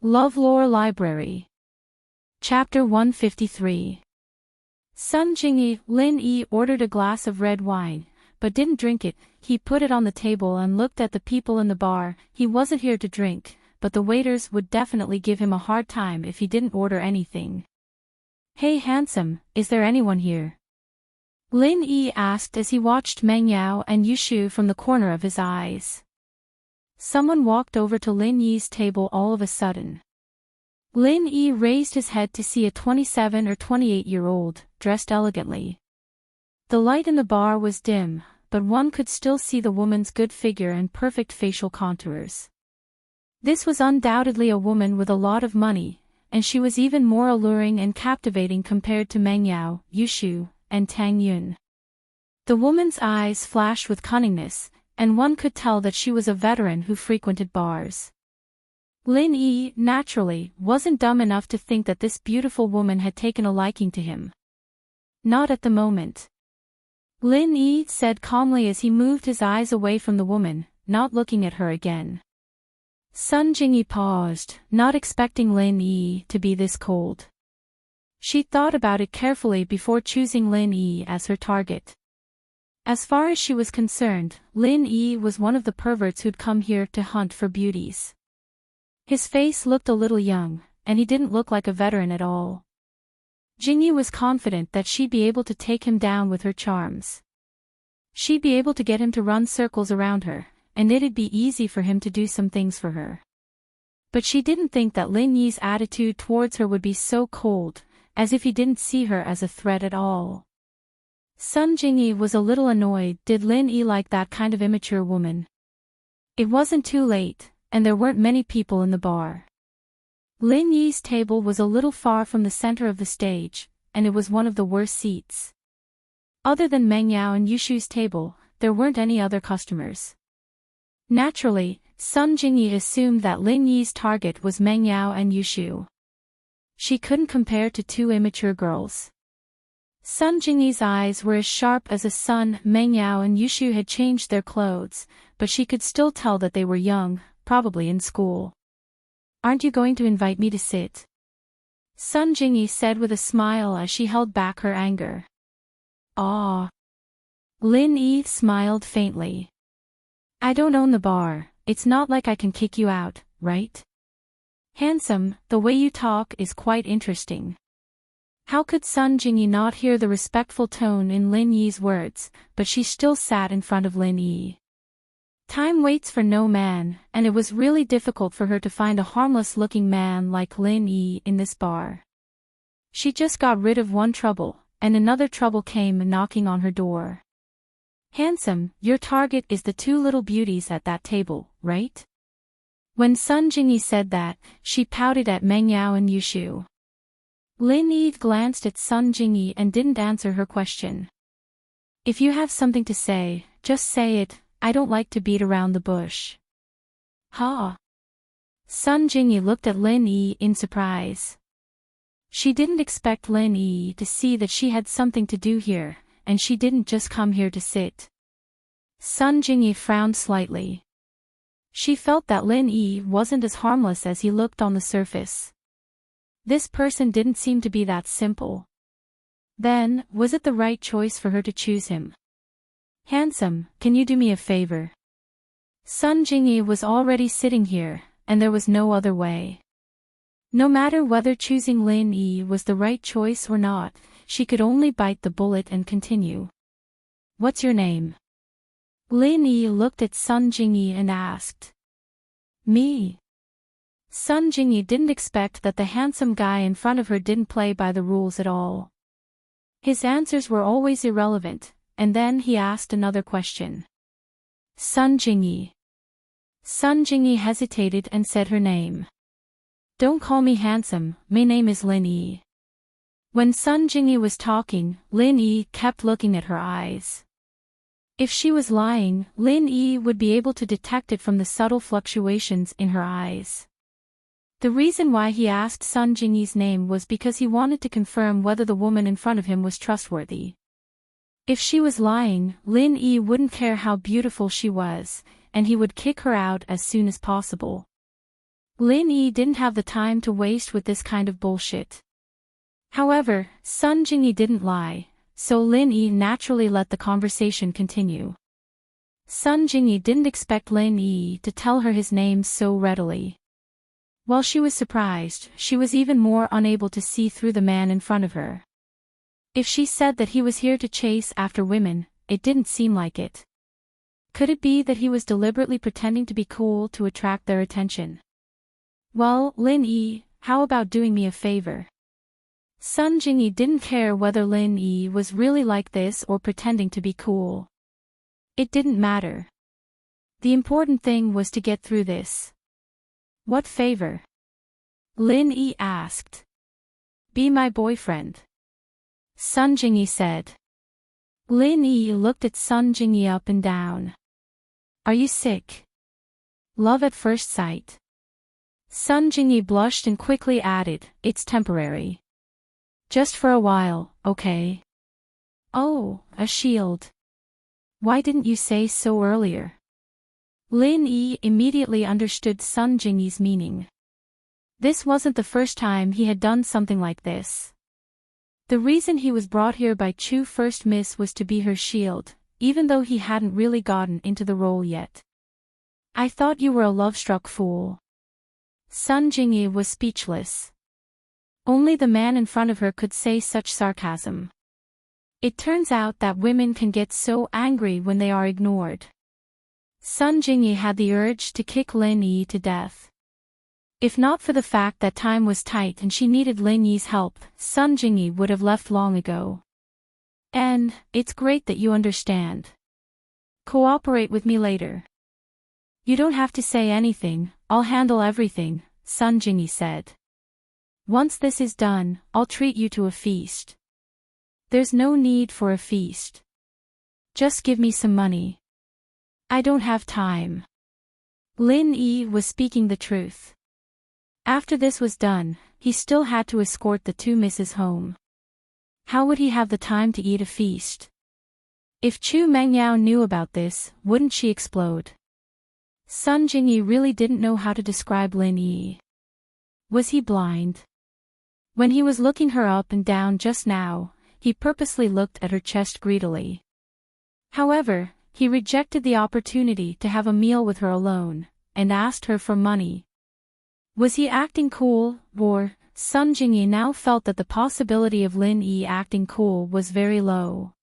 LoveLore Library. Chapter 153. Sun Jingyi, Lin Yi ordered a glass of red wine, but didn't drink it. He put it on the table and looked at the people in the bar. He wasn't here to drink, but the waiters would definitely give him a hard time if he didn't order anything. "Hey handsome, is there anyone here?" Lin Yi asked as he watched Meng Yao and Yushu from the corner of his eyes. Someone walked over to Lin Yi's table all of a sudden. Lin Yi raised his head to see a 27 or 28-year-old, dressed elegantly. The light in the bar was dim, but one could still see the woman's good figure and perfect facial contours. This was undoubtedly a woman with a lot of money, and she was even more alluring and captivating compared to Meng Yao, Yushu, and Tang Yun. The woman's eyes flashed with cunningness, and one could tell that she was a veteran who frequented bars. Lin Yi, naturally, wasn't dumb enough to think that this beautiful woman had taken a liking to him. Not at the moment. Lin Yi said calmly as he moved his eyes away from the woman, not looking at her again. Sun Jingyi paused, not expecting Lin Yi to be this cold. She thought about it carefully before choosing Lin Yi as her target. As far as she was concerned, Lin Yi was one of the perverts who'd come here to hunt for beauties. His face looked a little young, and he didn't look like a veteran at all. Jingyi was confident that she'd be able to take him down with her charms. She'd be able to get him to run circles around her, and it'd be easy for him to do some things for her. But she didn't think that Lin Yi's attitude towards her would be so cold, as if he didn't see her as a threat at all. Sun Jingyi was a little annoyed. Did Lin Yi like that kind of immature woman? It wasn't too late, and there weren't many people in the bar. Lin Yi's table was a little far from the center of the stage, and it was one of the worst seats. Other than Meng Yao and Yushu's table, there weren't any other customers. Naturally, Sun Jingyi assumed that Lin Yi's target was Meng Yao and Yushu. She couldn't compare to two immature girls. Sun Jingyi's eyes were as sharp as the sun. Meng Yao and Yushu had changed their clothes, but she could still tell that they were young, probably in school. "Aren't you going to invite me to sit?" Sun Jingyi said with a smile as she held back her anger. "Ah." Lin Yi smiled faintly. "I don't own the bar, it's not like I can kick you out, right? Handsome, the way you talk is quite interesting." How could Sun Jingyi not hear the respectful tone in Lin Yi's words, but she still sat in front of Lin Yi. Time waits for no man, and it was really difficult for her to find a harmless-looking man like Lin Yi in this bar. She just got rid of one trouble, and another trouble came knocking on her door. "Handsome, your target is the two little beauties at that table, right?" When Sun Jingyi said that, she pouted at Meng Yao and Yushu. Lin Yi glanced at Sun Jingyi and didn't answer her question. "If you have something to say, just say it. I don't like to beat around the bush." "Ha!" Sun Jingyi looked at Lin Yi in surprise. She didn't expect Lin Yi to see that she had something to do here, and she didn't just come here to sit. Sun Jingyi frowned slightly. She felt that Lin Yi wasn't as harmless as he looked on the surface. This person didn't seem to be that simple. Then, was it the right choice for her to choose him? "Handsome, can you do me a favor?" Sun Jingyi was already sitting here, and there was no other way. No matter whether choosing Lin Yi was the right choice or not, she could only bite the bullet and continue. "What's your name?" Lin Yi looked at Sun Jingyi and asked. "Me?" Sun Jingyi didn't expect that the handsome guy in front of her didn't play by the rules at all. His answers were always irrelevant, and then he asked another question. "Sun Jingyi." Sun Jingyi hesitated and said her name. "Don't call me handsome, my name is Lin Yi." When Sun Jingyi was talking, Lin Yi kept looking at her eyes. If she was lying, Lin Yi would be able to detect it from the subtle fluctuations in her eyes. The reason why he asked Sun Jingyi's name was because he wanted to confirm whether the woman in front of him was trustworthy. If she was lying, Lin Yi wouldn't care how beautiful she was, and he would kick her out as soon as possible. Lin Yi didn't have the time to waste with this kind of bullshit. However, Sun Jingyi didn't lie, so Lin Yi naturally let the conversation continue. Sun Jingyi didn't expect Lin Yi to tell her his name so readily. While she was surprised, she was even more unable to see through the man in front of her. If she said that he was here to chase after women, it didn't seem like it. Could it be that he was deliberately pretending to be cool to attract their attention? Well, Lin Yi, how about doing me a favor? Sun Jingyi didn't care whether Lin Yi was really like this or pretending to be cool. It didn't matter. The important thing was to get through this. What favor? Lin Yi asked. Be my boyfriend. Sun Jingyi said. Lin Yi looked at Sun Jingyi up and down. Are you sick? Love at first sight. Sun Jingyi blushed and quickly added, it's temporary. Just for a while, okay? Oh, a shield. Why didn't you say so earlier? Lin Yi immediately understood Sun Jingyi's meaning. This wasn't the first time he had done something like this. The reason he was brought here by Chu First Miss was to be her shield, even though he hadn't really gotten into the role yet. I thought you were a love-struck fool. Sun Jingyi was speechless. Only the man in front of her could say such sarcasm. It turns out that women can get so angry when they are ignored. Sun Jingyi had the urge to kick Lin Yi to death. If not for the fact that time was tight and she needed Lin Yi's help, Sun Jingyi would have left long ago. And, it's great that you understand. Cooperate with me later. You don't have to say anything, I'll handle everything, Sun Jingyi said. Once this is done, I'll treat you to a feast. There's no need for a feast. Just give me some money. I don't have time. Lin Yi was speaking the truth. After this was done, he still had to escort the two misses home. How would he have the time to eat a feast? If Chu Mengyao knew about this, wouldn't she explode? Sun Jingyi really didn't know how to describe Lin Yi. Was he blind? When he was looking her up and down just now, he purposely looked at her chest greedily. However, he rejected the opportunity to have a meal with her alone, and asked her for money. Was he acting cool, or, Sun Jingyi now felt that the possibility of Lin Yi acting cool was very low.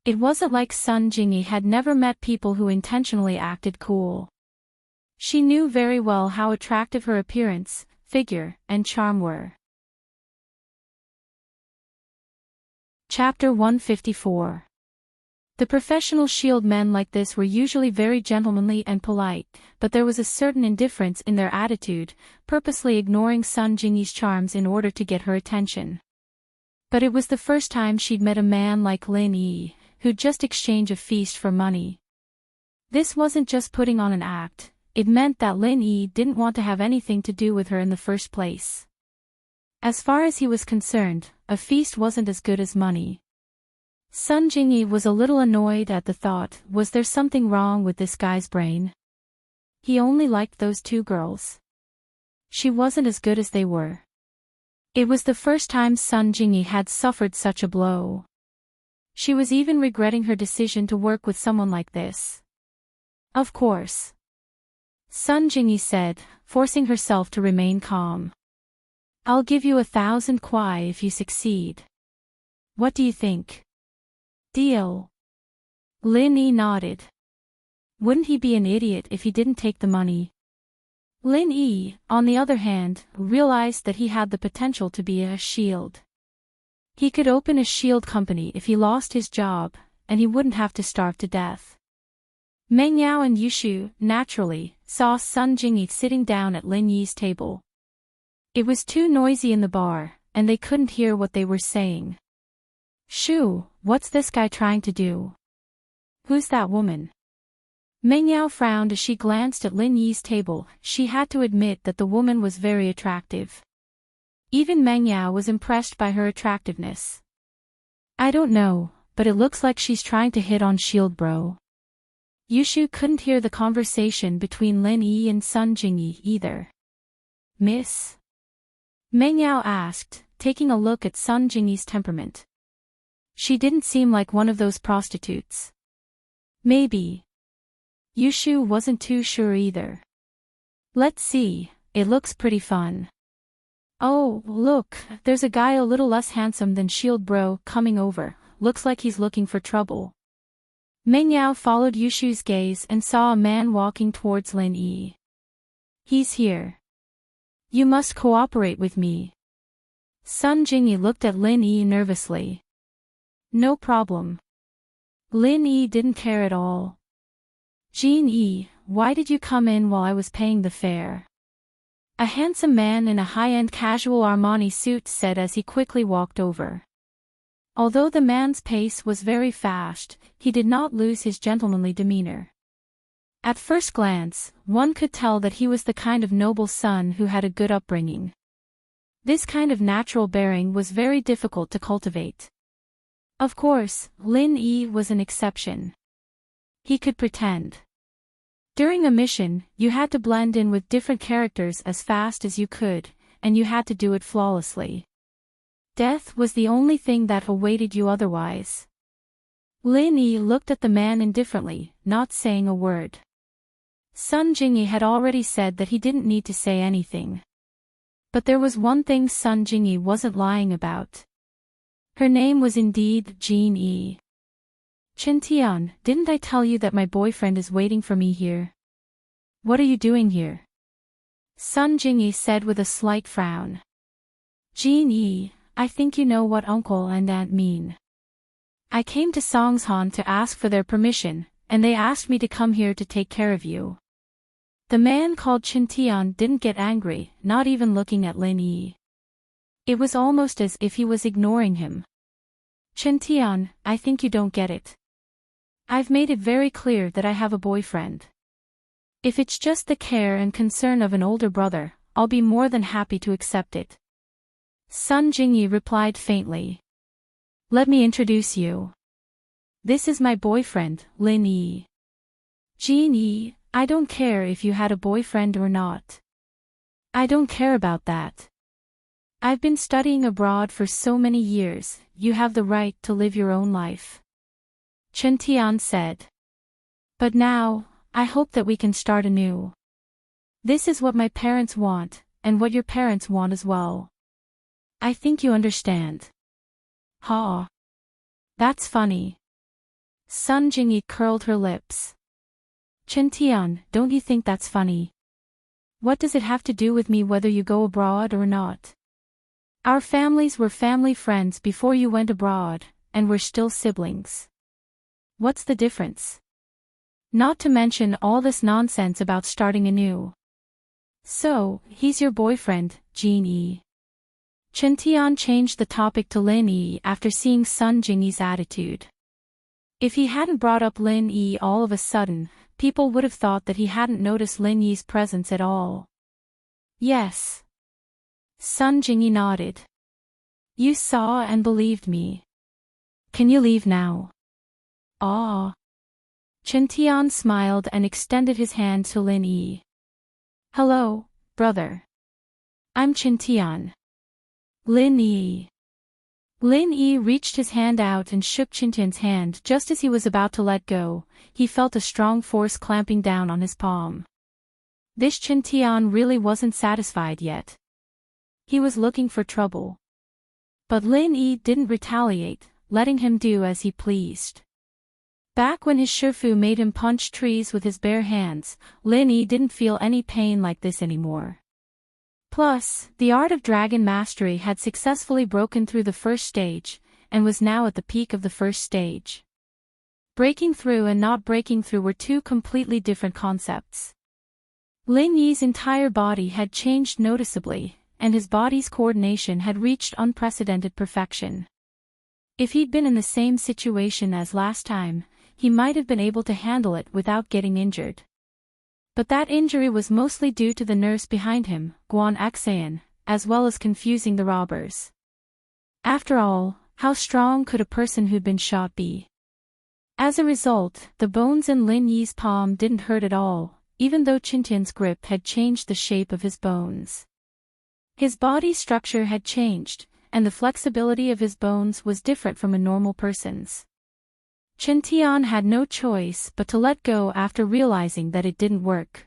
It wasn't like Sun Jingyi had never met people who intentionally acted cool. She knew very well how attractive her appearance, figure, and charm were. Chapter 154. The professional shield men like this were usually very gentlemanly and polite, but there was a certain indifference in their attitude, purposely ignoring Sun Jingyi's charms in order to get her attention. But it was the first time she'd met a man like Lin Yi, who'd just exchange a feast for money. This wasn't just putting on an act, it meant that Lin Yi didn't want to have anything to do with her in the first place. As far as he was concerned, a feast wasn't as good as money. Sun Jingyi was a little annoyed at the thought, was there something wrong with this guy's brain? He only liked those two girls. She wasn't as good as they were. It was the first time Sun Jingyi had suffered such a blow. She was even regretting her decision to work with someone like this. Of course. Sun Jingyi said, forcing herself to remain calm. I'll give you 1,000 kwai if you succeed. What do you think? Deal. Lin Yi nodded. Wouldn't he be an idiot if he didn't take the money? Lin Yi, on the other hand, realized that he had the potential to be a shield. He could open a shield company if he lost his job, and he wouldn't have to starve to death. Meng Yao and Yushu, naturally, saw Sun Jingyi sitting down at Lin Yi's table. It was too noisy in the bar, and they couldn't hear what they were saying. Shu, what's this guy trying to do? Who's that woman? Meng Yao frowned as she glanced at Lin Yi's table. She had to admit that the woman was very attractive. Even Meng Yao was impressed by her attractiveness. I don't know, but it looks like she's trying to hit on Shield Bro. Yushu couldn't hear the conversation between Lin Yi and Sun Jingyi either. miss? Meng Yao asked, taking a look at Sun Jingyi's temperament. She didn't seem like one of those prostitutes. Maybe. Yushu wasn't too sure either. Let's see, it looks pretty fun. Oh, look, there's a guy a little less handsome than Shield Bro coming over, looks like he's looking for trouble. Meng Yao followed Yushu's gaze and saw a man walking towards Lin Yi. He's here. You must cooperate with me. Sun Jingyi looked at Lin Yi nervously. No problem. Lin Yi didn't care at all. Jin Yi, why did you come in while I was paying the fare? A handsome man in a high-end casual Armani suit said as he quickly walked over. Although the man's pace was very fast, he did not lose his gentlemanly demeanor. At first glance, one could tell that he was the kind of noble son who had a good upbringing. This kind of natural bearing was very difficult to cultivate. Of course, Lin Yi was an exception. He could pretend. During a mission, you had to blend in with different characters as fast as you could, and you had to do it flawlessly. Death was the only thing that awaited you otherwise. Lin Yi looked at the man indifferently, not saying a word. Sun Jingyi had already said that he didn't need to say anything. But there was one thing Sun Jingyi wasn't lying about. Her name was indeed Jin Yi. Chintian, didn't I tell you that my boyfriend is waiting for me here? What are you doing here? Sun Jingyi said with a slight frown. Jin Yi, I think you know what uncle and aunt mean. I came to Songshan to ask for their permission, and they asked me to come here to take care of you. The man called Chintian didn't get angry, not even looking at Lin Yi. It was almost as if he was ignoring him. Chintian, I think you don't get it. I've made it very clear that I have a boyfriend. If it's just the care and concern of an older brother, I'll be more than happy to accept it. Sun Jingyi replied faintly. Let me introduce you. This is my boyfriend, Lin Yi. Jin Yi, I don't care if you had a boyfriend or not. I don't care about that. I've been studying abroad for so many years, you have the right to live your own life. Chen Tian said. But now, I hope that we can start anew. This is what my parents want, and what your parents want as well. I think you understand. Ha. That's funny. Sun Jingyi curled her lips. Chen Tian, don't you think that's funny? What does it have to do with me whether you go abroad or not? Our families were family friends before you went abroad, and we're still siblings. What's the difference? Not to mention all this nonsense about starting anew. So, he's your boyfriend, Jin Yi. Chen Tian changed the topic to Lin Yi after seeing Sun Jingyi's attitude. If he hadn't brought up Lin Yi all of a sudden, people would have thought that he hadn't noticed Lin Yi's presence at all. Yes. Sun Jingyi nodded. You saw and believed me. Can you leave now? Ah. Chen Tian smiled and extended his hand to Lin Yi. Hello, brother. I'm Chen Tian. Lin Yi. Lin Yi reached his hand out and shook Chen Tian's hand just as he was about to let go. He felt a strong force clamping down on his palm. This Chen Tian really wasn't satisfied yet. He was looking for trouble. But Lin Yi didn't retaliate, letting him do as he pleased. Back when his Shifu made him punch trees with his bare hands, Lin Yi didn't feel any pain like this anymore. Plus, the art of dragon mastery had successfully broken through the first stage, and was now at the peak of the first stage. Breaking through and not breaking through were two completely different concepts. Lin Yi's entire body had changed noticeably, and his body's coordination had reached unprecedented perfection. If he'd been in the same situation as last time, he might have been able to handle it without getting injured. But that injury was mostly due to the nurse behind him, Guan Xan, as well as confusing the robbers. After all, how strong could a person who'd been shot be? As a result, the bones in Lin Yi's palm didn't hurt at all, even though Qintian's grip had changed the shape of his bones. His body structure had changed, and the flexibility of his bones was different from a normal person's. Qiantian had no choice but to let go after realizing that it didn't work.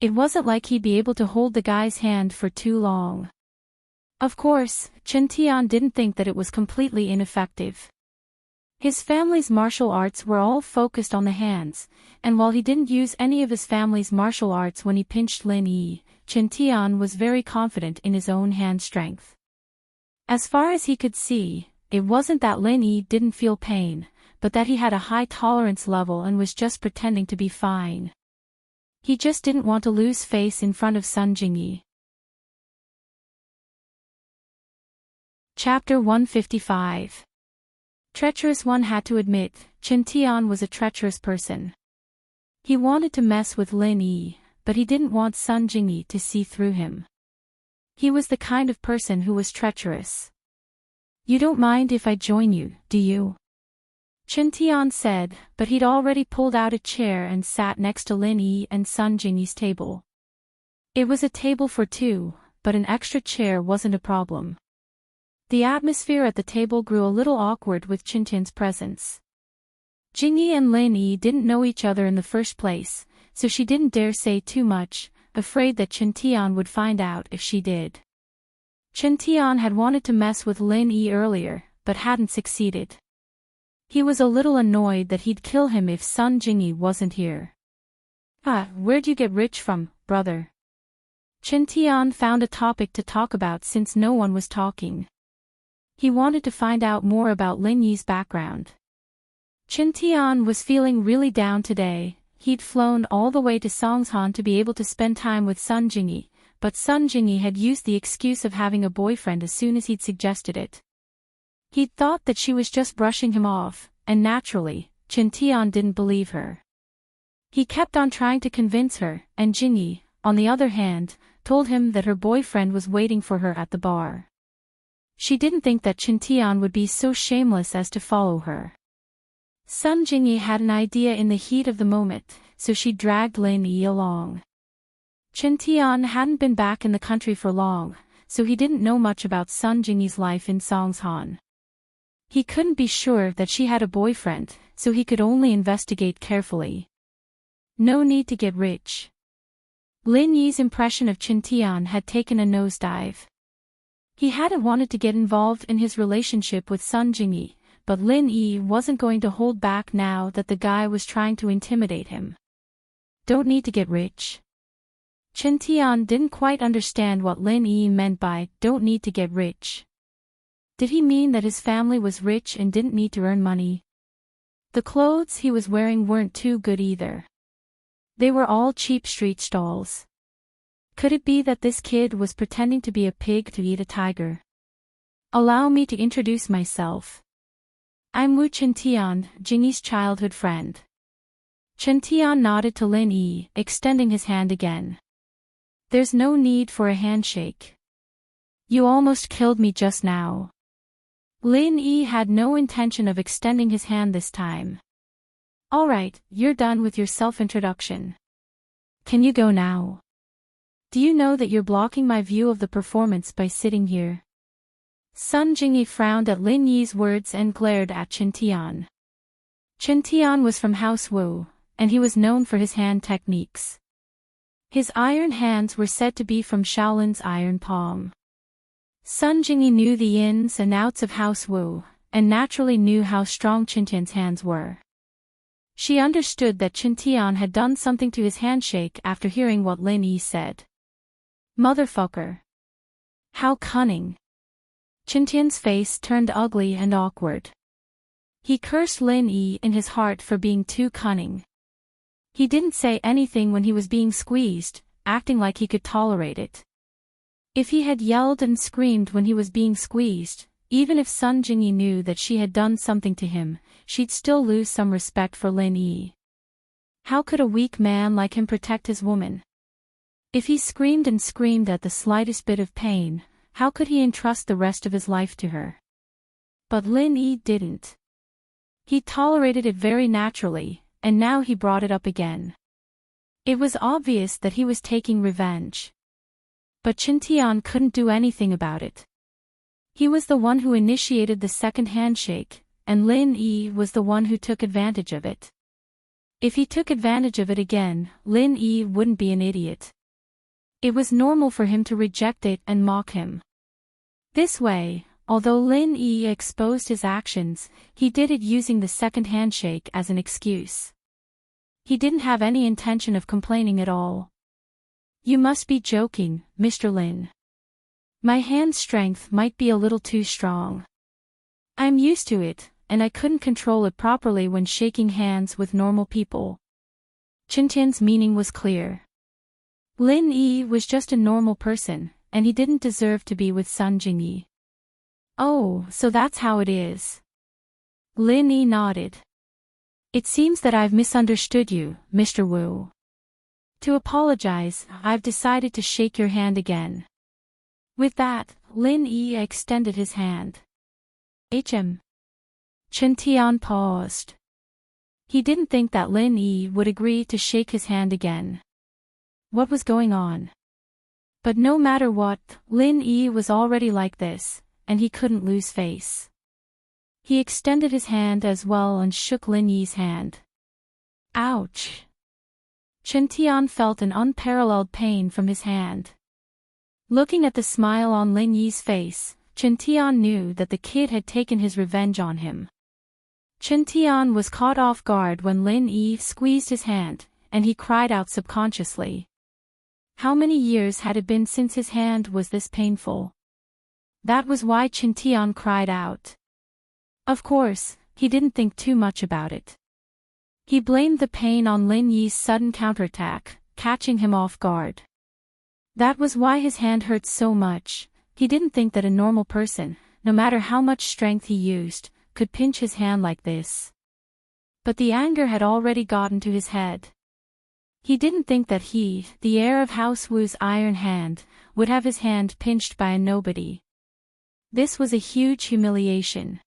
It wasn't like he'd be able to hold the guy's hand for too long. Of course, Qiantian didn't think that it was completely ineffective. His family's martial arts were all focused on the hands, and while he didn't use any of his family's martial arts when he pinched Lin Yi, Qiantian was very confident in his own hand strength. As far as he could see, it wasn't that Lin Yi didn't feel pain, but that he had a high tolerance level and was just pretending to be fine. He just didn't want to lose face in front of Sun Jingyi. Chapter 155. Treacherous. One had to admit, Qiantian was a treacherous person. He wanted to mess with Lin Yi, but he didn't want Sun Jingyi to see through him. He was the kind of person who was treacherous. "You don't mind if I join you, do you?" Qiantian said, but he'd already pulled out a chair and sat next to Lin Yi and Sun Jingyi's table. It was a table for two, but an extra chair wasn't a problem. The atmosphere at the table grew a little awkward with Qiantian's presence. Jingyi and Lin Yi didn't know each other in the first place, so she didn't dare say too much, afraid that Qiantian would find out if she did. Qiantian had wanted to mess with Lin Yi earlier, but hadn't succeeded. He was a little annoyed that he'd kill him if Sun Jingyi wasn't here. Where'd you get rich from, brother?" Qiantian found a topic to talk about since no one was talking. He wanted to find out more about Lin Yi's background. Qiantian was feeling really down today. He'd flown all the way to Songshan to be able to spend time with Sun Jingyi, but Sun Jingyi had used the excuse of having a boyfriend as soon as he'd suggested it. He'd thought that she was just brushing him off, and naturally, Qiantian didn't believe her. He kept on trying to convince her, and Jingyi, on the other hand, told him that her boyfriend was waiting for her at the bar. She didn't think that Qiantian would be so shameless as to follow her. Sun Jingyi had an idea in the heat of the moment, so she dragged Lin Yi along. Qiantian hadn't been back in the country for long, so he didn't know much about Sun Jingyi's life in Songshan. He couldn't be sure that she had a boyfriend, so he could only investigate carefully. No need to get rich. Lin Yi's impression of Qiantian had taken a nosedive. He hadn't wanted to get involved in his relationship with Sun Jingyi, but Lin Yi wasn't going to hold back now that the guy was trying to intimidate him. "Don't need to get rich." Qiantian didn't quite understand what Lin Yi meant by "don't need to get rich." Did he mean that his family was rich and didn't need to earn money? The clothes he was wearing weren't too good either. They were all cheap street stalls. Could it be that this kid was pretending to be a pig to eat a tiger? "Allow me to introduce myself. I'm Wu Qiantian, Jingyi's childhood friend." Qiantian nodded to Lin Yi, extending his hand again. "There's no need for a handshake. You almost killed me just now." Lin Yi had no intention of extending his hand this time. "All right, you're done with your self-introduction. Can you go now? Do you know that you're blocking my view of the performance by sitting here?" Sun Jingyi frowned at Lin Yi's words and glared at Qiantian. Qiantian was from House Wu, and he was known for his hand techniques. His iron hands were said to be from Shaolin's iron palm. Sun Jingyi knew the ins and outs of House Wu, and naturally knew how strong Qiantian's hands were. She understood that Qiantian had done something to his handshake after hearing what Lin Yi said. "Motherfucker. How cunning." Qiantian's face turned ugly and awkward. He cursed Lin Yi in his heart for being too cunning. He didn't say anything when he was being squeezed, acting like he could tolerate it. If he had yelled and screamed when he was being squeezed, even if Sun Jingyi knew that she had done something to him, she'd still lose some respect for Lin Yi. How could a weak man like him protect his woman? If he screamed and screamed at the slightest bit of pain, how could he entrust the rest of his life to her? But Lin Yi didn't. He tolerated it very naturally, and now he brought it up again. It was obvious that he was taking revenge. But Chintian couldn't do anything about it. He was the one who initiated the second handshake, and Lin Yi was the one who took advantage of it. If he took advantage of it again, Lin Yi wouldn't be an idiot. It was normal for him to reject it and mock him. This way, although Lin Yi exposed his actions, he did it using the second handshake as an excuse. He didn't have any intention of complaining at all. "You must be joking, Mr. Lin. My hand strength might be a little too strong. I'm used to it, and I couldn't control it properly when shaking hands with normal people." Chintian's meaning was clear. Lin Yi was just a normal person, and he didn't deserve to be with Sun Jingyi. "Oh, so that's how it is." Lin Yi nodded. "It seems that I've misunderstood you, Mr. Wu. To apologize, I've decided to shake your hand again." With that, Lin Yi extended his hand. "HM." Chintian paused. He didn't think that Lin Yi would agree to shake his hand again. What was going on? But no matter what, Lin Yi was already like this, and he couldn't lose face. He extended his hand as well and shook Lin Yi's hand. Ouch! Chintian felt an unparalleled pain from his hand. Looking at the smile on Lin Yi's face, Chintian knew that the kid had taken his revenge on him. Chintian was caught off guard when Lin Yi squeezed his hand, and he cried out subconsciously. How many years had it been since his hand was this painful? That was why Chintian cried out. Of course, he didn't think too much about it. He blamed the pain on Lin Yi's sudden counterattack, catching him off guard. That was why his hand hurt so much. He didn't think that a normal person, no matter how much strength he used, could pinch his hand like this. But the anger had already gotten to his head. He didn't think that he, the heir of House Wu's iron hand, would have his hand pinched by a nobody. This was a huge humiliation.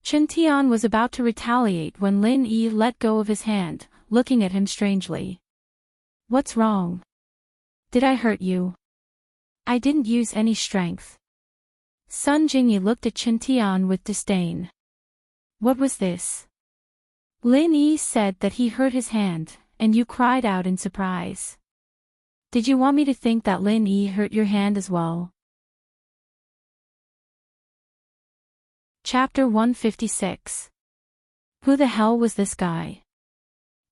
Chintian was about to retaliate when Lin Yi let go of his hand, looking at him strangely. "What's wrong? Did I hurt you?" "I didn't use any strength." Sun Jingyi looked at Chintian with disdain. "What was this?" Lin Yi said that he hurt his hand, and you cried out in surprise. Did you want me to think that Lin Yi hurt your hand as well? Chapter 156. Who the hell was this guy?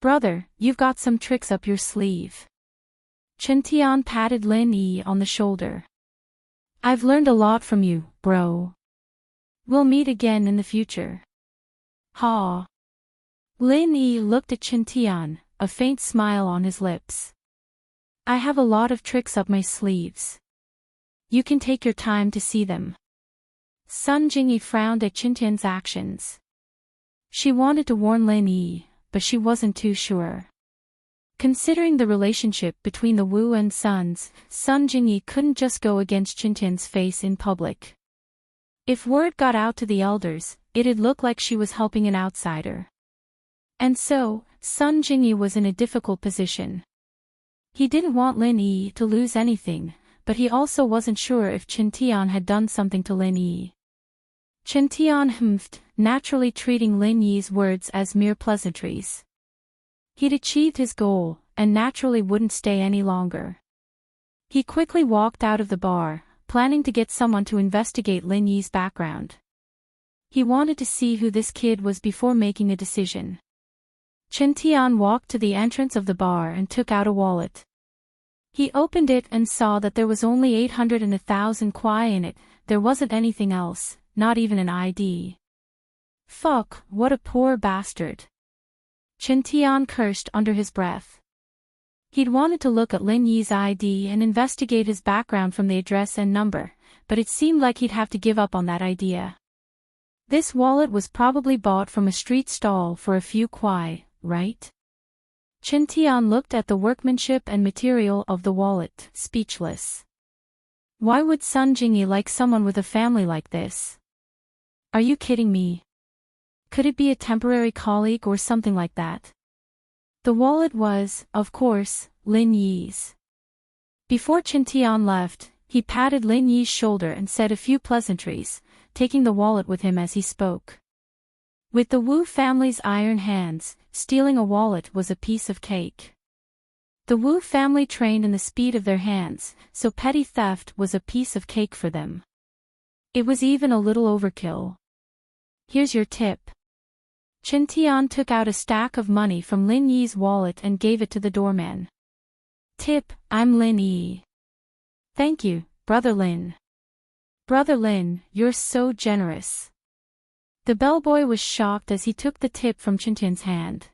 Brother, you've got some tricks up your sleeve. Chintian patted Lin Yi on the shoulder. I've learned a lot from you, bro. We'll meet again in the future. Ha. Lin Yi looked at Chintian, a faint smile on his lips. I have a lot of tricks up my sleeves. You can take your time to see them. Sun Jingyi frowned at Chintian's actions. She wanted to warn Lin Yi, but she wasn't too sure. Considering the relationship between the Wu and Sons, Sun Jingyi couldn't just go against Chintian's face in public. If word got out to the elders, it'd look like she was helping an outsider. And so, Sun Jingyi was in a difficult position. He didn't want Lin Yi to lose anything, but he also wasn't sure if Chintian had done something to Lin Yi. Chintian humphed, naturally treating Lin Yi's words as mere pleasantries. He'd achieved his goal, and naturally wouldn't stay any longer. He quickly walked out of the bar, planning to get someone to investigate Lin Yi's background. He wanted to see who this kid was before making a decision. Chintian walked to the entrance of the bar and took out a wallet. He opened it and saw that there was only 800 and 1,000 kwai in it. There wasn't anything else, not even an ID. Fuck, what a poor bastard. Chintian cursed under his breath. He'd wanted to look at Lin Yi's ID and investigate his background from the address and number, but it seemed like he'd have to give up on that idea. This wallet was probably bought from a street stall for a few kwai, right? Chintian looked at the workmanship and material of the wallet, speechless. Why would Sun Jingyi like someone with a family like this? Are you kidding me? Could it be a temporary colleague or something like that? The wallet was, of course, Lin Yi's. Before Chintian left, he patted Lin Yi's shoulder and said a few pleasantries, taking the wallet with him as he spoke. With the Wu family's iron hands, stealing a wallet was a piece of cake. The Wu family trained in the speed of their hands, so petty theft was a piece of cake for them. It was even a little overkill. Here's your tip. Chintian took out a stack of money from Lin Yi's wallet and gave it to the doorman. Tip, I'm Lin Yi. Thank you, Brother Lin. Brother Lin, you're so generous. The bellboy was shocked as he took the tip from Chintian's hand.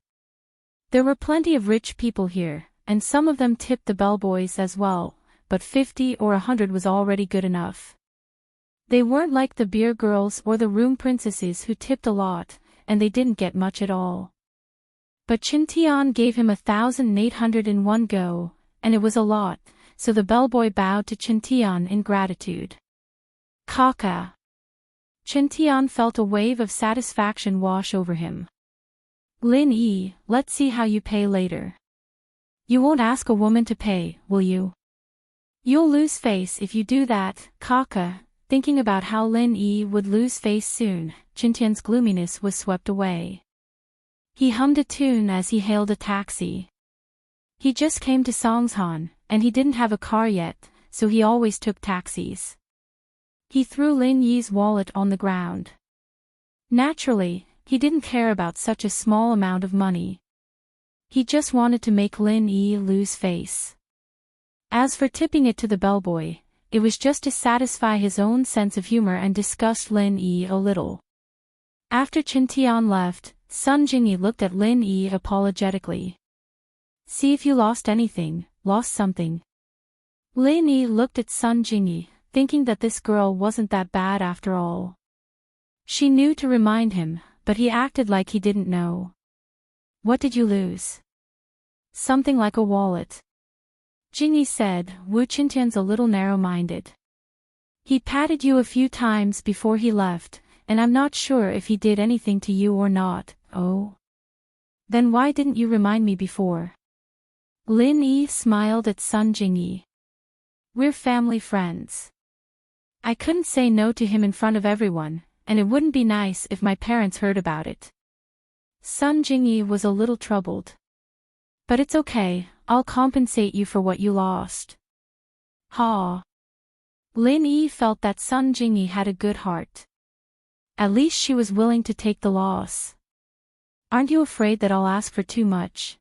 There were plenty of rich people here, and some of them tipped the bellboys as well, but 50 or 100 was already good enough. They weren't like the beer girls or the room princesses who tipped a lot, and they didn't get much at all. But Chintian gave him 1,800 in one go, and it was a lot, so the bellboy bowed to Chintian in gratitude. Kaka. Chintian felt a wave of satisfaction wash over him. Lin Yi, let's see how you pay later. You won't ask a woman to pay, will you? You'll lose face if you do that, Kaka. Thinking about how Lin Yi would lose face soon, Chintian's gloominess was swept away. He hummed a tune as he hailed a taxi. He just came to Songshan, and he didn't have a car yet, so he always took taxis. He threw Lin Yi's wallet on the ground. Naturally, he didn't care about such a small amount of money. He just wanted to make Lin Yi lose face. As for tipping it to the bellboy, it was just to satisfy his own sense of humor and disgust Lin Yi a little. After Chintian left, Sun Jingyi looked at Lin Yi apologetically. See if you lost anything, lost something. Lin Yi looked at Sun Jingyi, thinking that this girl wasn't that bad after all. She knew to remind him, but he acted like he didn't know. What did you lose? Something like a wallet. Jingyi said, Wu Chintian's a little narrow-minded. He patted you a few times before he left, and I'm not sure if he did anything to you or not. Oh? Then why didn't you remind me before? Lin Yi smiled at Sun Jingyi. We're family friends. I couldn't say no to him in front of everyone, and it wouldn't be nice if my parents heard about it. Sun Jingyi was a little troubled. But it's okay, I'll compensate you for what you lost. Ha! Lin Yi felt that Sun Jingyi had a good heart. At least she was willing to take the loss. Aren't you afraid that I'll ask for too much?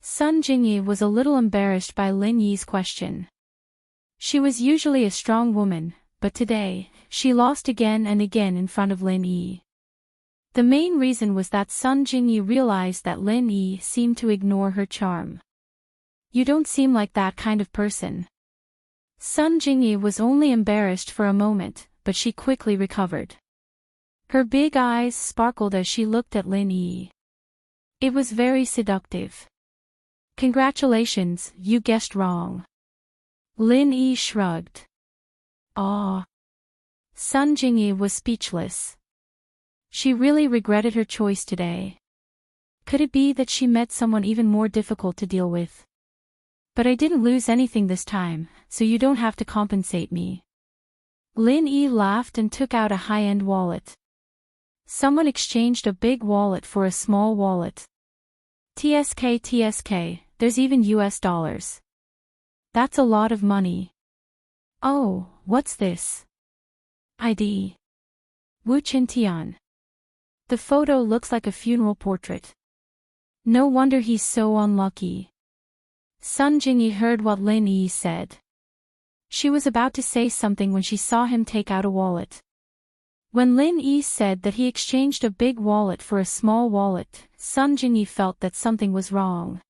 Sun Jingyi was a little embarrassed by Lin Yi's question. She was usually a strong woman, but today, she lost again and again in front of Lin Yi. The main reason was that Sun Jingyi realized that Lin Yi seemed to ignore her charm. You don't seem like that kind of person. Sun Jingyi was only embarrassed for a moment, but she quickly recovered. Her big eyes sparkled as she looked at Lin Yi. It was very seductive. Congratulations, you guessed wrong. Lin Yi shrugged. Ah. Sun Jingyi was speechless. She really regretted her choice today. Could it be that she met someone even more difficult to deal with? But I didn't lose anything this time, so you don't have to compensate me. Lin Yi laughed and took out a high-end wallet. Someone exchanged a big wallet for a small wallet. TSK, there's even US dollars. That's a lot of money. Oh, what's this? ID. Wu Chintian. The photo looks like a funeral portrait. No wonder he's so unlucky. Sun Jingyi heard what Lin Yi said. She was about to say something when she saw him take out a wallet. When Lin Yi said that he exchanged a big wallet for a small wallet, Sun Jingyi felt that something was wrong.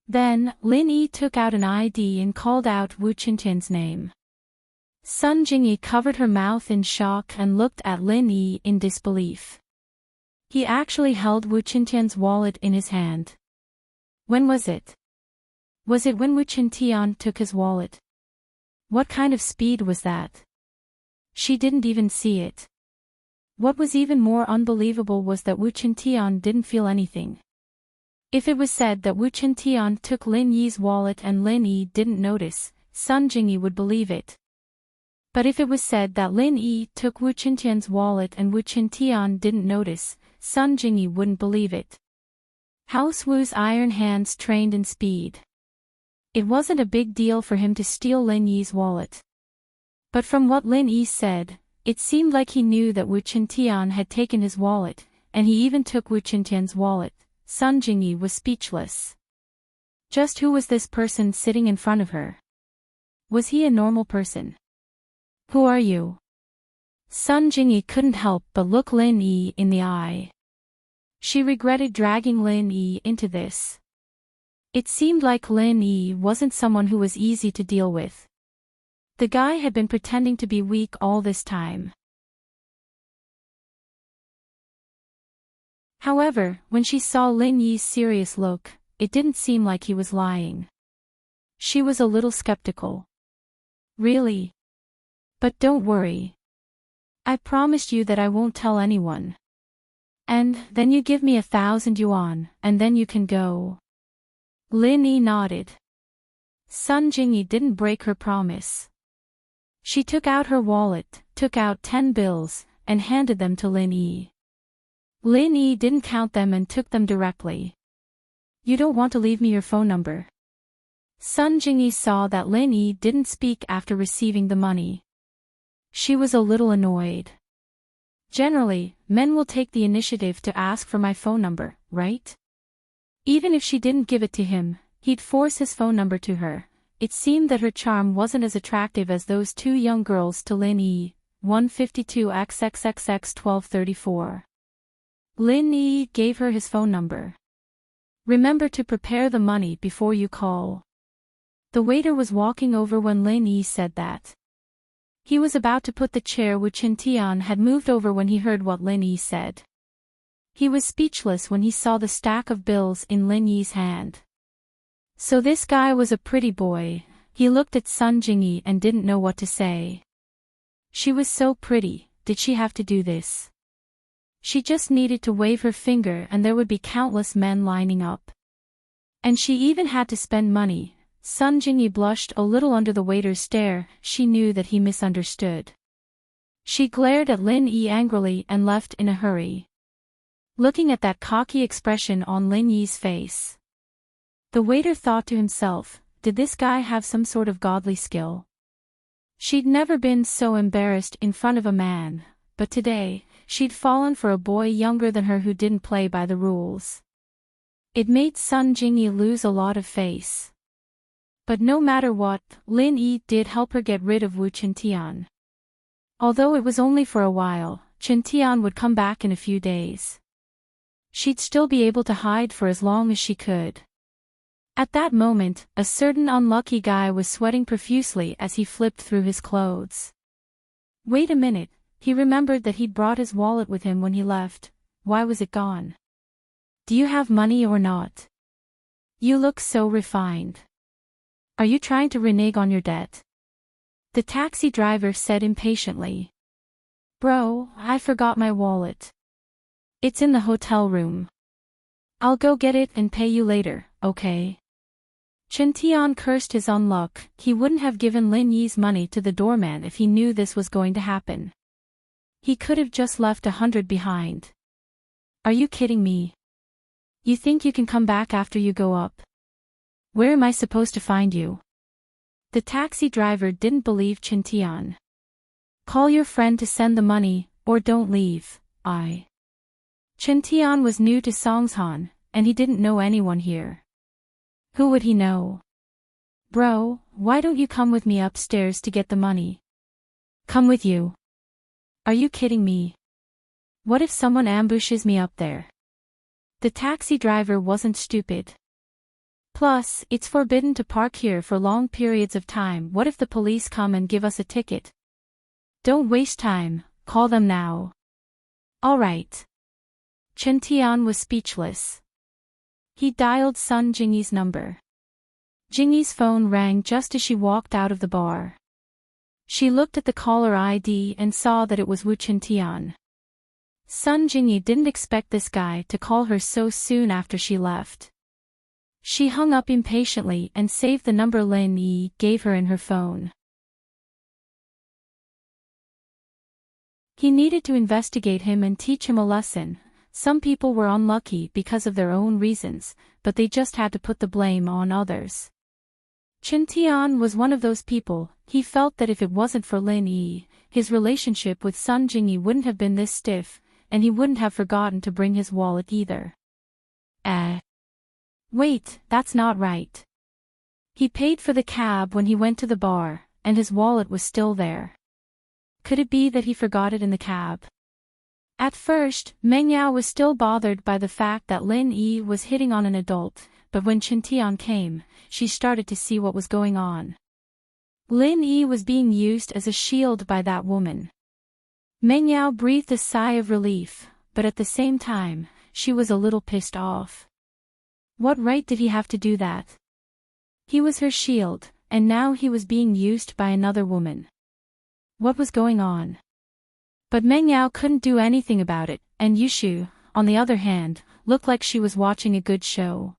Then, Lin Yi took out an ID and called out Wu Chintian's name. Sun Jingyi covered her mouth in shock and looked at Lin Yi in disbelief. He actually held Wu Chintian's wallet in his hand. When was it? Was it when Wu Chintian took his wallet? What kind of speed was that? She didn't even see it. What was even more unbelievable was that Wu Chintian didn't feel anything. If it was said that Wu Qintian took Lin Yi's wallet and Lin Yi didn't notice, Sun Jingyi would believe it. But if it was said that Lin Yi took Wu Qintian's wallet and Wu Qintian didn't notice, Sun Jingyi wouldn't believe it. House Wu's iron hands trained in speed. It wasn't a big deal for him to steal Lin Yi's wallet. But from what Lin Yi said, it seemed like he knew that Wu Qintian had taken his wallet, and he even took Wu Qintian's wallet. Sun Jingyi was speechless. Just who was this person sitting in front of her? Was he a normal person? Who are you? Sun Jingyi couldn't help but look Lin Yi in the eye. She regretted dragging Lin Yi into this. It seemed like Lin Yi wasn't someone who was easy to deal with. The guy had been pretending to be weak all this time. However, when she saw Lin Yi's serious look, it didn't seem like he was lying. She was a little skeptical. Really? But don't worry. I promised you that I won't tell anyone. And then you give me 1,000 yuan, and then you can go. Lin Yi nodded. Sun Jingyi didn't break her promise. She took out her wallet, took out 10 bills, and handed them to Lin Yi. Lin Yi didn't count them and took them directly. You don't want to leave me your phone number? Sun Jingyi saw that Lin Yi didn't speak after receiving the money. She was a little annoyed. Generally, men will take the initiative to ask for my phone number, right? Even if she didn't give it to him, he'd force his phone number to her. It seemed that her charm wasn't as attractive as those two young girls to Lin Yi. 152XXXX1234. Lin Yi gave her his phone number. Remember to prepare the money before you call. The waiter was walking over when Lin Yi said that. He was about to put the chair Wu Qintian had moved over when he heard what Lin Yi said. He was speechless when he saw the stack of bills in Lin Yi's hand. So this guy was a pretty boy. He looked at Sun Jingyi and didn't know what to say. She was so pretty, did she have to do this? She just needed to wave her finger and there would be countless men lining up. And she even had to spend money. Sun Jingyi blushed a little under the waiter's stare. She knew that he misunderstood. She glared at Lin Yi angrily and left in a hurry. Looking at that cocky expression on Lin Yi's face. The waiter thought to himself, did this guy have some sort of godly skill? She'd never been so embarrassed in front of a man, but today, she'd fallen for a boy younger than her who didn't play by the rules. It made Sun Jingyi lose a lot of face. But no matter what, Lin Yi did help her get rid of Wu Qintian. Although it was only for a while, Qintian would come back in a few days. She'd still be able to hide for as long as she could. At that moment, a certain unlucky guy was sweating profusely as he flipped through his clothes. Wait a minute, he remembered that he'd brought his wallet with him when he left. Why was it gone? Do you have money or not? You look so refined. Are you trying to renege on your debt? The taxi driver said impatiently. Bro, I forgot my wallet. It's in the hotel room. I'll go get it and pay you later, okay? Qintian cursed his own luck. He wouldn't have given Lin Yi's money to the doorman if he knew this was going to happen. He could have just left 100 behind. Are you kidding me? You think you can come back after you go up? Where am I supposed to find you? The taxi driver didn't believe Qintian. Call your friend to send the money, or don't leave. Qintian was new to Songshan, and he didn't know anyone here. Who would he know? Bro, why don't you come with me upstairs to get the money? Come with you? Are you kidding me? What if someone ambushes me up there? The taxi driver wasn't stupid. Plus, it's forbidden to park here for long periods of time. What if the police come and give us a ticket? Don't waste time, call them now. All right. Qintian was speechless. He dialed Sun Jingyi's number. Jingyi's phone rang just as she walked out of the bar. She looked at the caller ID and saw that it was Wu Qintian. Sun Jingyi didn't expect this guy to call her so soon after she left. She hung up impatiently and saved the number Lin Yi gave her in her phone. He needed to investigate him and teach him a lesson. Some people were unlucky because of their own reasons, but they just had to put the blame on others. Chen Tian was one of those people. He felt that if it wasn't for Lin Yi, his relationship with Sun Jingyi wouldn't have been this stiff, and he wouldn't have forgotten to bring his wallet either. Wait, that's not right. He paid for the cab when he went to the bar, and his wallet was still there. Could it be that he forgot it in the cab? At first, Meng Yao was still bothered by the fact that Lin Yi was hitting on an adult, but when Chen Tian came, she started to see what was going on. Lin Yi was being used as a shield by that woman. Meng Yao breathed a sigh of relief, but at the same time, she was a little pissed off. What right did he have to do that? He was her shield, and now he was being used by another woman. What was going on? But Meng Yao couldn't do anything about it, and Yushu, on the other hand, looked like she was watching a good show.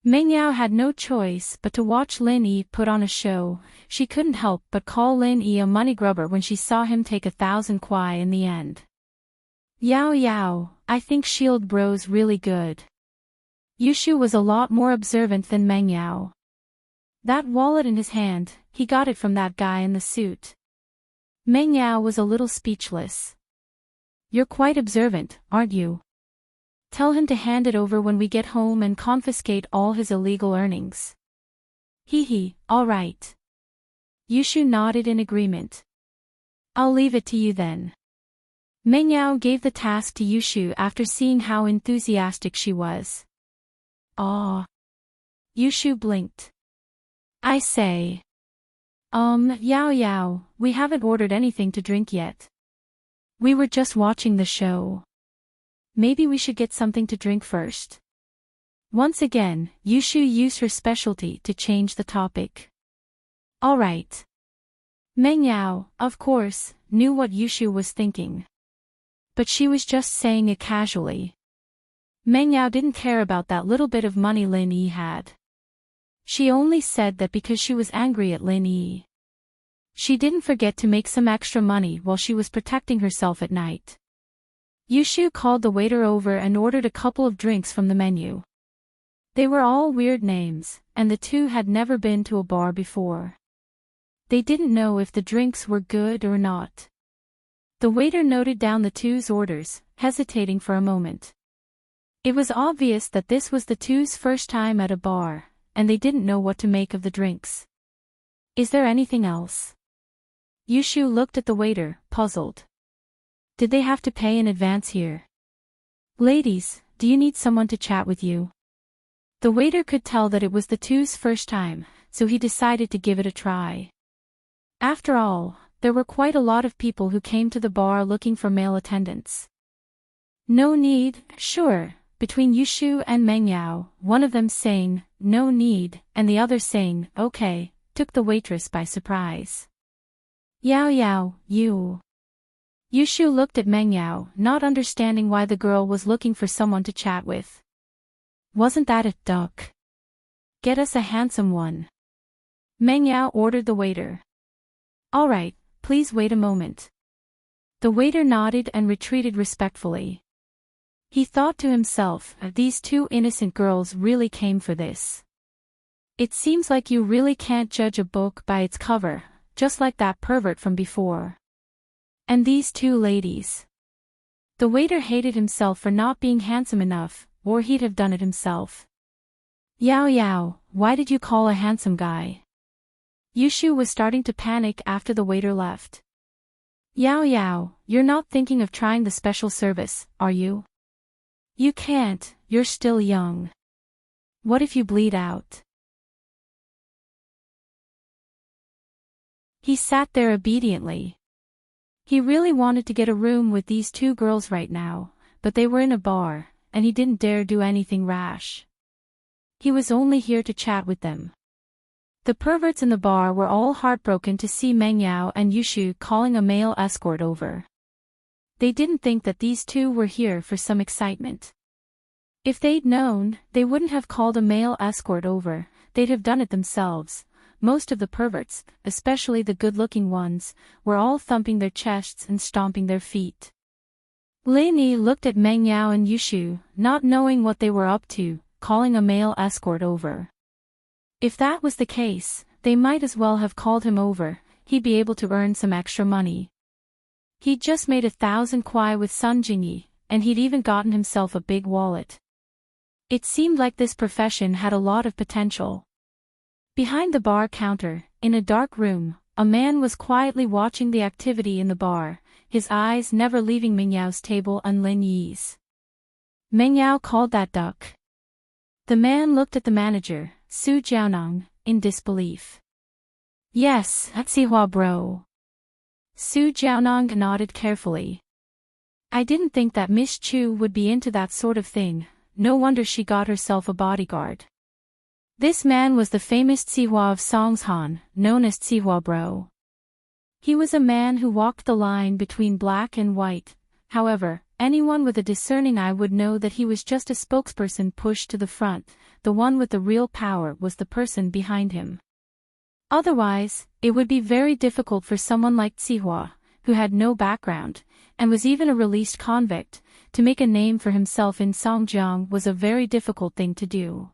Meng Yao had no choice but to watch Lin Yi put on a show. She couldn't help but call Lin Yi a money grubber when she saw him take 1,000 kuai in the end. Yao, I think Shield Bro's really good. Yushu was a lot more observant than Meng Yao. That wallet in his hand, he got it from that guy in the suit. Meng Yao was a little speechless. You're quite observant, aren't you? Tell him to hand it over when we get home and confiscate all his illegal earnings. All right. Yushu nodded in agreement. I'll leave it to you then. Meng Yao gave the task to Yushu after seeing how enthusiastic she was. Yushu blinked. I say. Yao, we haven't ordered anything to drink yet. We were just watching the show. Maybe we should get something to drink first. Once again, Yushu used her specialty to change the topic. All right. Meng Yao, of course, knew what Yushu was thinking. But she was just saying it casually. Meng Yao didn't care about that little bit of money Lin Yi had. She only said that because she was angry at Lin Yi. She didn't forget to make some extra money while she was protecting herself at night. Yushu called the waiter over and ordered a couple of drinks from the menu. They were all weird names, and the two had never been to a bar before. They didn't know if the drinks were good or not. The waiter noted down the two's orders, hesitating for a moment. It was obvious that this was the two's first time at a bar, and they didn't know what to make of the drinks. Is there anything else? Yushu looked at the waiter, puzzled. Did they have to pay in advance here? Ladies, do you need someone to chat with you? The waiter could tell that it was the two's first time, so he decided to give it a try. After all, there were quite a lot of people who came to the bar looking for male attendants. No need, sure. Between Yushu and Meng Yao, one of them saying, no need, and the other saying, okay, took the waitress by surprise. Yao, you. Yushu looked at Meng Yao, not understanding why the girl was looking for someone to chat with. Wasn't that a duck? Get us a handsome one. Meng Yao ordered the waiter. All right, please wait a moment. The waiter nodded and retreated respectfully. He thought to himself, these two innocent girls really came for this. It seems like you really can't judge a book by its cover, just like that pervert from before. And these two ladies. The waiter hated himself for not being handsome enough, or he'd have done it himself. Yao, why did you call a handsome guy? Yushu was starting to panic after the waiter left. Yao, you're not thinking of trying the special service, are you? You can't, you're still young. What if you bleed out? He sat there obediently. He really wanted to get a room with these two girls right now, but they were in a bar, and he didn't dare do anything rash. He was only here to chat with them. The perverts in the bar were all heartbroken to see Meng Yao and Yushu calling a male escort over. They didn't think that these two were here for some excitement. If they'd known, they wouldn't have called a male escort over, they'd have done it themselves. Most of the perverts, especially the good-looking ones, were all thumping their chests and stomping their feet. Lin Yi looked at Meng Yao and Yushu, not knowing what they were up to, calling a male escort over. If that was the case, they might as well have called him over, he'd be able to earn some extra money. He'd just made 1,000 kuai with Sun Jingyi, and he'd even gotten himself a big wallet. It seemed like this profession had a lot of potential. Behind the bar counter, in a dark room, a man was quietly watching the activity in the bar, his eyes never leaving Meng Yao's table and Lin Yi's. Meng Yao called that duck. The man looked at the manager, Su Jiaonang, in disbelief. Yes, that's Sihua bro. Su Jiaonang nodded carefully. I didn't think that Miss Chu would be into that sort of thing, no wonder she got herself a bodyguard. This man was the famous Sihua of Songshan, known as Sihua bro. He was a man who walked the line between black and white, however, anyone with a discerning eye would know that he was just a spokesperson pushed to the front, the one with the real power was the person behind him. Otherwise, it would be very difficult for someone like Sihua, who had no background, and was even a released convict, to make a name for himself in Songjiang was a very difficult thing to do.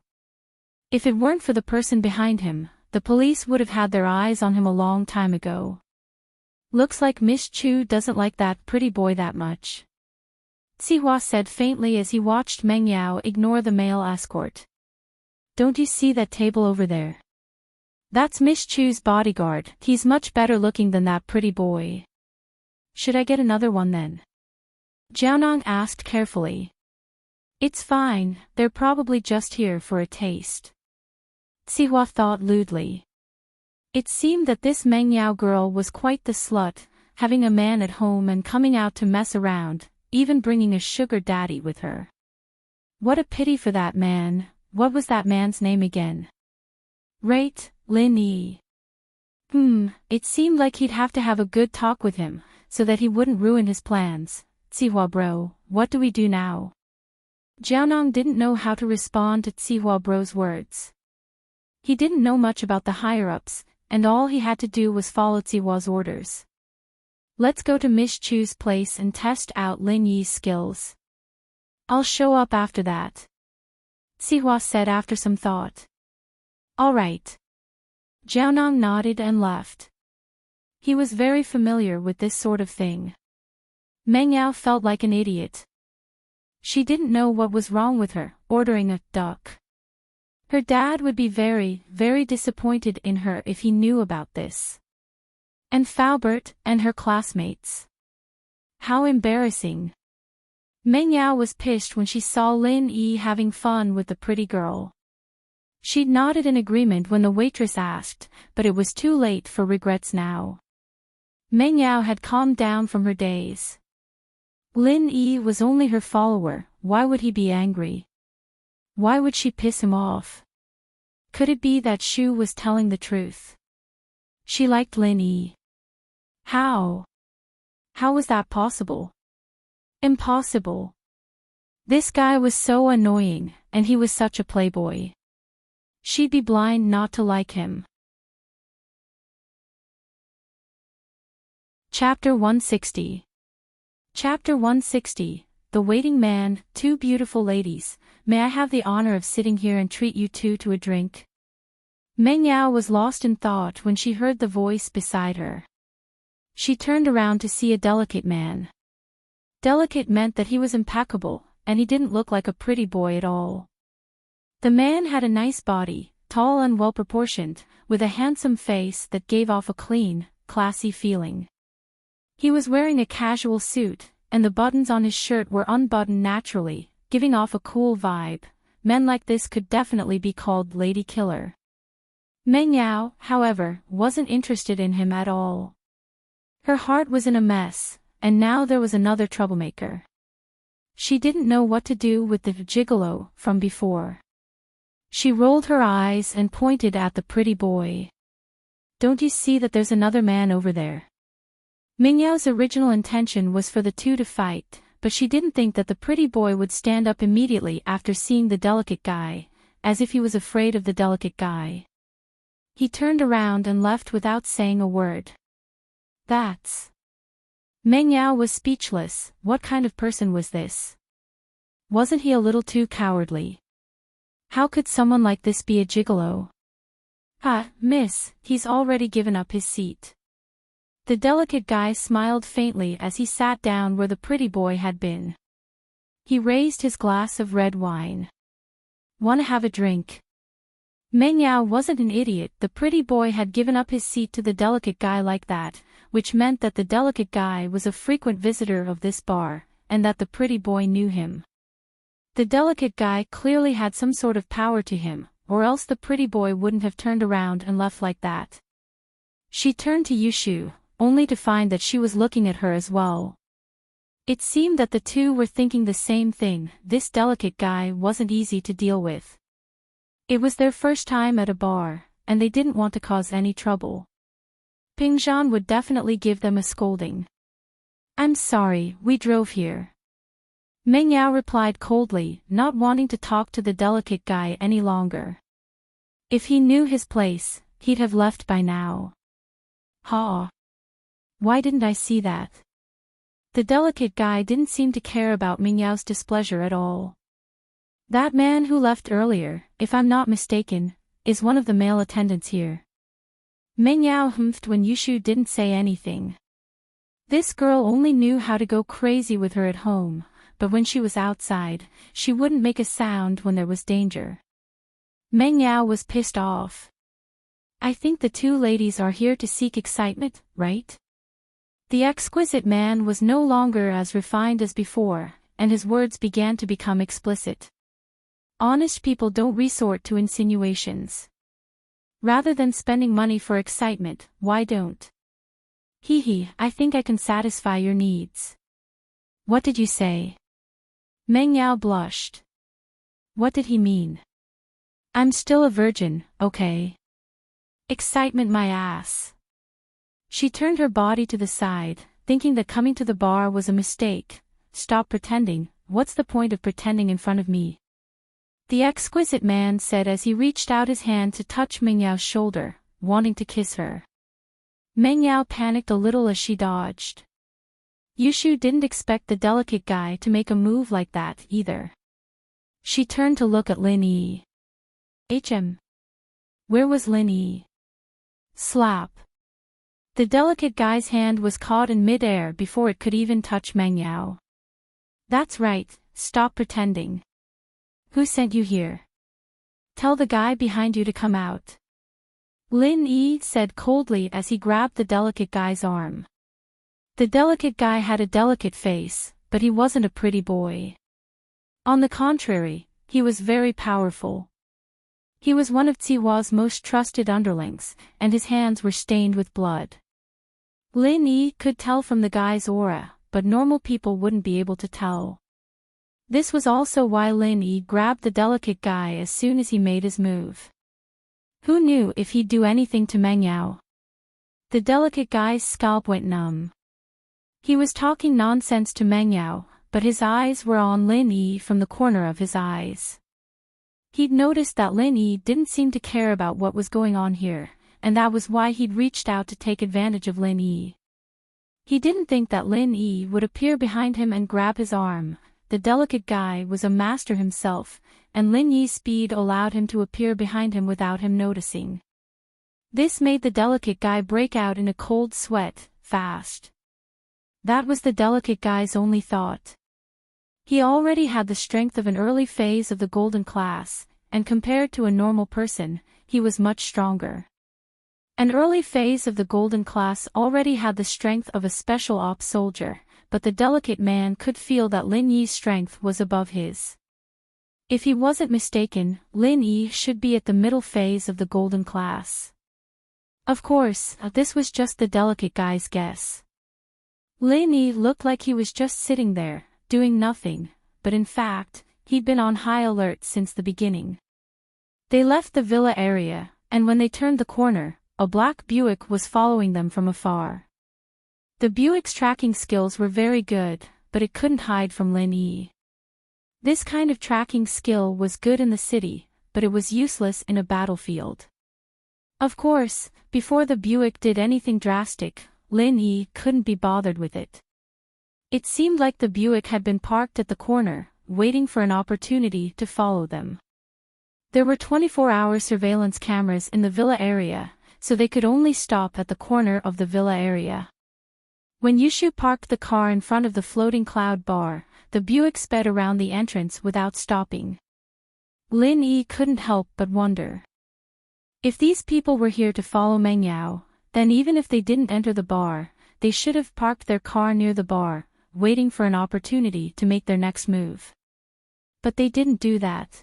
If it weren't for the person behind him, the police would have had their eyes on him a long time ago. Looks like Miss Chu doesn't like that pretty boy that much. Sihua said faintly as he watched Meng Yao ignore the male escort. Don't you see that table over there? That's Miss Chu's bodyguard, he's much better looking than that pretty boy. Should I get another one then? Jiaonang asked carefully. It's fine, they're probably just here for a taste. Sihua thought lewdly. It seemed that this Meng Yao girl was quite the slut, having a man at home and coming out to mess around, even bringing a sugar daddy with her. What a pity for that man. What was that man's name again? Right, Lin Yi. It seemed like he'd have to have a good talk with him, so that he wouldn't ruin his plans. Sihua bro, what do we do now? Jiaonang didn't know how to respond to Sihua bro's words. He didn't know much about the higher-ups, and all he had to do was follow Sihua's orders. Let's go to Miss Chu's place and test out Lin Yi's skills. I'll show up after that. Sihua said after some thought. All right. Jiaonang nodded and left. He was very familiar with this sort of thing. Meng Yao felt like an idiot. She didn't know what was wrong with her, ordering a duck. Her dad would be very, very disappointed in her if he knew about this. And Faubert, and her classmates. How embarrassing. Meng Yao was pissed when she saw Lin Yi having fun with the pretty girl. She'd nodded in agreement when the waitress asked, but it was too late for regrets now. Meng Yao had calmed down from her daze. Lin Yi was only her follower, why would he be angry? Why would she piss him off? Could it be that Shu was telling the truth? She liked Lin Yi. How? How was that possible? Impossible. This guy was so annoying, and he was such a playboy. She'd be blind not to like him. Chapter 160. Chapter 160, The Waiting Man, Two beautiful ladies, may I have the honor of sitting here and treat you two to a drink? Meng Yao was lost in thought when she heard the voice beside her. She turned around to see a delicate man. Delicate meant that he was impeccable, and he didn't look like a pretty boy at all. The man had a nice body, tall and well-proportioned, with a handsome face that gave off a clean, classy feeling. He was wearing a casual suit, and the buttons on his shirt were unbuttoned naturally, giving off a cool vibe. Men like this could definitely be called lady killer. Meng Yao, however, wasn't interested in him at all. Her heart was in a mess, and now there was another troublemaker. She didn't know what to do with the gigolo from before. She rolled her eyes and pointed at the pretty boy. Don't you see that there's another man over there? Meng Yao's original intention was for the two to fight, but she didn't think that the pretty boy would stand up immediately after seeing the delicate guy, as if he was afraid of the delicate guy. He turned around and left without saying a word. That's... Meng Yao was speechless. What kind of person was this? Wasn't he a little too cowardly? How could someone like this be a gigolo? Ah, miss, he's already given up his seat. The delicate guy smiled faintly as he sat down where the pretty boy had been. He raised his glass of red wine. "Wanna have a drink?" Meng Yao wasn't an idiot. The pretty boy had given up his seat to the delicate guy like that, which meant that the delicate guy was a frequent visitor of this bar, and that the pretty boy knew him. The delicate guy clearly had some sort of power to him, or else the pretty boy wouldn't have turned around and left like that. She turned to Yushu, only to find that she was looking at her as well. It seemed that the two were thinking the same thing. This delicate guy wasn't easy to deal with. It was their first time at a bar, and they didn't want to cause any trouble. Pingzhan would definitely give them a scolding. "I'm sorry, we drove here." Meng Yao replied coldly, not wanting to talk to the delicate guy any longer. If he knew his place, he'd have left by now. Ha! Why didn't I see that? The delicate guy didn't seem to care about Meng Yao's displeasure at all. "That man who left earlier, if I'm not mistaken, is one of the male attendants here." Meng Yao humphed when Yushu didn't say anything. This girl only knew how to go crazy with her at home, but when she was outside, she wouldn't make a sound when there was danger. Meng Yao was pissed off. "I think the two ladies are here to seek excitement, right?" The exquisite man was no longer as refined as before, and his words began to become explicit. Honest people don't resort to insinuations. Rather than spending money for excitement, why don't? Hee, I think I can satisfy your needs. What did you say? Meng Yao blushed. What did he mean? I'm still a virgin, okay? Excitement my ass. She turned her body to the side, thinking that coming to the bar was a mistake. Stop pretending. What's the point of pretending in front of me? The exquisite man said as he reached out his hand to touch Meng Yao's shoulder, wanting to kiss her. Meng Yao panicked a little as she dodged. Yushu didn't expect the delicate guy to make a move like that either. She turned to look at Lin Yi. Where was Lin Yi? Slap. The delicate guy's hand was caught in mid-air before it could even touch Meng Yao. That's right, stop pretending. Who sent you here? Tell the guy behind you to come out. Lin Yi said coldly as he grabbed the delicate guy's arm. The delicate guy had a delicate face, but he wasn't a pretty boy. On the contrary, he was very powerful. He was one of Zihua's most trusted underlings, and his hands were stained with blood. Lin Yi could tell from the guy's aura, but normal people wouldn't be able to tell. This was also why Lin Yi grabbed the delicate guy as soon as he made his move. Who knew if he'd do anything to Meng Yao? The delicate guy's scalp went numb. He was talking nonsense to Meng Yao, but his eyes were on Lin Yi from the corner of his eyes. He'd noticed that Lin Yi didn't seem to care about what was going on here, and that was why he'd reached out to take advantage of Lin Yi. He didn't think that Lin Yi would appear behind him and grab his arm. The delicate guy was a master himself, and Lin Yi's speed allowed him to appear behind him without him noticing. This made the delicate guy break out in a cold sweat, fast. That was the delicate guy's only thought. He already had the strength of an early phase of the golden class, and compared to a normal person, he was much stronger. An early phase of the golden class already had the strength of a special ops soldier, but the delicate man could feel that Lin Yi's strength was above his. If he wasn't mistaken, Lin Yi should be at the middle phase of the golden class. Of course, this was just the delicate guy's guess. Lin Yi looked like he was just sitting there, doing nothing, but in fact, he'd been on high alert since the beginning. They left the villa area, and when they turned the corner, a black Buick was following them from afar. The Buick's tracking skills were very good, but it couldn't hide from Lin Yi. This kind of tracking skill was good in the city, but it was useless in a battlefield. Of course, before the Buick did anything drastic, Lin Yi couldn't be bothered with it. It seemed like the Buick had been parked at the corner, waiting for an opportunity to follow them. There were 24-hour surveillance cameras in the villa area, so they could only stop at the corner of the villa area. When Yushu parked the car in front of the floating cloud bar, the Buick sped around the entrance without stopping. Lin Yi couldn't help but wonder. If these people were here to follow Meng Yao, then even if they didn't enter the bar, they should have parked their car near the bar, waiting for an opportunity to make their next move. But they didn't do that.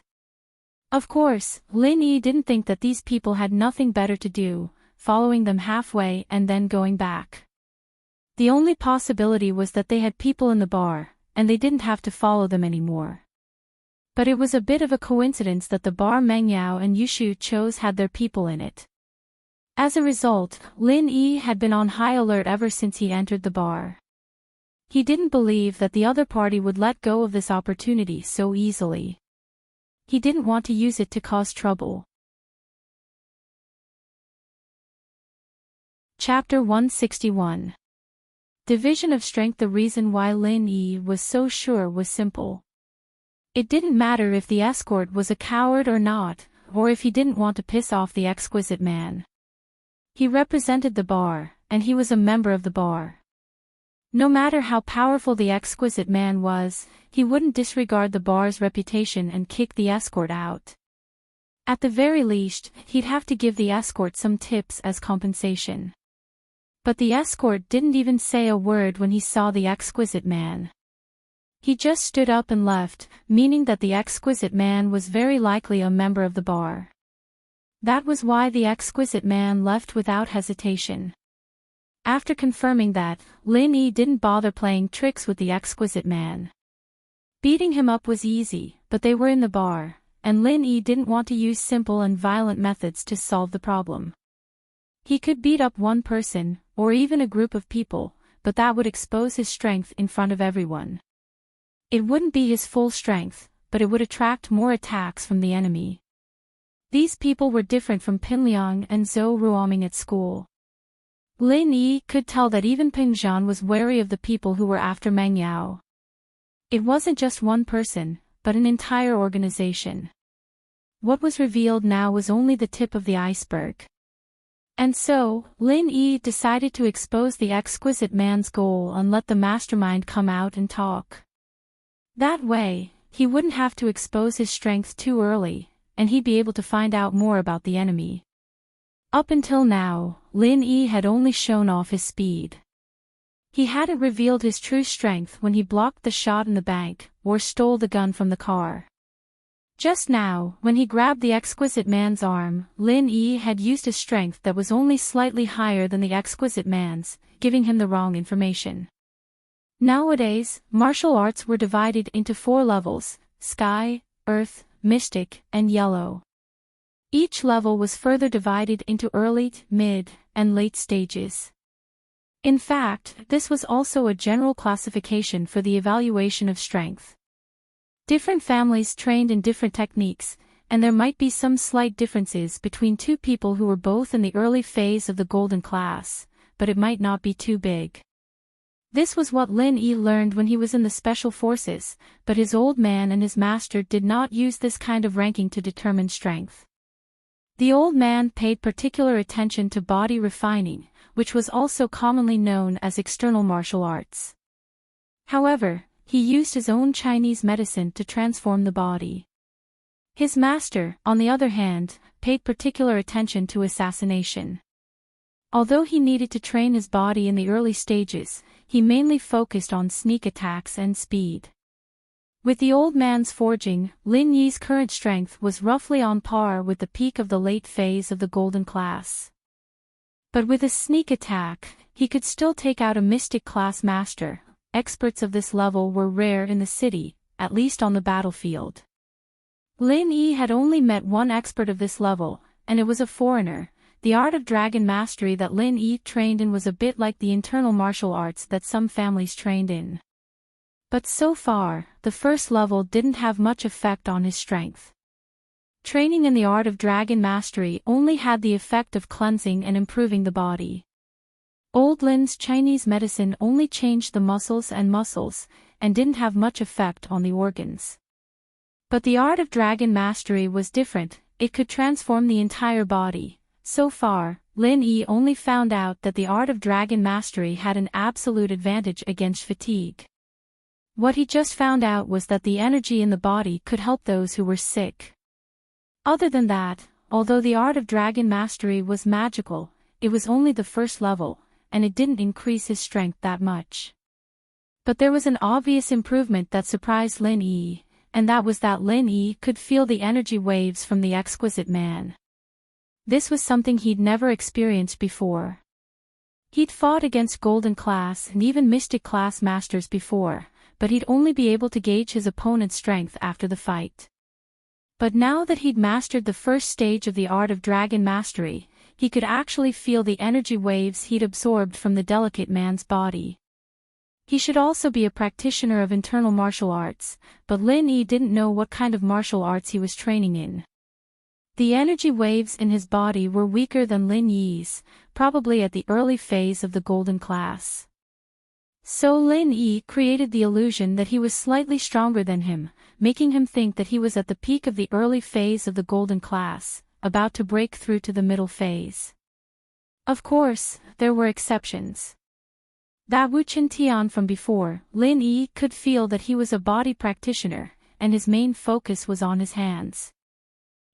Of course, Lin Yi didn't think that these people had nothing better to do, following them halfway and then going back. The only possibility was that they had people in the bar, and they didn't have to follow them anymore. But it was a bit of a coincidence that the bar Meng Yao and Yushu chose had their people in it. As a result, Lin Yi had been on high alert ever since he entered the bar. He didn't believe that the other party would let go of this opportunity so easily. He didn't want to use it to cause trouble. Chapter 161. Division of Strength. The reason why Lin Yi was so sure was simple. It didn't matter if the escort was a coward or not, or if he didn't want to piss off the exquisite man. He represented the bar, and he was a member of the bar. No matter how powerful the exquisite man was, he wouldn't disregard the bar's reputation and kick the escort out. At the very least, he'd have to give the escort some tips as compensation. But the escort didn't even say a word when he saw the exquisite man. He just stood up and left, meaning that the exquisite man was very likely a member of the bar. That was why the exquisite man left without hesitation. After confirming that, Lin Yi didn't bother playing tricks with the exquisite man. Beating him up was easy, but they were in the bar, and Lin Yi didn't want to use simple and violent methods to solve the problem. He could beat up one person, or even a group of people, but that would expose his strength in front of everyone. It wouldn't be his full strength, but it would attract more attacks from the enemy. These people were different from Pinliang and Zhou Ruoming at school. Lin Yi could tell that even Ping Zhan was wary of the people who were after Meng Yao. It wasn't just one person, but an entire organization. What was revealed now was only the tip of the iceberg. And so, Lin Yi decided to expose the exquisite man's goal and let the mastermind come out and talk. That way, he wouldn't have to expose his strength too early, and he'd be able to find out more about the enemy. Up until now, Lin Yi had only shown off his speed. He hadn't revealed his true strength when he blocked the shot in the bank, or stole the gun from the car. Just now, when he grabbed the exquisite man's arm, Lin Yi had used a strength that was only slightly higher than the exquisite man's, giving him the wrong information. Nowadays, martial arts were divided into 4 levels: Sky, Earth, Mystic, and Yellow. Each level was further divided into early, mid, and late stages. In fact, this was also a general classification for the evaluation of strength. Different families trained in different techniques, and there might be some slight differences between two people who were both in the early phase of the golden class, but it might not be too big. This was what Lin Yi learned when he was in the special forces, but his old man and his master did not use this kind of ranking to determine strength. The old man paid particular attention to body refining, which was also commonly known as external martial arts. However, he used his own Chinese medicine to transform the body. His master, on the other hand, paid particular attention to assassination. Although he needed to train his body in the early stages, he mainly focused on sneak attacks and speed. With the old man's forging, Lin Yi's current strength was roughly on par with the peak of the late phase of the golden class. But with a sneak attack, he could still take out a mystic class master. Experts of this level were rare in the city, at least on the battlefield. Lin Yi had only met one expert of this level, and it was a foreigner. The art of dragon mastery that Lin Yi trained in was a bit like the internal martial arts that some families trained in. But so far, the first level didn't have much effect on his strength. Training in the art of dragon mastery only had the effect of cleansing and improving the body. Old Lin's Chinese medicine only changed the muscles, and didn't have much effect on the organs. But the art of dragon mastery was different, it could transform the entire body. So far, Lin Yi only found out that the art of dragon mastery had an absolute advantage against fatigue. What he just found out was that the energy in the body could help those who were sick. Other than that, although the art of dragon mastery was magical, it was only the first level, and it didn't increase his strength that much. But there was an obvious improvement that surprised Lin Yi, and that was that Lin Yi could feel the energy waves from the exquisite man. This was something he'd never experienced before. He'd fought against Golden Class and even Mystic Class masters before, but he'd only be able to gauge his opponent's strength after the fight. But now that he'd mastered the first stage of the art of dragon mastery, he could actually feel the energy waves he'd absorbed from the delicate man's body. He should also be a practitioner of internal martial arts, but Lin Yi didn't know what kind of martial arts he was training in. The energy waves in his body were weaker than Lin Yi's, probably at the early phase of the Golden Class. So Lin Yi created the illusion that he was slightly stronger than him, making him think that he was at the peak of the early phase of the Golden Class, about to break through to the middle phase. Of course, there were exceptions. That Wu Chen Tian from before, Lin Yi could feel that he was a body practitioner, and his main focus was on his hands.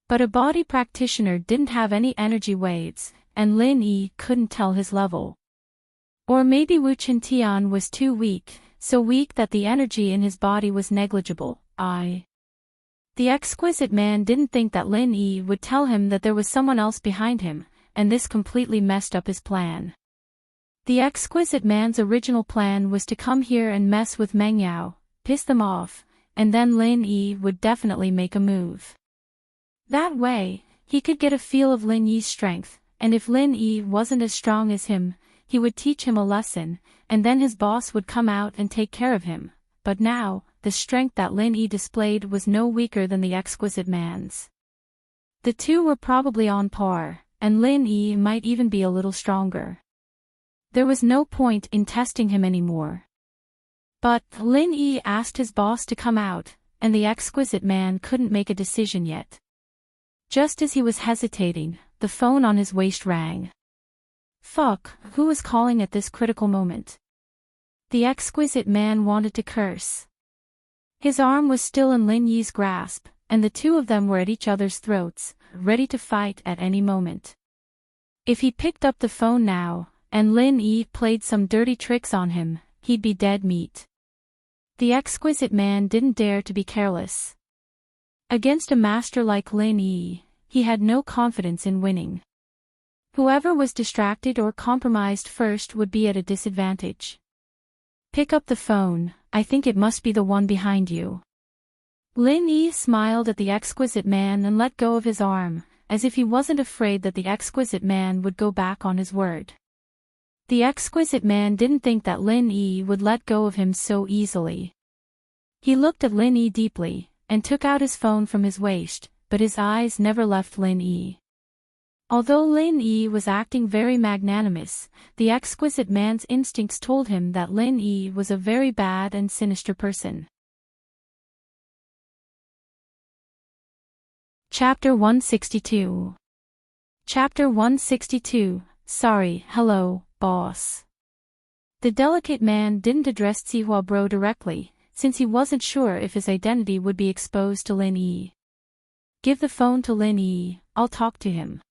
But a body practitioner didn't have any energy waves, and Lin Yi couldn't tell his level. Or maybe Wu Chen Tian was too weak, so weak that the energy in his body was negligible. The exquisite man didn't think that Lin Yi would tell him that there was someone else behind him, and this completely messed up his plan. The exquisite man's original plan was to come here and mess with Meng Yao, piss them off, and then Lin Yi would definitely make a move. That way, he could get a feel of Lin Yi's strength, and if Lin Yi wasn't as strong as him, he would teach him a lesson, and then his boss would come out and take care of him. But now, the strength that Lin Yi displayed was no weaker than the exquisite man's. The two were probably on par, and Lin Yi might even be a little stronger. There was no point in testing him anymore. But Lin Yi asked his boss to come out, and the exquisite man couldn't make a decision yet. Just as he was hesitating, the phone on his waist rang. Fuck, who was calling at this critical moment? The exquisite man wanted to curse. His arm was still in Lin Yi's grasp, and the two of them were at each other's throats, ready to fight at any moment. If he picked up the phone now, and Lin Yi played some dirty tricks on him, he'd be dead meat. The exquisite man didn't dare to be careless. Against a master like Lin Yi, he had no confidence in winning. Whoever was distracted or compromised first would be at a disadvantage. Pick up the phone, I think it must be the one behind you. Lin Yi smiled at the exquisite man and let go of his arm, as if he wasn't afraid that the exquisite man would go back on his word. The exquisite man didn't think that Lin Yi would let go of him so easily. He looked at Lin Yi deeply, and took out his phone from his waist, but his eyes never left Lin Yi. Although Lin Yi was acting very magnanimous, the exquisite man's instincts told him that Lin Yi was a very bad and sinister person. Chapter 162. Chapter 162, Sorry, hello, boss. The delicate man didn't address Zihua Bro directly, since he wasn't sure if his identity would be exposed to Lin Yi. Give the phone to Lin Yi, I'll talk to him.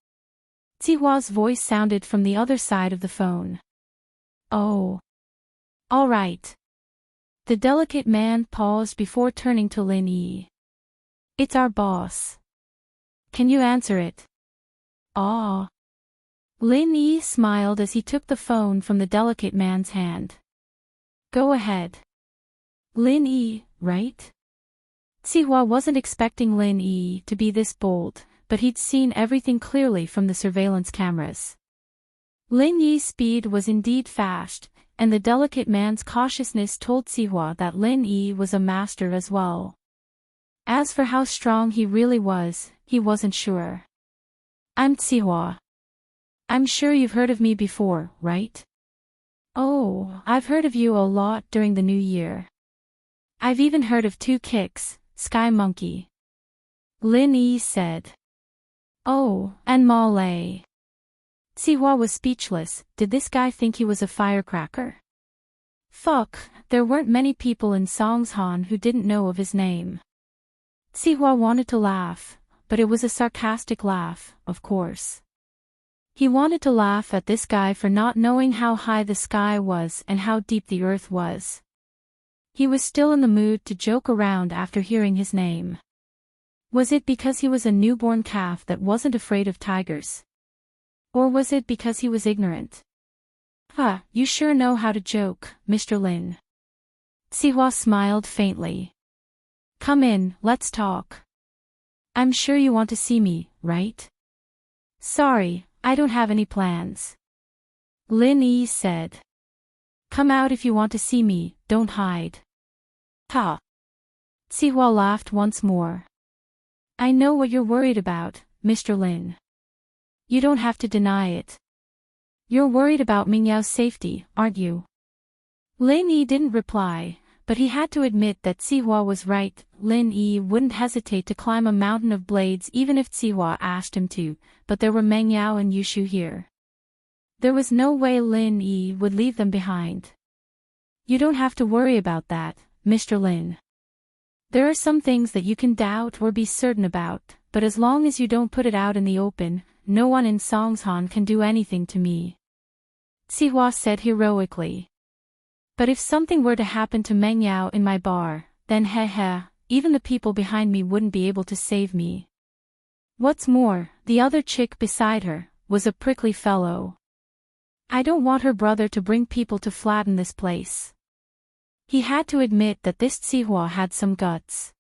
Zihua's voice sounded from the other side of the phone. Oh. All right. The delicate man paused before turning to Lin Yi. It's our boss. Can you answer it? Ah. Lin Yi smiled as he took the phone from the delicate man's hand. Go ahead. Lin Yi, right? Zihua wasn't expecting Lin Yi to be this bold, but he'd seen everything clearly from the surveillance cameras. Lin Yi's speed was indeed fast, and the delicate man's cautiousness told Sihua that Lin Yi was a master as well. As for how strong he really was, he wasn't sure. I'm Sihua. I'm sure you've heard of me before, right? Oh, I've heard of you a lot during the new year. I've even heard of 2 Kicks, Sky Monkey. Lin Yi said. Oh, and Ma Lei. Sihua was speechless. Did this guy think he was a firecracker? Fuck, there weren't many people in Songshan who didn't know of his name. Sihua wanted to laugh, but it was a sarcastic laugh, of course. He wanted to laugh at this guy for not knowing how high the sky was and how deep the earth was. He was still in the mood to joke around after hearing his name. Was it because he was a newborn calf that wasn't afraid of tigers? Or was it because he was ignorant? You sure know how to joke, Mr. Lin. Sihua smiled faintly. Come in, let's talk. I'm sure you want to see me, right? Sorry, I don't have any plans. Lin Yi said. Come out if you want to see me, don't hide. Ha! Sihua laughed once more. I know what you're worried about, Mr. Lin. You don't have to deny it. You're worried about Mingyao's safety, aren't you? Lin Yi didn't reply, but he had to admit that Sihua was right. Lin Yi wouldn't hesitate to climb a mountain of blades even if Sihua asked him to, but there were Mengyao and Yushu here. There was no way Lin Yi would leave them behind. You don't have to worry about that, Mr. Lin. There are some things that you can doubt or be certain about, but as long as you don't put it out in the open, no one in Songshan can do anything to me. Sihua said heroically. But if something were to happen to Mengyao in my bar, then even the people behind me wouldn't be able to save me. What's more, the other chick beside her was a prickly fellow. I don't want her brother to bring people to flatten this place. He had to admit that this Sihua had some guts.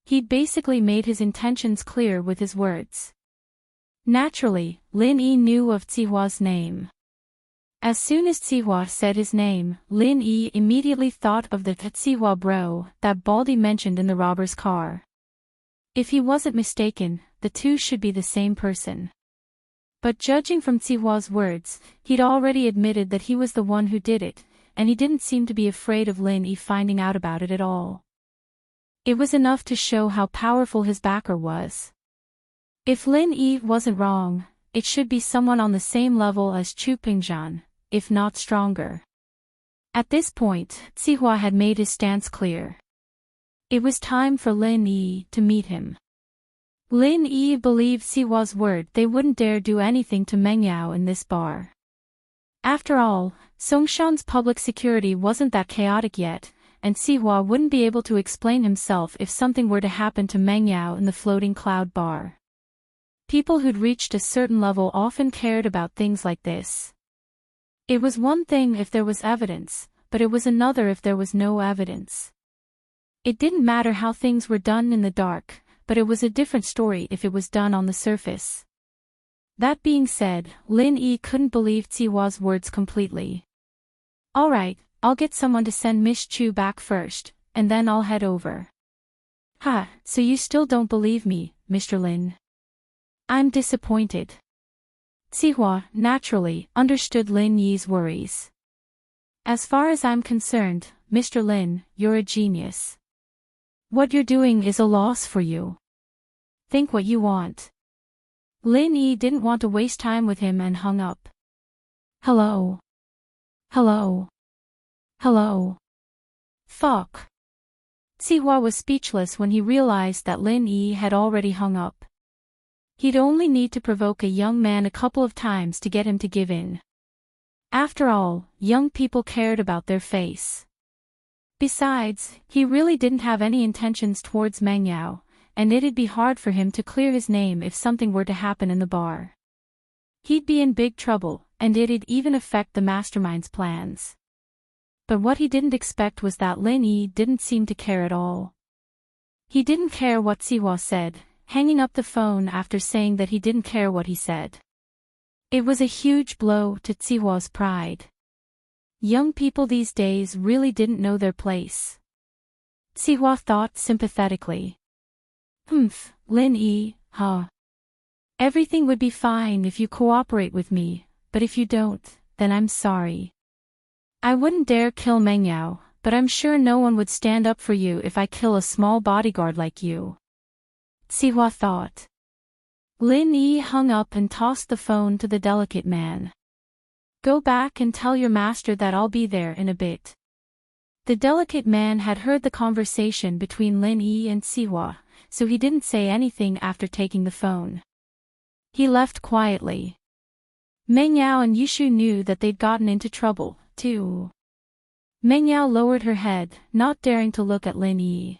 He'd basically made his intentions clear with his words. Naturally, Lin Yi knew of Sihua's name. As soon as Sihua said his name, Lin Yi immediately thought of the Sihua bro that Baldy mentioned in the robber's car. If he wasn't mistaken, the two should be the same person. But judging from Sihua's words, he'd already admitted that he was the one who did it, and he didn't seem to be afraid of Lin Yi finding out about it at all. It was enough to show how powerful his backer was. If Lin Yi wasn't wrong, it should be someone on the same level as Chu Pingzhan, if not stronger. At this point, Sihua had made his stance clear. It was time for Lin Yi to meet him. Lin Yi believed Sihua's word they wouldn't dare do anything to Mengyao in this bar. After all, Songshan's public security wasn't that chaotic yet, and Sihua wouldn't be able to explain himself if something were to happen to Mengyao in the floating cloud bar. People who'd reached a certain level often cared about things like this. It was one thing if there was evidence, but it was another if there was no evidence. It didn't matter how things were done in the dark, but it was a different story if it was done on the surface. That being said, Lin Yi couldn't believe Sihua's words completely. Alright, I'll get someone to send Miss Chu back first, and then I'll head over. So you still don't believe me, Mr. Lin? I'm disappointed. Sihua, naturally, understood Lin Yi's worries. As far as I'm concerned, Mr. Lin, you're a genius. What you're doing is a loss for you. Think what you want. Lin Yi didn't want to waste time with him and hung up. Hello. Hello. Hello. Fuck. Sihua was speechless when he realized that Lin Yi had already hung up. He'd only need to provoke a young man a couple of times to get him to give in. After all, young people cared about their face. Besides, he really didn't have any intentions towards Mengyao, and it'd be hard for him to clear his name if something were to happen in the bar. He'd be in big trouble, and it'd even affect the mastermind's plans. But what he didn't expect was that Lin Yi didn't seem to care at all. He didn't care what Sihua said, hanging up the phone after saying that he didn't care what he said. It was a huge blow to Sihua's pride. Young people these days really didn't know their place. Sihua thought sympathetically. Lin Yi, huh? Everything would be fine if you cooperate with me, but if you don't, then I'm sorry. I wouldn't dare kill Meng Yao, but I'm sure no one would stand up for you if I kill a small bodyguard like you. Sihua thought. Lin Yi hung up and tossed the phone to the delicate man. Go back and tell your master that I'll be there in a bit. The delicate man had heard the conversation between Lin Yi and Sihua, so he didn't say anything after taking the phone. He left quietly. Meng Yao and Yushu knew that they'd gotten into trouble, too. Meng Yao lowered her head, not daring to look at Lin Yi.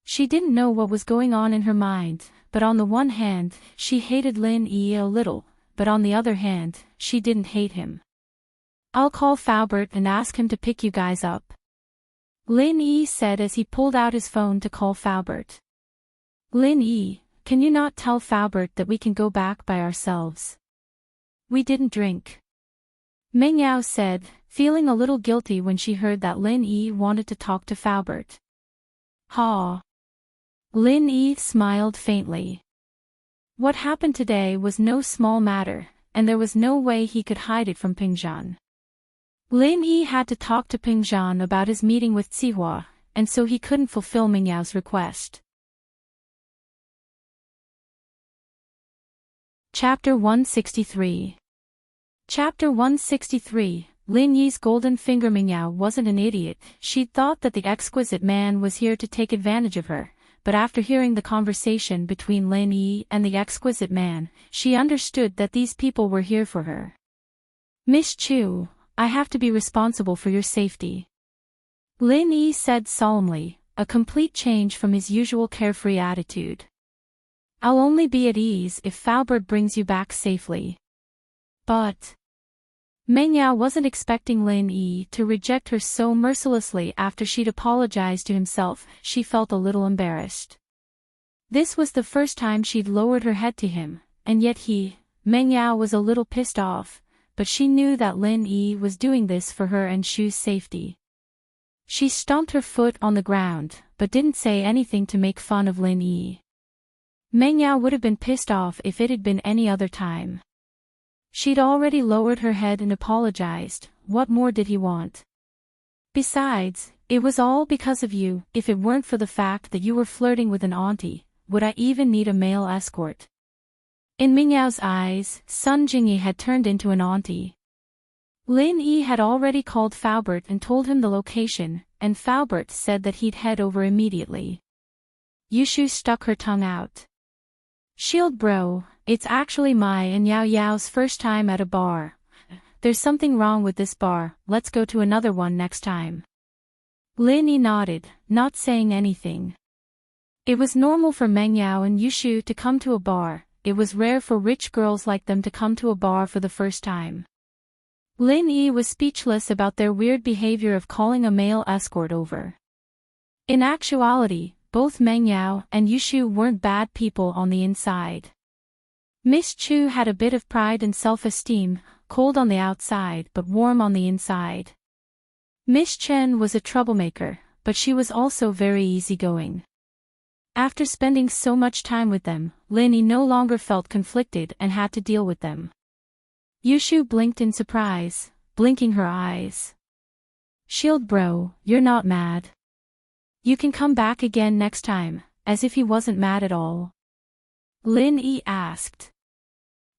She didn't know what was going on in her mind, but on the one hand, she hated Lin Yi a little, but on the other hand, she didn't hate him. I'll call Faubert and ask him to pick you guys up. Lin Yi said as he pulled out his phone to call Faubert. Lin Yi, can you not tell Faubert that we can go back by ourselves? We didn't drink. Meng Yao said, feeling a little guilty when she heard that Lin Yi wanted to talk to Faubert. Ha! Lin Yi smiled faintly. What happened today was no small matter, and there was no way he could hide it from Pingzhan. Lin Yi had to talk to Pingzhan about his meeting with Sihua, and so he couldn't fulfill Meng Yao's request. Chapter 163. Chapter 163. Lin Yi's golden finger. Meng Yao wasn't an idiot. She'd thought that the exquisite man was here to take advantage of her, but after hearing the conversation between Lin Yi and the exquisite man, she understood that these people were here for her. Miss Chu, I have to be responsible for your safety. Lin Yi said solemnly, a complete change from his usual carefree attitude. I'll only be at ease if Faubert brings you back safely. But Meng Yao wasn't expecting Lin Yi to reject her so mercilessly after she'd apologized to himself. She felt a little embarrassed. This was the first time she'd lowered her head to him, and yet Meng Yao was a little pissed off, but she knew that Lin Yi was doing this for her and Shu's safety. She stomped her foot on the ground, but didn't say anything to make fun of Lin Yi. Meng Yao would have been pissed off if it had been any other time. She'd already lowered her head and apologized. What more did he want? Besides, it was all because of you. If it weren't for the fact that you were flirting with an auntie, would I even need a male escort? In Meng Yao's eyes, Sun Jingyi had turned into an auntie. Lin Yi had already called Faubert and told him the location, and Faubert said that he'd head over immediately. Yushu stuck her tongue out. Shield bro, it's actually Mai and Yao Yao's first time at a bar. There's something wrong with this bar, let's go to another one next time. Lin Yi nodded, not saying anything. It was normal for Meng Yao and Yushu to come to a bar. It was rare for rich girls like them to come to a bar for the first time. Lin Yi was speechless about their weird behavior of calling a male escort over. In actuality, both Meng Yao and Yushu weren't bad people on the inside. Miss Chu had a bit of pride and self-esteem, cold on the outside but warm on the inside. Miss Chen was a troublemaker, but she was also very easygoing. After spending so much time with them, Lin Yi no longer felt conflicted and had to deal with them. Yushu blinked in surprise, blinking her eyes. Shield bro, you're not mad. You can come back again next time, as if he wasn't mad at all. Lin Yi asked.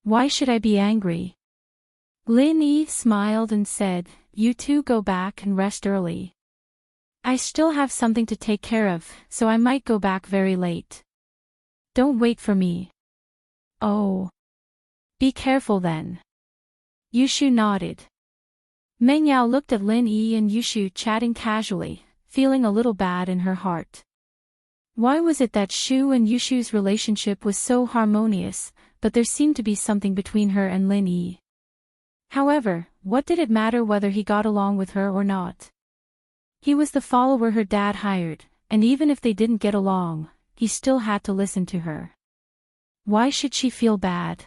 Why should I be angry? Lin Yi smiled and said, you two go back and rest early. I still have something to take care of, so I might go back very late. Don't wait for me. Oh. Be careful then. Yushu nodded. Meng Yao looked at Lin Yi and Yushu chatting casually, feeling a little bad in her heart. Why was it that Shu and Yushu's relationship was so harmonious, but there seemed to be something between her and Lin Yi? However, what did it matter whether he got along with her or not? He was the follower her dad hired, and even if they didn't get along, he still had to listen to her. Why should she feel bad?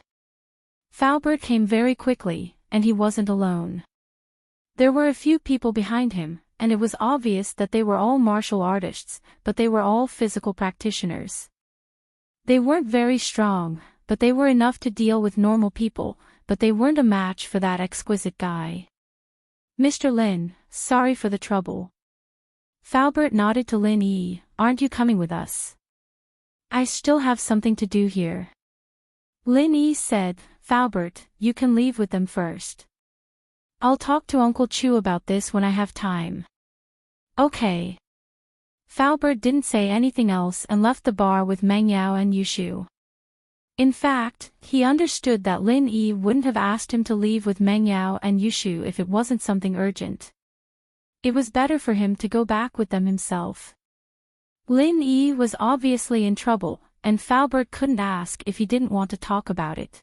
Faubert came very quickly, and he wasn't alone. There were a few people behind him, and it was obvious that they were all martial artists, but they were all physical practitioners. They weren't very strong, but they were enough to deal with normal people, but they weren't a match for that exquisite guy. Mr. Lin, sorry for the trouble. Falbert nodded to Lin Yi, aren't you coming with us? I still have something to do here. Lin Yi said, Falbert, you can leave with them first. I'll talk to Uncle Chu about this when I have time. Okay. Falbert didn't say anything else and left the bar with Meng Yao and Yushu. In fact, he understood that Lin Yi wouldn't have asked him to leave with Meng Yao and Yushu if it wasn't something urgent. It was better for him to go back with them himself. Lin Yi was obviously in trouble, and Falbert couldn't ask if he didn't want to talk about it.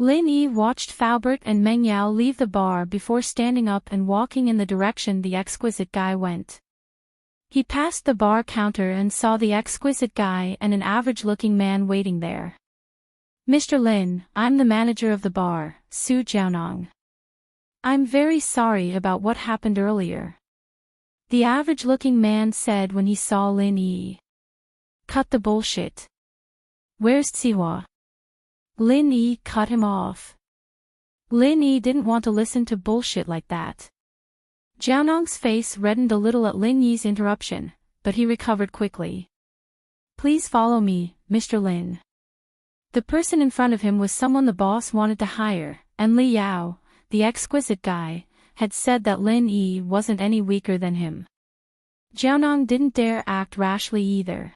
Lin Yi watched Falbert and Meng Yao leave the bar before standing up and walking in the direction the exquisite guy went. He passed the bar counter and saw the exquisite guy and an average-looking man waiting there. Mr. Lin, I'm the manager of the bar, Su Jiaonong. I'm very sorry about what happened earlier. The average-looking man said when he saw Lin Yi. Cut the bullshit. Where's Zihua? Lin Yi cut him off. Lin Yi didn't want to listen to bullshit like that. Jiaonong's face reddened a little at Lin Yi's interruption, but he recovered quickly. Please follow me, Mr. Lin. The person in front of him was someone the boss wanted to hire, and Li Yao, the exquisite guy, had said that Lin Yi wasn't any weaker than him. Jiaonong didn't dare act rashly either.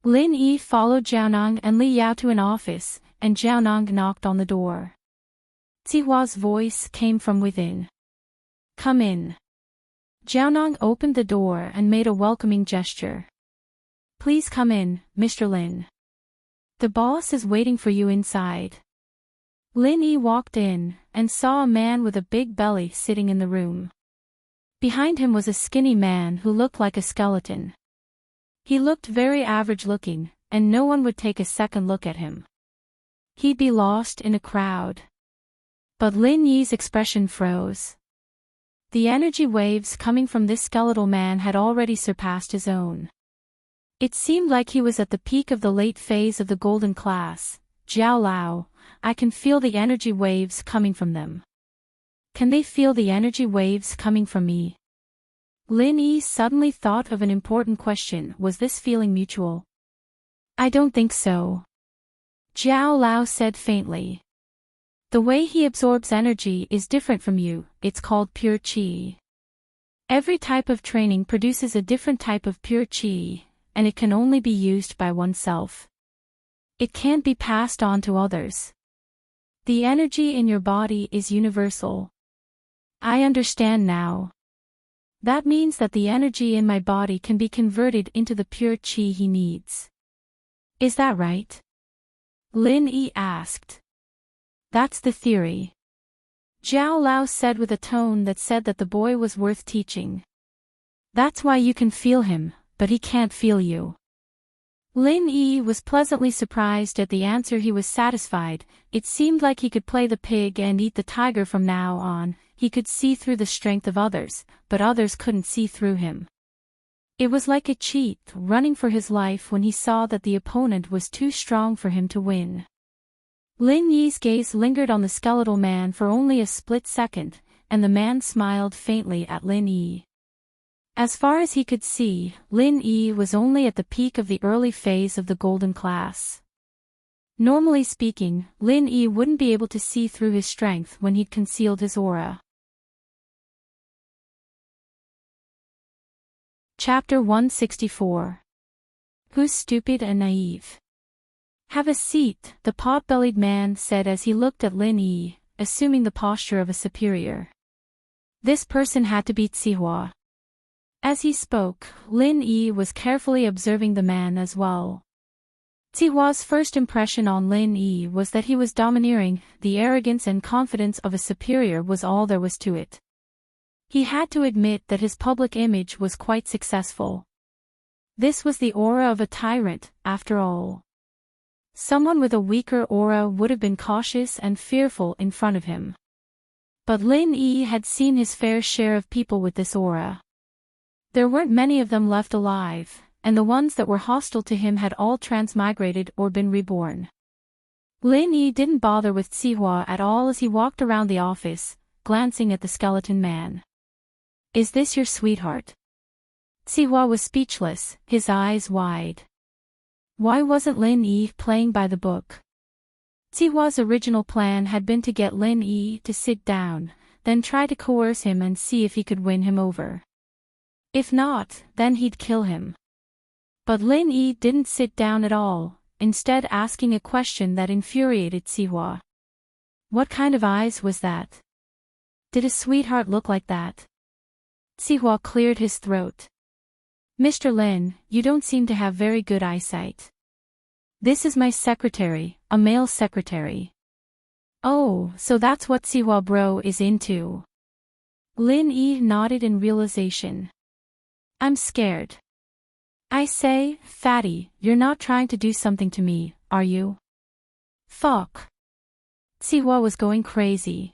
Lin Yi followed Jiaonong and Li Yao to an office, and Jiaonong knocked on the door. Zihua's voice came from within. Come in. Jiaonong opened the door and made a welcoming gesture. Please come in, Mr. Lin. The boss is waiting for you inside. Lin Yi walked in, and saw a man with a big belly sitting in the room. Behind him was a skinny man who looked like a skeleton. He looked very average-looking, and no one would take a second look at him. He'd be lost in a crowd. But Lin Yi's expression froze. The energy waves coming from this skeletal man had already surpassed his own. It seemed like he was at the peak of the late phase of the golden class. Jiao Lao, I can feel the energy waves coming from them. Can they feel the energy waves coming from me? Lin Yi suddenly thought of an important question. Was this feeling mutual? I don't think so. Jiao Lao said faintly. The way he absorbs energy is different from you, it's called pure qi. Every type of training produces a different type of pure qi, and it can only be used by oneself. It can't be passed on to others. The energy in your body is universal. I understand now. That means that the energy in my body can be converted into the pure qi he needs. Is that right? Lin Yi asked. That's the theory. Jiao Lao said with a tone that said that the boy was worth teaching. That's why you can feel him, but he can't feel you. Lin Yi was pleasantly surprised at the answer. He was satisfied. It seemed like he could play the pig and eat the tiger from now on. He could see through the strength of others, but others couldn't see through him. It was like a cheat running for his life when he saw that the opponent was too strong for him to win. Lin Yi's gaze lingered on the skeletal man for only a split second, and the man smiled faintly at Lin Yi. As far as he could see, Lin Yi was only at the peak of the early phase of the golden class. Normally speaking, Lin Yi wouldn't be able to see through his strength when he'd concealed his aura. Chapter 164. Who's stupid and naive? Have a seat, the pot-bellied man said as he looked at Lin Yi, assuming the posture of a superior. This person had to beat Zihua. As he spoke, Lin Yi was carefully observing the man as well. Zihua's first impression on Lin Yi was that he was domineering. The arrogance and confidence of a superior was all there was to it. He had to admit that his public image was quite successful. This was the aura of a tyrant, after all. Someone with a weaker aura would have been cautious and fearful in front of him. But Lin Yi had seen his fair share of people with this aura. There weren't many of them left alive, and the ones that were hostile to him had all transmigrated or been reborn. Lin Yi didn't bother with Sihua at all as he walked around the office, glancing at the skeleton man. "Is this your sweetheart?" Sihua was speechless, his eyes wide. Why wasn't Lin Yi playing by the book? Sihua's original plan had been to get Lin Yi to sit down, then try to coerce him and see if he could win him over. If not, then he'd kill him. But Lin Yi didn't sit down at all, instead asking a question that infuriated Sihua. What kind of eyes was that? Did a sweetheart look like that? Sihua cleared his throat. "Mr. Lin, you don't seem to have very good eyesight. This is my secretary, a male secretary." "Oh, so that's what Sihua bro is into." Lin Yi nodded in realization. "I'm scared." "I say, fatty, you're not trying to do something to me, are you?" "Fuck." Sihua was going crazy.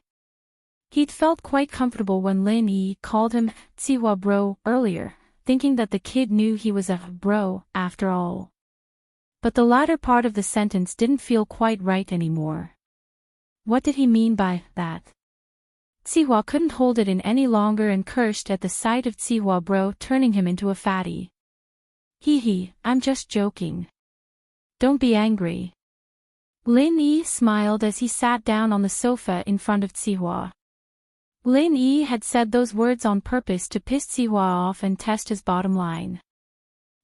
He'd felt quite comfortable when Lin Yi called him Sihua bro earlier, thinking that the kid knew he was a bro, after all. But the latter part of the sentence didn't feel quite right anymore. What did he mean by that? Sihua couldn't hold it in any longer and cursed at the sight of Sihua bro turning him into a fatty. Hee, I'm just joking. Don't be angry." Lin Yi smiled as he sat down on the sofa in front of Sihua. Lin Yi had said those words on purpose to piss Sihua off and test his bottom line.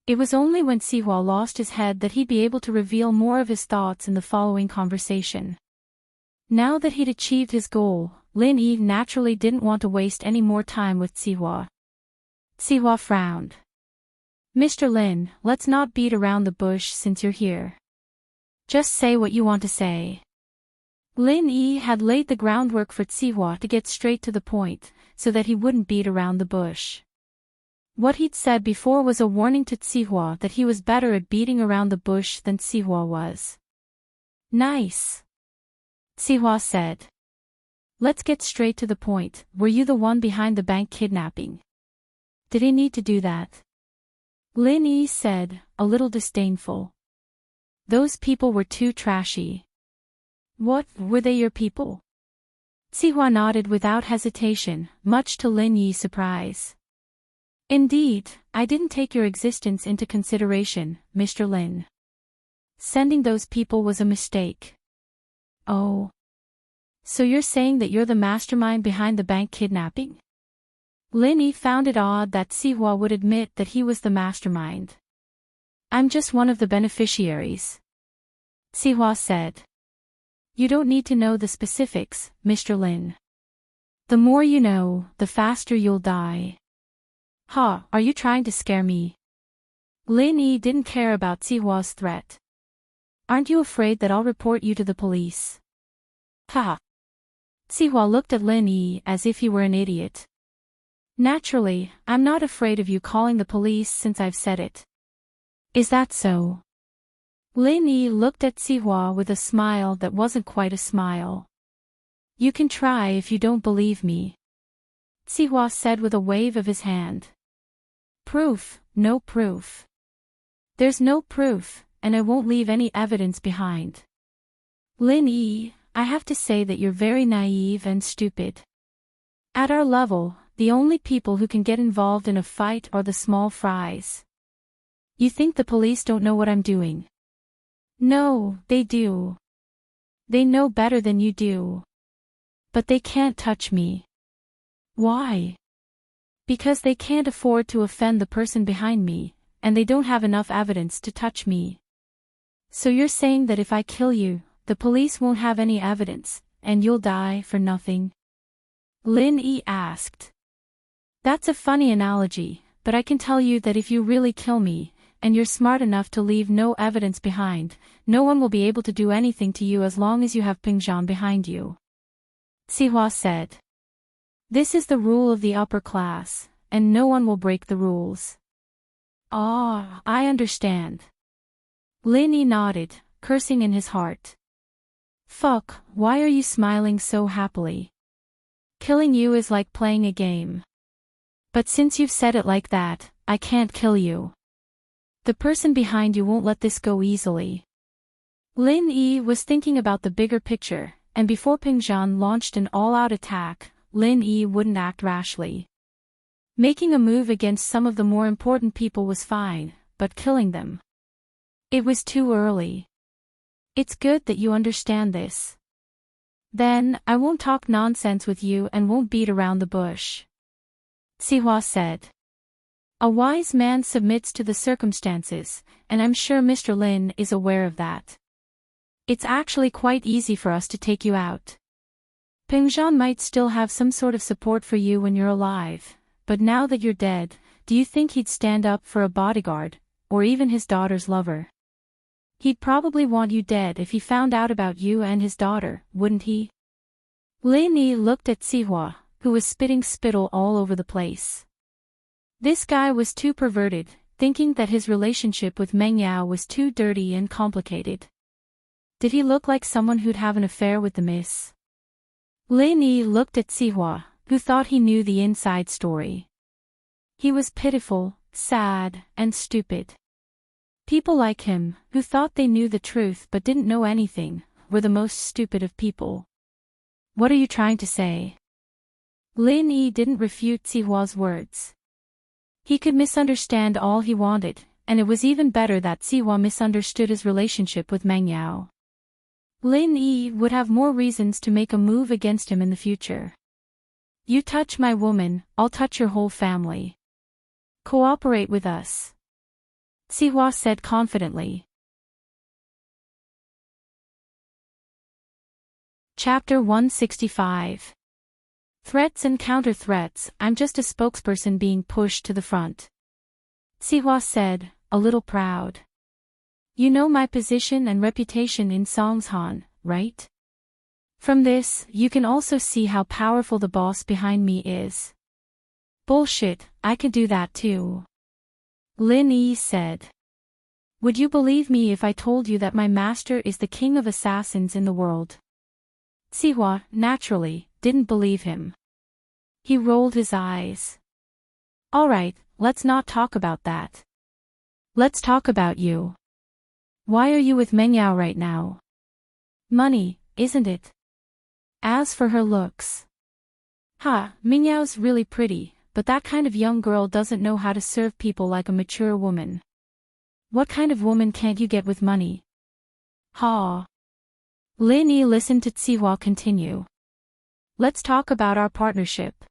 It was only when Sihua lost his head that he'd be able to reveal more of his thoughts in the following conversation. Now that he'd achieved his goal, Lin Yi naturally didn't want to waste any more time with Sihua. Sihua frowned. "Mr. Lin, let's not beat around the bush since you're here. Just say what you want to say." Lin Yi had laid the groundwork for Sihua to get straight to the point, so that he wouldn't beat around the bush. What he'd said before was a warning to Sihua that he was better at beating around the bush than Sihua was. "Nice," Sihua said. "Let's get straight to the point. Were you the one behind the bank kidnapping? Did he need to do that?" Lin Yi said, a little disdainful. "Those people were too trashy." "What, were they your people?" Sihua nodded without hesitation, much to Lin Yi's surprise. "Indeed, I didn't take your existence into consideration, Mr. Lin. Sending those people was a mistake." "Oh. So you're saying that you're the mastermind behind the bank kidnapping?" Lin Yi found it odd that Sihua would admit that he was the mastermind. "I'm just one of the beneficiaries," Sihua said. "You don't need to know the specifics, Mr. Lin. The more you know, the faster you'll die." "Ha, are you trying to scare me?" Lin Yi didn't care about Sihua's threat. "Aren't you afraid that I'll report you to the police?" "Ha." Sihua looked at Lin Yi as if he were an idiot. "Naturally, I'm not afraid of you calling the police since I've said it." "Is that so?" Lin Yi looked at Sihua with a smile that wasn't quite a smile. "You can try if you don't believe me," Sihua said with a wave of his hand. "Proof, no proof." "There's no proof, and I won't leave any evidence behind." "Lin Yi, I have to say that you're very naive and stupid. At our level, the only people who can get involved in a fight are the small fries. You think the police don't know what I'm doing? No, they do. They know better than you do. But they can't touch me." "Why?" "Because they can't afford to offend the person behind me, and they don't have enough evidence to touch me." "So you're saying that if I kill you, the police won't have any evidence, and you'll die for nothing?" Lin Yi asked. "That's a funny analogy, but I can tell you that if you really kill me, and you're smart enough to leave no evidence behind, no one will be able to do anything to you as long as you have Pingzhan behind you," Sihua said. "This is the rule of the upper class, and no one will break the rules." "Ah, I understand." Lin Yi nodded, cursing in his heart. "Fuck, why are you smiling so happily?" Killing you is like playing a game. But since you've said it like that, I can't kill you. The person behind you won't let this go easily. Lin Yi was thinking about the bigger picture, and before Ping Zhan launched an all-out attack, Lin Yi wouldn't act rashly. Making a move against some of the more important people was fine, but killing them, it was too early. It's good that you understand this. Then, I won't talk nonsense with you and won't beat around the bush. Sihua said. A wise man submits to the circumstances, and I'm sure Mr. Lin is aware of that. It's actually quite easy for us to take you out. Ping Zhan might still have some sort of support for you when you're alive, but now that you're dead, do you think he'd stand up for a bodyguard, or even his daughter's lover? He'd probably want you dead if he found out about you and his daughter, wouldn't he? Lin Yi looked at Sihua, who was spitting spittle all over the place. This guy was too perverted, thinking that his relationship with Meng Yao was too dirty and complicated. Did he look like someone who'd have an affair with the miss? Lin Yi looked at Sihua, who thought he knew the inside story. He was pitiful, sad, and stupid. People like him, who thought they knew the truth but didn't know anything, were the most stupid of people. What are you trying to say? Lin Yi didn't refute Sihua's words. He could misunderstand all he wanted, and it was even better that Sihua misunderstood his relationship with Meng Yao. Lin Yi would have more reasons to make a move against him in the future. You touch my woman, I'll touch your whole family. Cooperate with us. Sihua said confidently. Chapter 165. Threats and counter-threats. I'm just a spokesperson being pushed to the front. Sihua said, a little proud. You know my position and reputation in Songshan, right? From this, you can also see how powerful the boss behind me is. Bullshit, I could do that too. Lin Yi said. Would you believe me if I told you that my master is the king of assassins in the world? Sihua, naturally, didn't believe him. He rolled his eyes. Alright, let's not talk about that. Let's talk about you. Why are you with Meng Yao right now? Money, isn't it? As for her looks. Meng Yao's really pretty, but that kind of young girl doesn't know how to serve people like a mature woman. What kind of woman can't you get with money? Lin Yi listened to Sihua continue. Let's talk about our partnership.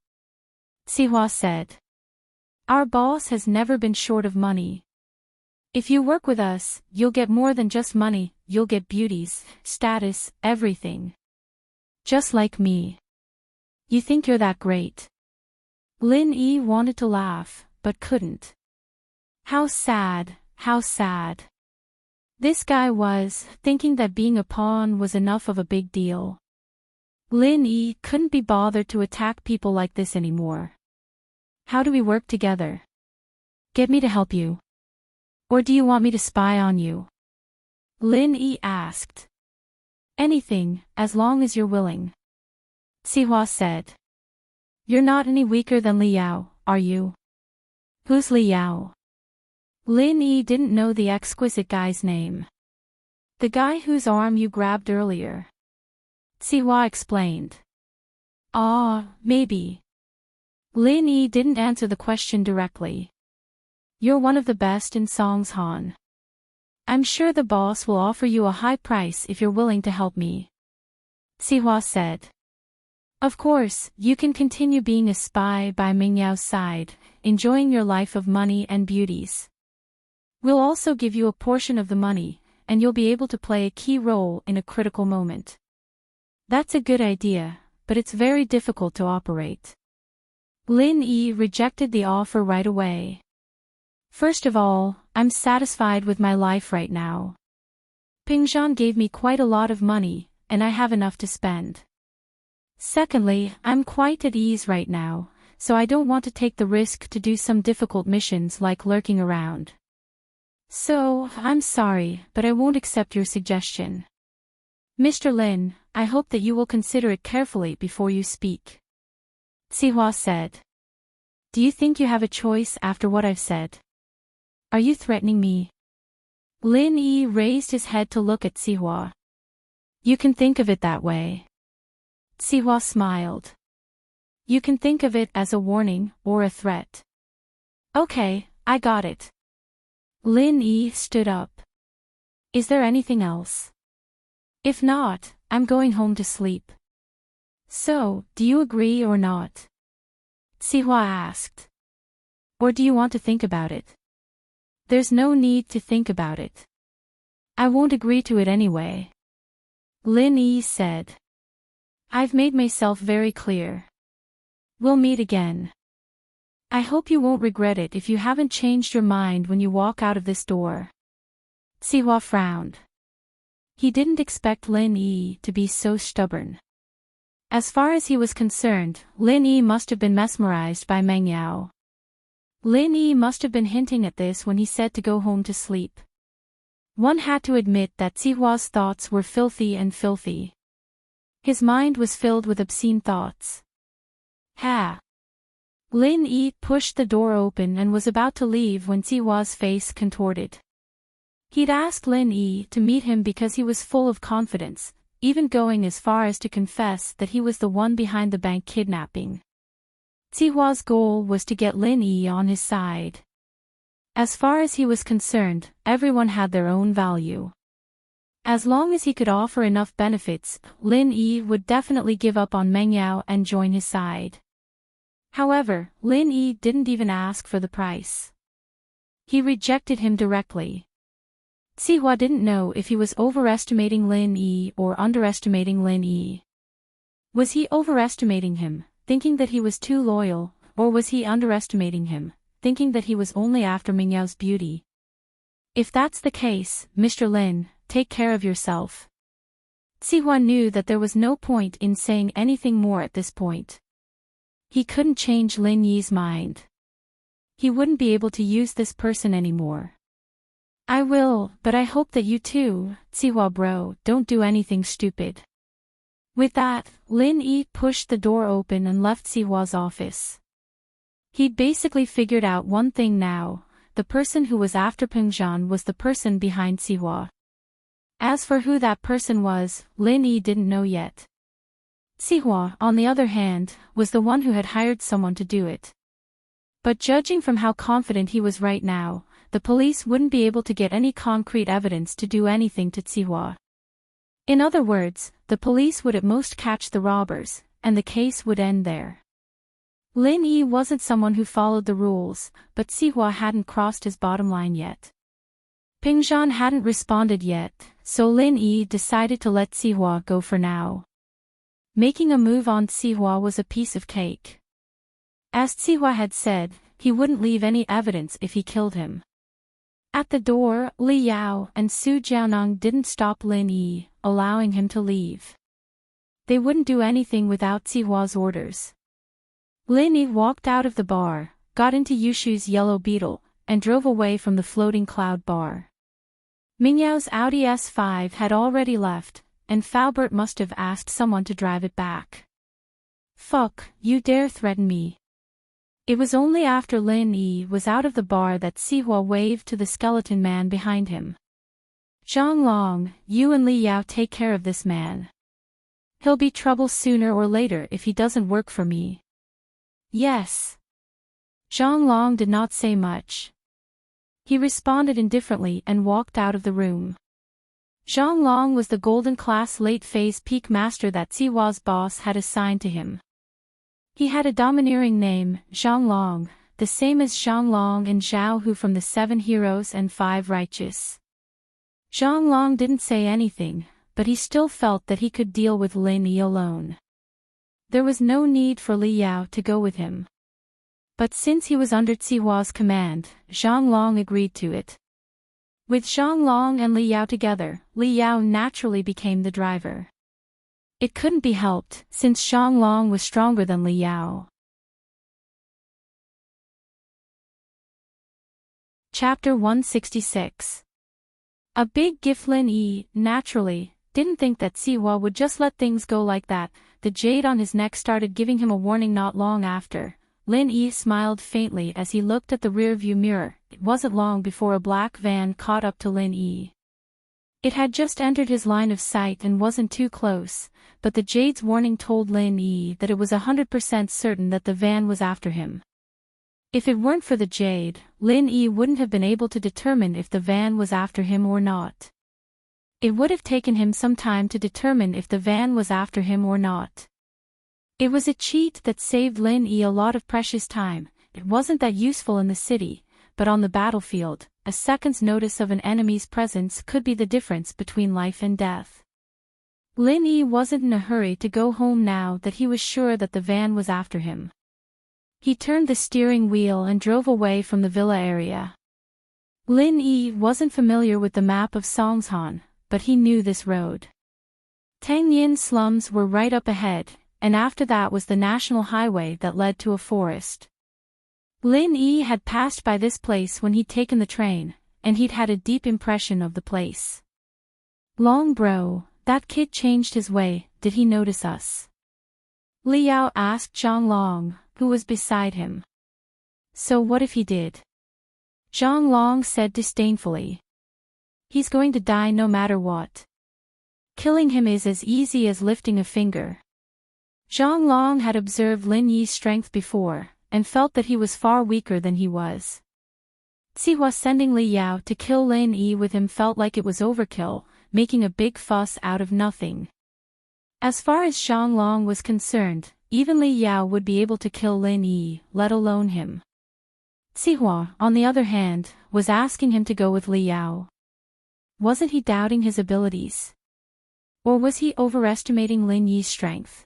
Sihua said. Our boss has never been short of money. If you work with us, you'll get more than just money, you'll get beauties, status, everything. Just like me. You think you're that great? Lin Yi wanted to laugh, but couldn't. How sad, how sad. This guy was, thinking that being a pawn was enough of a big deal. Lin Yi couldn't be bothered to attack people like this anymore. How do we work together? Get me to help you. Or do you want me to spy on you? Lin Yi asked. Anything, as long as you're willing. Sihua said. You're not any weaker than Li Yao, are you? Who's Li Yao? Lin Yi didn't know the exquisite guy's name. The guy whose arm you grabbed earlier. Sihua explained. Maybe. Lin Yi didn't answer the question directly. You're one of the best in Songshan. I'm sure the boss will offer you a high price if you're willing to help me. Sihua said. Of course, you can continue being a spy by Meng Yao's side, enjoying your life of money and beauties. We'll also give you a portion of the money, and you'll be able to play a key role in a critical moment. That's a good idea, but it's very difficult to operate. Lin Yi rejected the offer right away. First of all, I'm satisfied with my life right now. Ping Zhan gave me quite a lot of money, and I have enough to spend. Secondly, I'm quite at ease right now, so I don't want to take the risk to do some difficult missions like lurking around. So, I'm sorry, but I won't accept your suggestion. Mr. Lin, I hope that you will consider it carefully before you speak. Sihua said. Do you think you have a choice after what I've said? Are you threatening me? Lin Yi raised his head to look at Sihua. You can think of it that way. Sihua smiled. You can think of it as a warning or a threat. Okay, I got it. Lin Yi stood up. Is there anything else? If not, I'm going home to sleep. So, do you agree or not? Sihua asked. Or do you want to think about it? There's no need to think about it. I won't agree to it anyway. Lin Yi said. I've made myself very clear. We'll meet again. I hope you won't regret it if you haven't changed your mind when you walk out of this door. Sihua frowned. He didn't expect Lin Yi to be so stubborn. As far as he was concerned, Lin Yi must have been mesmerized by Meng Yao. Lin Yi must have been hinting at this when he said to go home to sleep. One had to admit that Sihua's thoughts were filthy and filthy. His mind was filled with obscene thoughts. Ha! Lin Yi pushed the door open and was about to leave when Sihua's face contorted. He'd asked Lin Yi to meet him because he was full of confidence, even going as far as to confess that he was the one behind the bank kidnapping. Sihua's goal was to get Lin Yi on his side. As far as he was concerned, everyone had their own value. As long as he could offer enough benefits, Lin Yi would definitely give up on Meng Yao and join his side. However, Lin Yi didn't even ask for the price. He rejected him directly. Sihua didn't know if he was overestimating Lin Yi or underestimating Lin Yi. Was he overestimating him, thinking that he was too loyal, or was he underestimating him, thinking that he was only after Meng Yao's beauty? If that's the case, Mr. Lin, take care of yourself. Sihua knew that there was no point in saying anything more at this point. He couldn't change Lin Yi's mind. He wouldn't be able to use this person anymore. I will, but I hope that you too, Sihua bro, don't do anything stupid. With that, Lin Yi pushed the door open and left Sihua's office. He'd basically figured out one thing now: the person who was after Pengzhan was the person behind Sihua. As for who that person was, Lin Yi didn't know yet. Sihua, on the other hand, was the one who had hired someone to do it. But judging from how confident he was right now, the police wouldn't be able to get any concrete evidence to do anything to Sihua. In other words, the police would at most catch the robbers, and the case would end there. Lin Yi wasn't someone who followed the rules, but Sihua hadn't crossed his bottom line yet. Pengzhan hadn't responded yet, so Lin Yi decided to let Sihua go for now. Making a move on Sihua was a piece of cake. As Sihua had said, he wouldn't leave any evidence if he killed him. At the door, Li Yao and Su Jianong didn't stop Lin Yi, allowing him to leave. They wouldn't do anything without Sihua's orders. Lin Yi walked out of the bar, got into Yushu's Yellow Beetle, and drove away from the floating cloud bar. Meng Yao's Audi S5 had already left, and Faubert must have asked someone to drive it back. Fuck, you dare threaten me. It was only after Lin Yi was out of the bar that Sihua waved to the skeleton man behind him. Zhang Long, you and Li Yao take care of this man. He'll be trouble sooner or later if he doesn't work for me. Yes. Zhang Long did not say much. He responded indifferently and walked out of the room. Zhang Long was the golden class late phase peak master that Sihua's boss had assigned to him. He had a domineering name, Zhang Long, the same as Zhang Long and Zhao Hu from the 7 Heroes and 5 Righteous. Zhang Long didn't say anything, but he still felt that he could deal with Lin Yi alone. There was no need for Li Yao to go with him. But since he was under Sihua's command, Zhang Long agreed to it. With Zhang Long and Li Yao together, Li Yao naturally became the driver. It couldn't be helped, since Zhang Long was stronger than Li Yao. Chapter 166. A big gift. Lin Yi, naturally, didn't think that Sihua would just let things go like that. the jade on his neck started giving him a warning. Not long after, Lin Yi smiled faintly as he looked at the rear-view mirror. It wasn't long before a black van caught up to Lin Yi. It had just entered his line of sight and wasn't too close, but the jade's warning told Lin Yi that it was 100% certain that the van was after him. If it weren't for the jade, Lin Yi wouldn't have been able to determine if the van was after him or not. It would have taken him some time to determine if the van was after him or not. It was a cheat that saved Lin Yi a lot of precious time. It wasn't that useful in the city, but on the battlefield, a second's notice of an enemy's presence could be the difference between life and death. Lin Yi wasn't in a hurry to go home now that he was sure that the van was after him. He turned the steering wheel and drove away from the villa area. Lin Yi wasn't familiar with the map of Songshan, but he knew this road. Tangyin slums were right up ahead, and after that was the national highway that led to a forest. Lin Yi had passed by this place when he'd taken the train, and he'd had a deep impression of the place. "Long bro, that kid changed his way, did he notice us?" Li Yao asked Zhang Long, who was beside him. "So what if he did?" Zhang Long said disdainfully. "He's going to die no matter what. Killing him is as easy as lifting a finger." Zhang Long had observed Lin Yi's strength before, and felt that he was far weaker than he was. Sihua sending Li Yao to kill Lin Yi with him felt like it was overkill, making a big fuss out of nothing. As far as Zhang Long was concerned, even Li Yao would be able to kill Lin Yi, let alone him. Sihua, on the other hand, was asking him to go with Li Yao. Wasn't he doubting his abilities? Or was he overestimating Lin Yi's strength?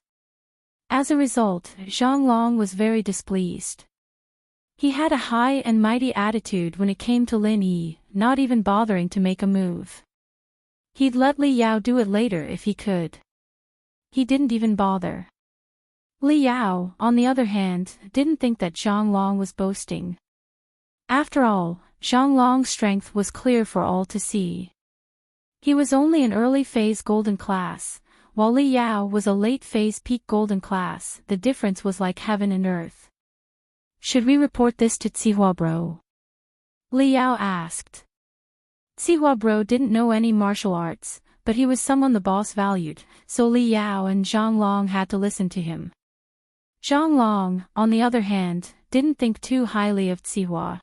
As a result, Zhang Long was very displeased. He had a high and mighty attitude when it came to Lin Yi, not even bothering to make a move. He'd let Li Yao do it later if he could. He didn't even bother. Li Yao, on the other hand, didn't think that Zhang Long was boasting. After all, Zhang Long's strength was clear for all to see. He was only an early-phase golden class, while Li Yao was a late-phase peak golden class. The difference was like heaven and earth. "Should we report this to Sihua bro?" Li Yao asked. Sihua bro didn't know any martial arts, but he was someone the boss valued, so Li Yao and Zhang Long had to listen to him. Zhang Long, on the other hand, didn't think too highly of Sihua.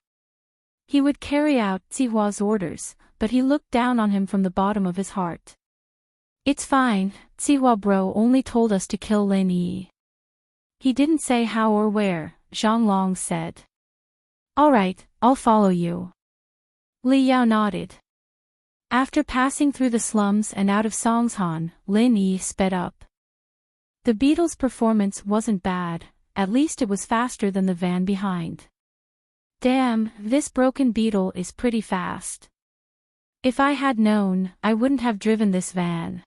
He would carry out Sihua's orders, but he looked down on him from the bottom of his heart. "It's fine, Sihua bro only told us to kill Lin Yi. He didn't say how or where," Zhang Long said. "Alright, I'll follow you." Li Yao nodded. After passing through the slums and out of Songshan, Lin Yi sped up. The beetle's performance wasn't bad, at least it was faster than the van behind. "Damn, this broken beetle is pretty fast. If I had known, I wouldn't have driven this van."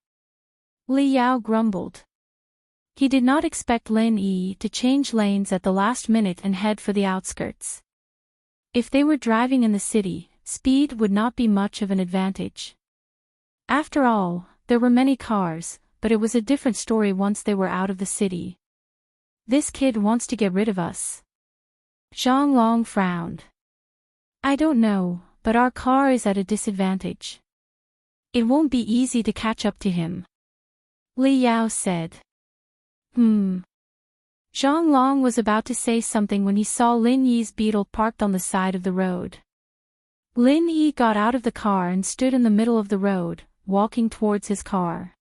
Li Yao grumbled. He did not expect Lin Yi to change lanes at the last minute and head for the outskirts. If they were driving in the city, speed would not be much of an advantage. After all, there were many cars, but it was a different story once they were out of the city. "This kid wants to get rid of us." Zhang Long frowned. "I don't know, but our car is at a disadvantage. It won't be easy to catch up to him." Li Yao said. Zhang Long was about to say something when he saw Lin Yi's beetle parked on the side of the road. Lin Yi got out of the car and stood in the middle of the road, walking towards his car.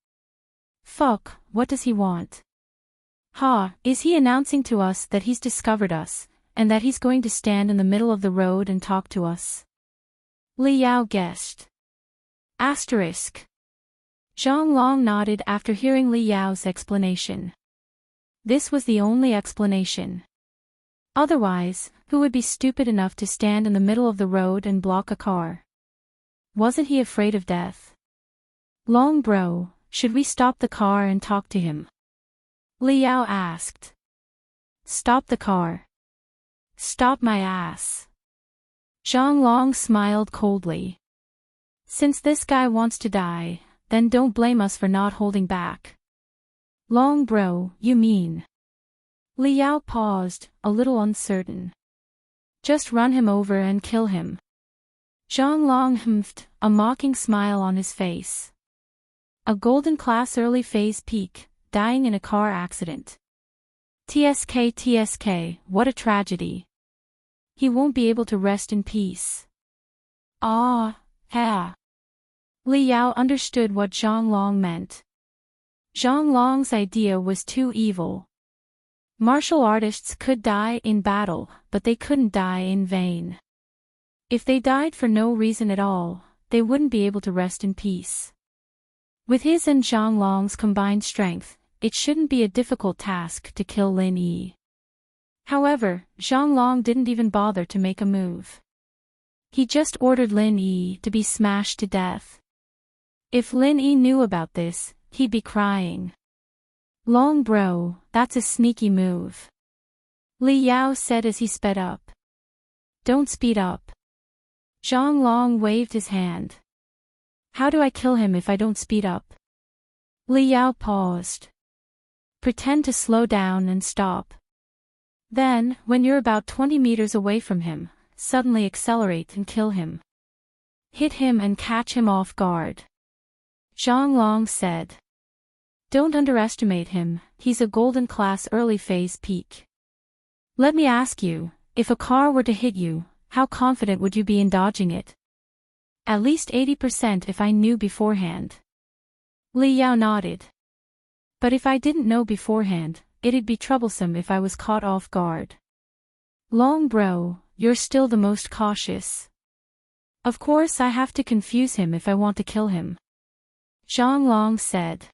"Fuck, what does he want? Is he announcing to us that he's discovered us, and that he's going to stand in the middle of the road and talk to us?" Li Yao guessed. Asterisk. Zhang Long nodded after hearing Li Yao's explanation. This was the only explanation. Otherwise, who would be stupid enough to stand in the middle of the road and block a car? Wasn't he afraid of death? "Long bro, should we stop the car and talk to him?" Li Yao asked. "Stop the car? Stop my ass." Zhang Long smiled coldly. "Since this guy wants to die, then don't blame us for not holding back." Long bro, you mean? Li Yao paused, a little uncertain. Just run him over and kill him. Zhang Long humphed, a mocking smile on his face. A golden class early phase peak, dying in a car accident. TSK, what a tragedy. He won't be able to rest in peace. Ah, ha. Li Yao understood what Zhang Long meant. Zhang Long's idea was too evil. Martial artists could die in battle, but they couldn't die in vain. If they died for no reason at all, they wouldn't be able to rest in peace. With his and Zhang Long's combined strength, it shouldn't be a difficult task to kill Lin Yi. However, Zhang Long didn't even bother to make a move. He just ordered Lin Yi to be smashed to death. If Lin Yi knew about this, he'd be crying. Long bro, that's a sneaky move. Li Yao said as he sped up. Don't speed up. Zhang Long waved his hand. How do I kill him if I don't speed up? Li Yao paused. Pretend to slow down and stop. Then, when you're about 20 meters away from him, suddenly accelerate and kill him. Hit him and catch him off guard. Zhang Long said. Don't underestimate him, he's a golden class early phase peak. Let me ask you, if a car were to hit you, how confident would you be in dodging it? At least 80% if I knew beforehand. Li Yao nodded. But if I didn't know beforehand, it'd be troublesome if I was caught off guard. Long bro, you're still the most cautious. Of course I have to confuse him if I want to kill him. Zhang Long said.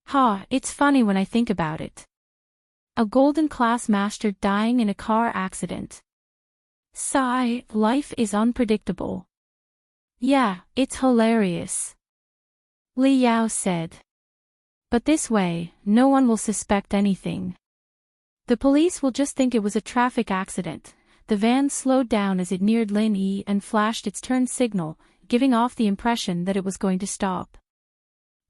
Ha, it's funny when I think about it. A golden class master dying in a car accident. Sigh, life is unpredictable. Yeah, it's hilarious. Li Yao said. But this way, no one will suspect anything. The police will just think it was a traffic accident. The van slowed down as it neared Lin Yi and flashed its turn signal, giving off the impression that it was going to stop.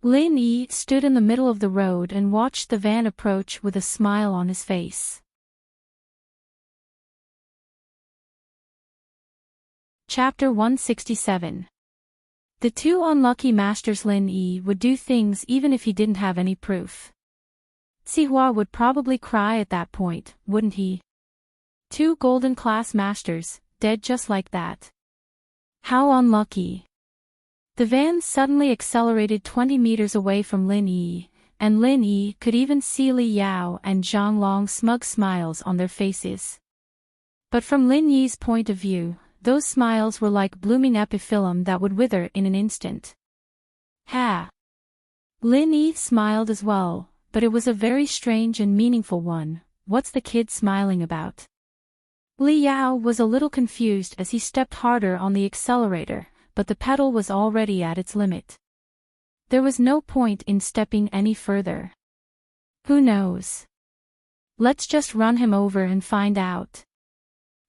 Lin Yi stood in the middle of the road and watched the van approach with a smile on his face. Chapter 167. The two unlucky masters. Lin Yi would do things even if he didn't have any proof. Sihua would probably cry at that point, wouldn't he? Two golden class masters, dead just like that. How unlucky. The van suddenly accelerated 20 meters away from Lin Yi, and Lin Yi could even see Li Yao and Zhang Long's smug smiles on their faces. But from Lin Yi's point of view, those smiles were like blooming epiphyllum that would wither in an instant. Ha! Lin Yi smiled as well, but it was a very strange and meaningful one. What's the kid smiling about? Li Yao was a little confused as he stepped harder on the accelerator, but the pedal was already at its limit. There was no point in stepping any further. Who knows? Let's just run him over and find out.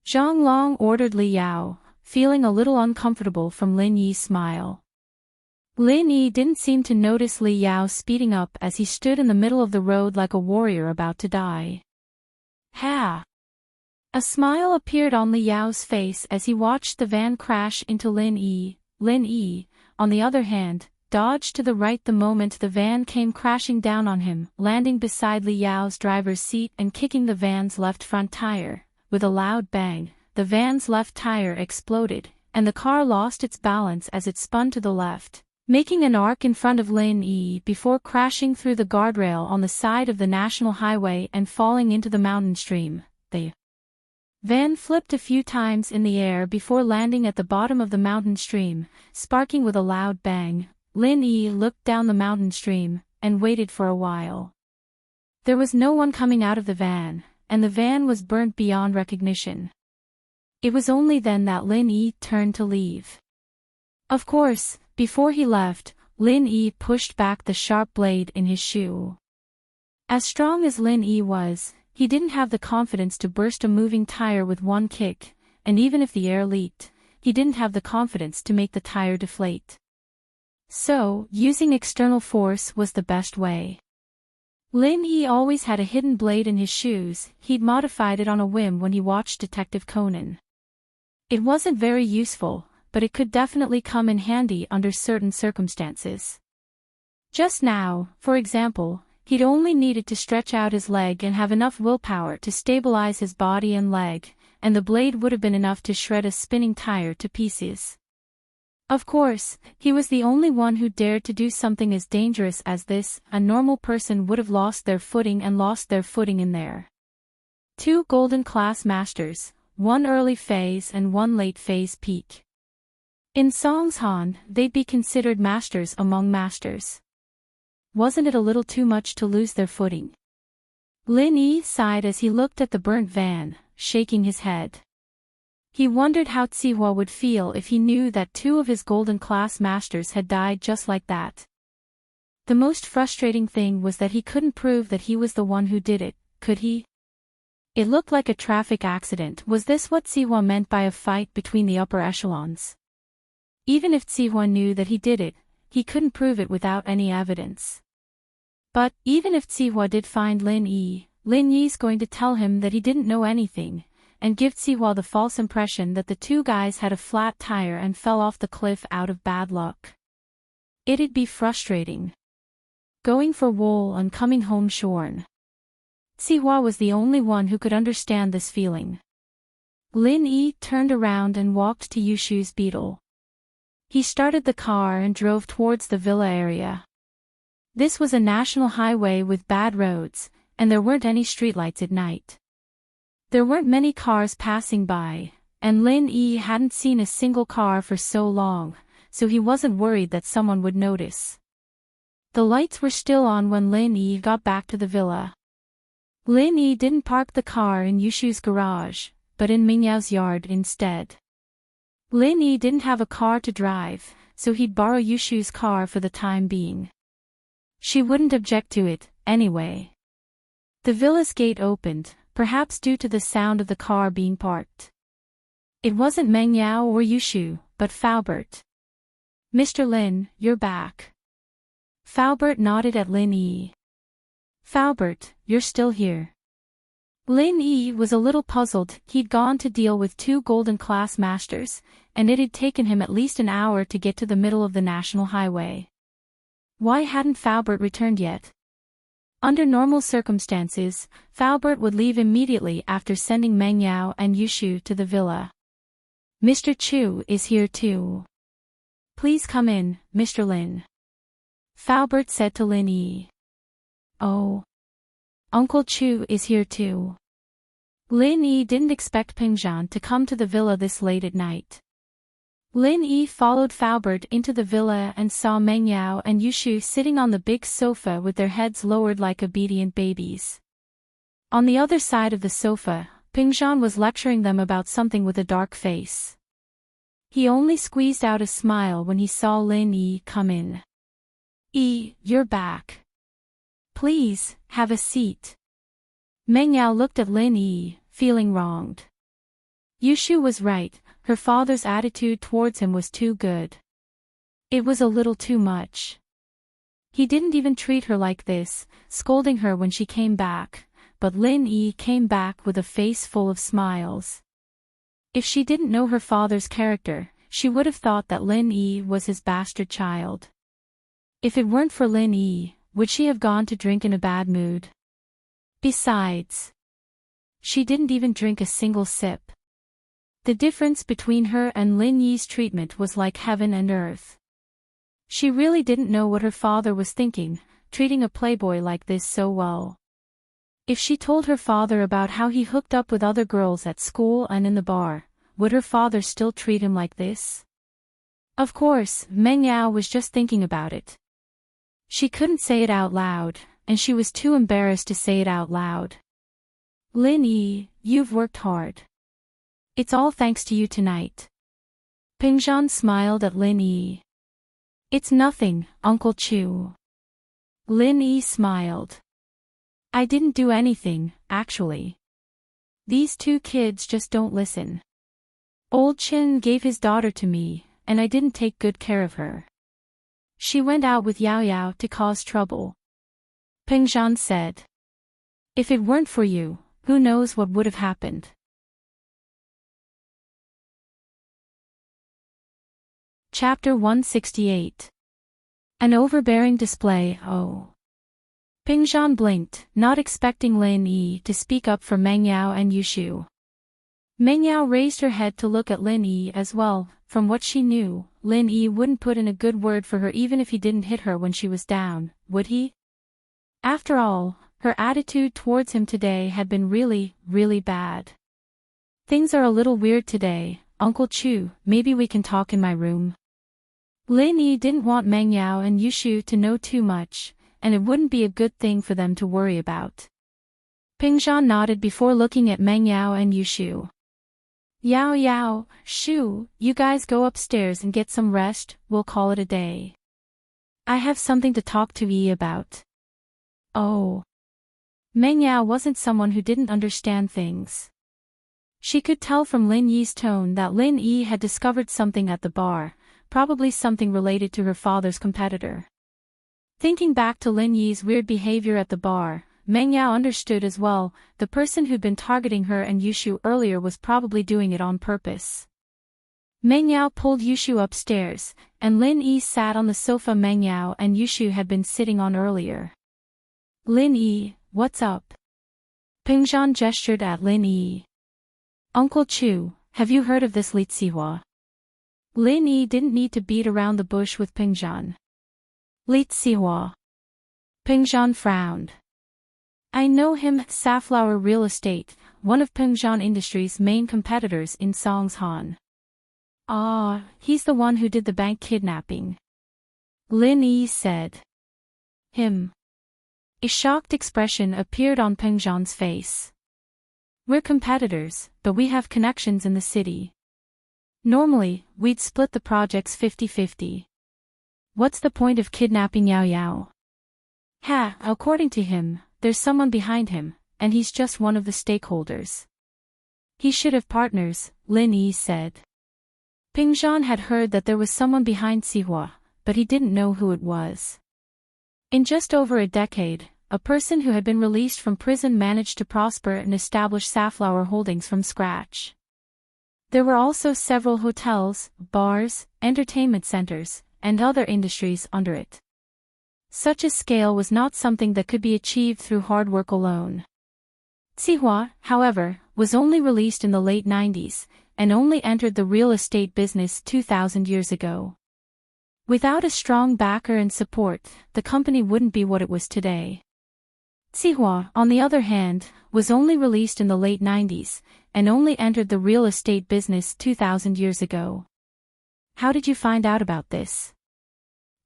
Zhang Long ordered Li Yao, feeling a little uncomfortable from Lin Yi's smile. Lin Yi didn't seem to notice Li Yao speeding up as he stood in the middle of the road like a warrior about to die. Ha! A smile appeared on Li Yao's face as he watched the van crash into Lin Yi. Lin Yi, on the other hand, dodged to the right the moment the van came crashing down on him, landing beside Li Yao's driver's seat and kicking the van's left front tire. With a loud bang, the van's left tire exploded, and the car lost its balance as it spun to the left, making an arc in front of Lin Yi before crashing through the guardrail on the side of the national highway and falling into the mountain stream. The van flipped a few times in the air before landing at the bottom of the mountain stream, sparking with a loud bang. Lin Yi looked down the mountain stream and waited for a while. There was no one coming out of the van, and the van was burnt beyond recognition. It was only then that Lin Yi turned to leave. Of course, before he left, Lin Yi pushed back the sharp blade in his shoe. As strong as Lin Yi was, he didn't have the confidence to burst a moving tire with one kick, and even if the air leaked, he didn't have the confidence to make the tire deflate. So, using external force was the best way. Lin Yi always had a hidden blade in his shoes. He'd modified it on a whim when he watched Detective Conan. It wasn't very useful, but it could definitely come in handy under certain circumstances. Just now, for example, he'd only needed to stretch out his leg and have enough willpower to stabilize his body and leg, and the blade would have been enough to shred a spinning tire to pieces. Of course, he was the only one who dared to do something as dangerous as this. A normal person would have lost their footing in there. 2 golden class masters, 1 early phase and 1 late phase peak. In Songshan, they'd be considered masters among masters. Wasn't it a little too much to lose their footing? Lin Yi sighed as he looked at the burnt van, shaking his head. He wondered how Zihua would feel if he knew that 2 of his golden class masters had died just like that. The most frustrating thing was that he couldn't prove that he was the one who did it, could he? It looked like a traffic accident. Was this what Zihua meant by a fight between the upper echelons? Even if Zihua knew that he did it, he couldn't prove it without any evidence. But, even if Zihua did find Lin Yi's going to tell him that he didn't know anything, and give Zihua the false impression that the 2 guys had a flat tire and fell off the cliff out of bad luck. It'd be frustrating. Going for wool and coming home shorn. Zihua was the only one who could understand this feeling. Lin Yi turned around and walked to Yushu's beetle. He started the car and drove towards the villa area. This was a national highway with bad roads, and there weren't any streetlights at night. There weren't many cars passing by, and Lin Yi hadn't seen a single car for so long, so he wasn't worried that someone would notice. The lights were still on when Lin Yi got back to the villa. Lin Yi didn't park the car in Yushu's garage, but in Mingyao's yard instead. Lin Yi didn't have a car to drive, so he'd borrow Yushu's car for the time being. She wouldn't object to it, anyway. The villa's gate opened, perhaps due to the sound of the car being parked. It wasn't Meng Yao or Yushu, but Faubert. "Mr. Lin, you're back." Faubert nodded at Lin Yi. "Faubert, you're still here." Lin Yi was a little puzzled. He'd gone to deal with 2 golden class masters, and it had taken him at least an hour to get to the middle of the national highway. Why hadn't Faubert returned yet? Under normal circumstances, Faubert would leave immediately after sending Meng Yao and Yushu to the villa. "Mr. Chu is here too. Please come in, Mr. Lin," Faubert said to Lin Yi. "Oh. Uncle Chu is here too." Lin Yi didn't expect Pingzhan to come to the villa this late at night. Lin Yi followed Faubert into the villa and saw Meng Yao and Yushu sitting on the big sofa with their heads lowered like obedient babies. On the other side of the sofa, Pingzhan was lecturing them about something with a dark face. He only squeezed out a smile when he saw Lin Yi come in. You're back. Please, have a seat." Meng Yao looked at Lin Yi, feeling wronged. Yushu was right. Her father's attitude towards him was too good. It was a little too much. He didn't even treat her like this, scolding her when she came back, but Lin Yi came back with a face full of smiles. If she didn't know her father's character, she would have thought that Lin Yi was his bastard child. If it weren't for Lin Yi, would she have gone to drink in a bad mood? Besides, she didn't even drink a single sip. The difference between her and Lin Yi's treatment was like heaven and earth. She really didn't know what her father was thinking, treating a playboy like this so well. If she told her father about how he hooked up with other girls at school and in the bar, would her father still treat him like this? Of course, Meng Yao was just thinking about it. She couldn't say it out loud, and she was too embarrassed to say it out loud. "Lin Yi, you've worked hard. It's all thanks to you tonight." Pingzhan smiled at Lin Yi. "It's nothing, Uncle Chu." Lin Yi smiled. "I didn't do anything, actually. These 2 kids just don't listen. Old Chin gave his daughter to me, and I didn't take good care of her. She went out with Yao Yao to cause trouble. Pingzhan said. If it weren't for you, who knows what would have happened. Chapter 168. An overbearing display. Oh. Pingzhan blinked, not expecting Lin Yi to speak up for Meng Yao and Yushu. Meng Yao raised her head to look at Lin Yi as well. From what she knew, Lin Yi wouldn't put in a good word for her even if he didn't hit her when she was down, would he? After all, her attitude towards him today had been really, really bad. Things are a little weird today, Uncle Chu, maybe we can talk in my room. Lin Yi didn't want Meng Yao and Yushu to know too much, and it wouldn't be a good thing for them to worry about. Pingzhan nodded before looking at Meng Yao and Yushu. Yao, Shu, you guys go upstairs and get some rest, we'll call it a day. I have something to talk to Yi about. Oh. Meng Yao wasn't someone who didn't understand things. She could tell from Lin Yi's tone that Lin Yi had discovered something at the bar, probably something related to her father's competitor. Thinking back to Lin Yi's weird behavior at the bar, Meng Yao understood as well, the person who'd been targeting her and Yushu earlier was probably doing it on purpose. Meng Yao pulled Yushu upstairs, and Lin Yi sat on the sofa Meng Yao and Yushu had been sitting on earlier. Lin Yi, what's up? Pingzhan gestured at Lin Yi. Uncle Chu, have you heard of this Li Zihua? Lin Yi didn't need to beat around the bush with Pingzhan. Li Zihua. Pingzhan frowned. I know him, Safflower Real Estate, one of Pingzhan Industries' main competitors in Songshan. Ah, he's the one who did the bank kidnapping. Lin Yi said. Him. A shocked expression appeared on Pingzhan's face. We're competitors, but we have connections in the city. Normally, we'd split the projects 50-50. What's the point of kidnapping Yao Yao? According to him, there's someone behind him, and he's just one of the stakeholders. He should have partners, Lin Yi said. Pingzhan had heard that there was someone behind Zihua, but he didn't know who it was. In just over a decade, a person who had been released from prison managed to prosper and establish Safflower Holdings from scratch. There were also several hotels, bars, entertainment centers, and other industries under it. Such a scale was not something that could be achieved through hard work alone. Zihua, however, was only released in the late 90s, and only entered the real estate business 2,000 years ago. Without a strong backer and support, the company wouldn't be what it was today. Zihua, on the other hand, was only released in the late 90s, and only entered the real estate business 2,000 years ago. How did you find out about this?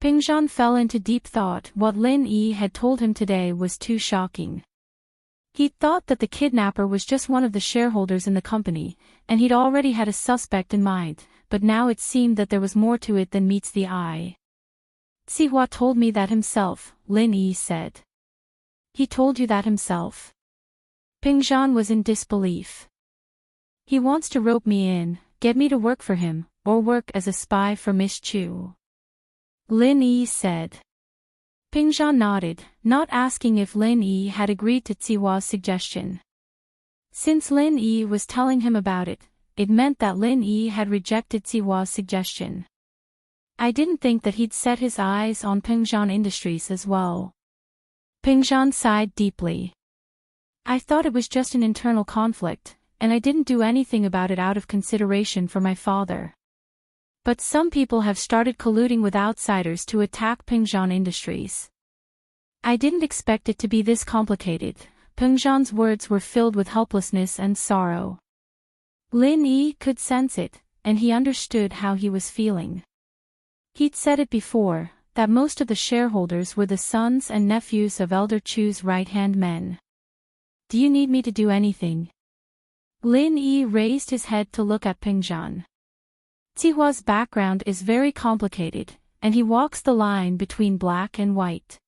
Pingzhan fell into deep thought. What Lin Yi had told him today was too shocking. He'd thought that the kidnapper was just one of the shareholders in the company, and he'd already had a suspect in mind, but now it seemed that there was more to it than meets the eye. Zihua told me that himself, Lin Yi said. He told you that himself? Pingzhan was in disbelief. He wants to rope me in, get me to work for him, or work as a spy for Miss Chu. Lin Yi said. Pingzhan nodded, not asking if Lin Yi had agreed to Zihua's suggestion. Since Lin Yi was telling him about it, it meant that Lin Yi had rejected Zihua's suggestion. I didn't think that he'd set his eyes on Pingzhan Industries as well. Pingzhan sighed deeply. I thought it was just an internal conflict, and I didn't do anything about it out of consideration for my father. But some people have started colluding with outsiders to attack Pingzhan Industries. I didn't expect it to be this complicated. Pingzhan's words were filled with helplessness and sorrow. Lin Yi could sense it, and he understood how he was feeling. He'd said it before, that most of the shareholders were the sons and nephews of Elder Chu's right-hand men. Do you need me to do anything? Lin Yi raised his head to look at Pingzhan. Zihua's background is very complicated, and he walks the line between black and white.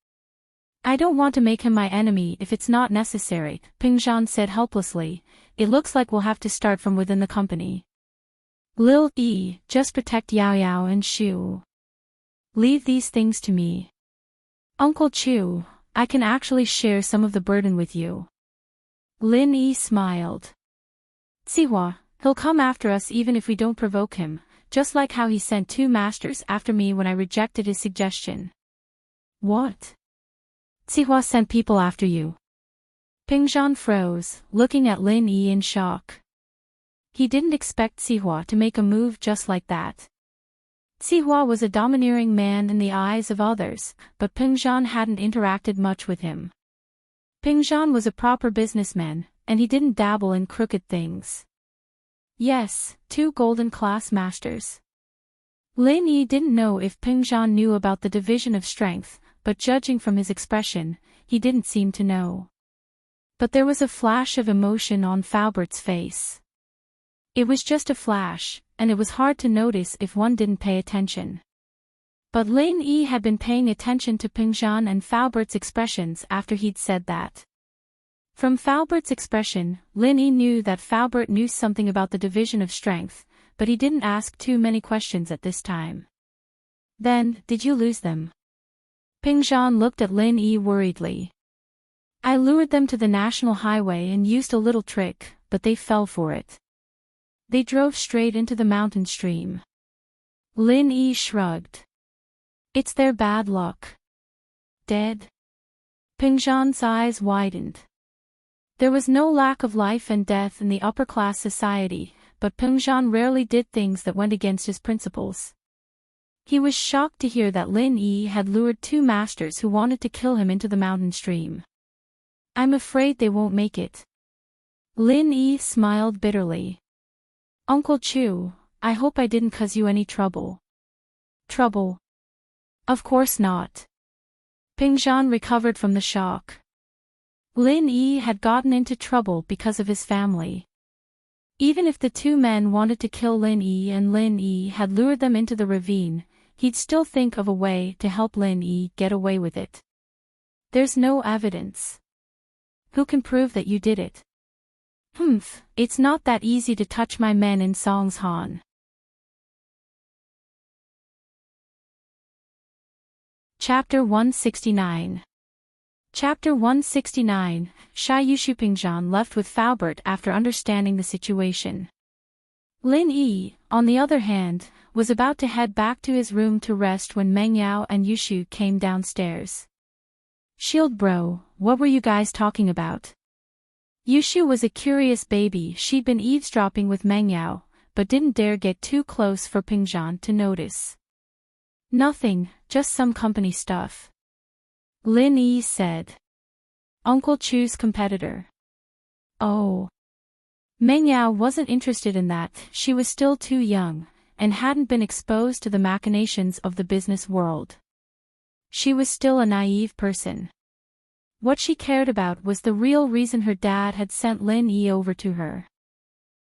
I don't want to make him my enemy if it's not necessary, Pingzhan said helplessly. It looks like we'll have to start from within the company. Lil Yi, just protect Yao Yao and Shu. Leave these things to me. Uncle Chu, I can actually share some of the burden with you. Lin Yi smiled. Sihua, he'll come after us even if we don't provoke him, just like how he sent 2 masters after me when I rejected his suggestion. What? Sihua sent people after you. Pingzhan froze, looking at Lin Yi in shock. He didn't expect Sihua to make a move just like that. Sihua was a domineering man in the eyes of others, but Pingzhan hadn't interacted much with him. Pingzhan was a proper businessman, and he didn't dabble in crooked things. Yes, 2 golden class masters. Lin Yi didn't know if Pingzhan knew about the division of strength, but judging from his expression, he didn't seem to know. But there was a flash of emotion on Faubert's face. It was just a flash, and it was hard to notice if one didn't pay attention. But Lin Yi had been paying attention to Pingzhan and Faubert's expressions after he'd said that. From Faubert's expression, Lin Yi knew that Faubert knew something about the division of strength, but he didn't ask too many questions at this time. Then, did you lose them? Pingzhan looked at Lin Yi worriedly. I lured them to the national highway and used a little trick, but they fell for it. They drove straight into the mountain stream. Lin Yi shrugged. It's their bad luck. Dead? Pingzhan's eyes widened. There was no lack of life and death in the upper-class society, but Pingzhan rarely did things that went against his principles. He was shocked to hear that Lin Yi had lured 2 masters who wanted to kill him into the mountain stream. I'm afraid they won't make it. Lin Yi smiled bitterly. Uncle Chu, I hope I didn't cause you any trouble. Trouble? Of course not. Pingzhan recovered from the shock. Lin Yi had gotten into trouble because of his family. Even if the 2 men wanted to kill Lin Yi and Lin Yi had lured them into the ravine, he'd still think of a way to help Lin Yi get away with it. There's no evidence. Who can prove that you did it? It's not that easy to touch my men in Songshan. Chapter 169. Chapter 169, Shai Yushu. Pingzhan left with Faubert after understanding the situation. Lin Yi, on the other hand, was about to head back to his room to rest when Meng Yao and Yushu came downstairs. Shield bro, what were you guys talking about? Yushu was a curious baby. She'd been eavesdropping with Meng Yao, but didn't dare get too close for Pingzhan to notice. Nothing, just some company stuff. Lin Yi said. Uncle Chu's competitor. Oh. Meng Yao wasn't interested in that. She was still too young, and hadn't been exposed to the machinations of the business world. She was still a naive person. What she cared about was the real reason her dad had sent Lin Yi over to her.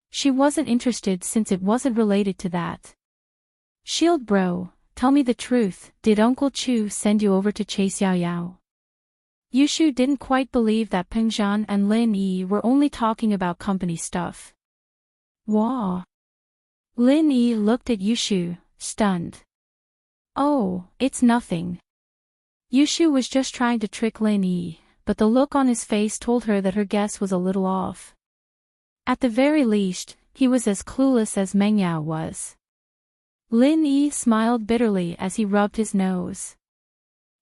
She wasn't interested since it wasn't related to that. Shield bro, tell me the truth, did Uncle Chu send you over to chase Yao Yao? Yushu didn't quite believe that Pingzhan and Lin Yi were only talking about company stuff. Wah. Lin Yi looked at Yushu, stunned. Oh, it's nothing. Yushu was just trying to trick Lin Yi, but the look on his face told her that her guess was a little off. At the very least, he was as clueless as Meng Yao was. Lin Yi smiled bitterly as he rubbed his nose.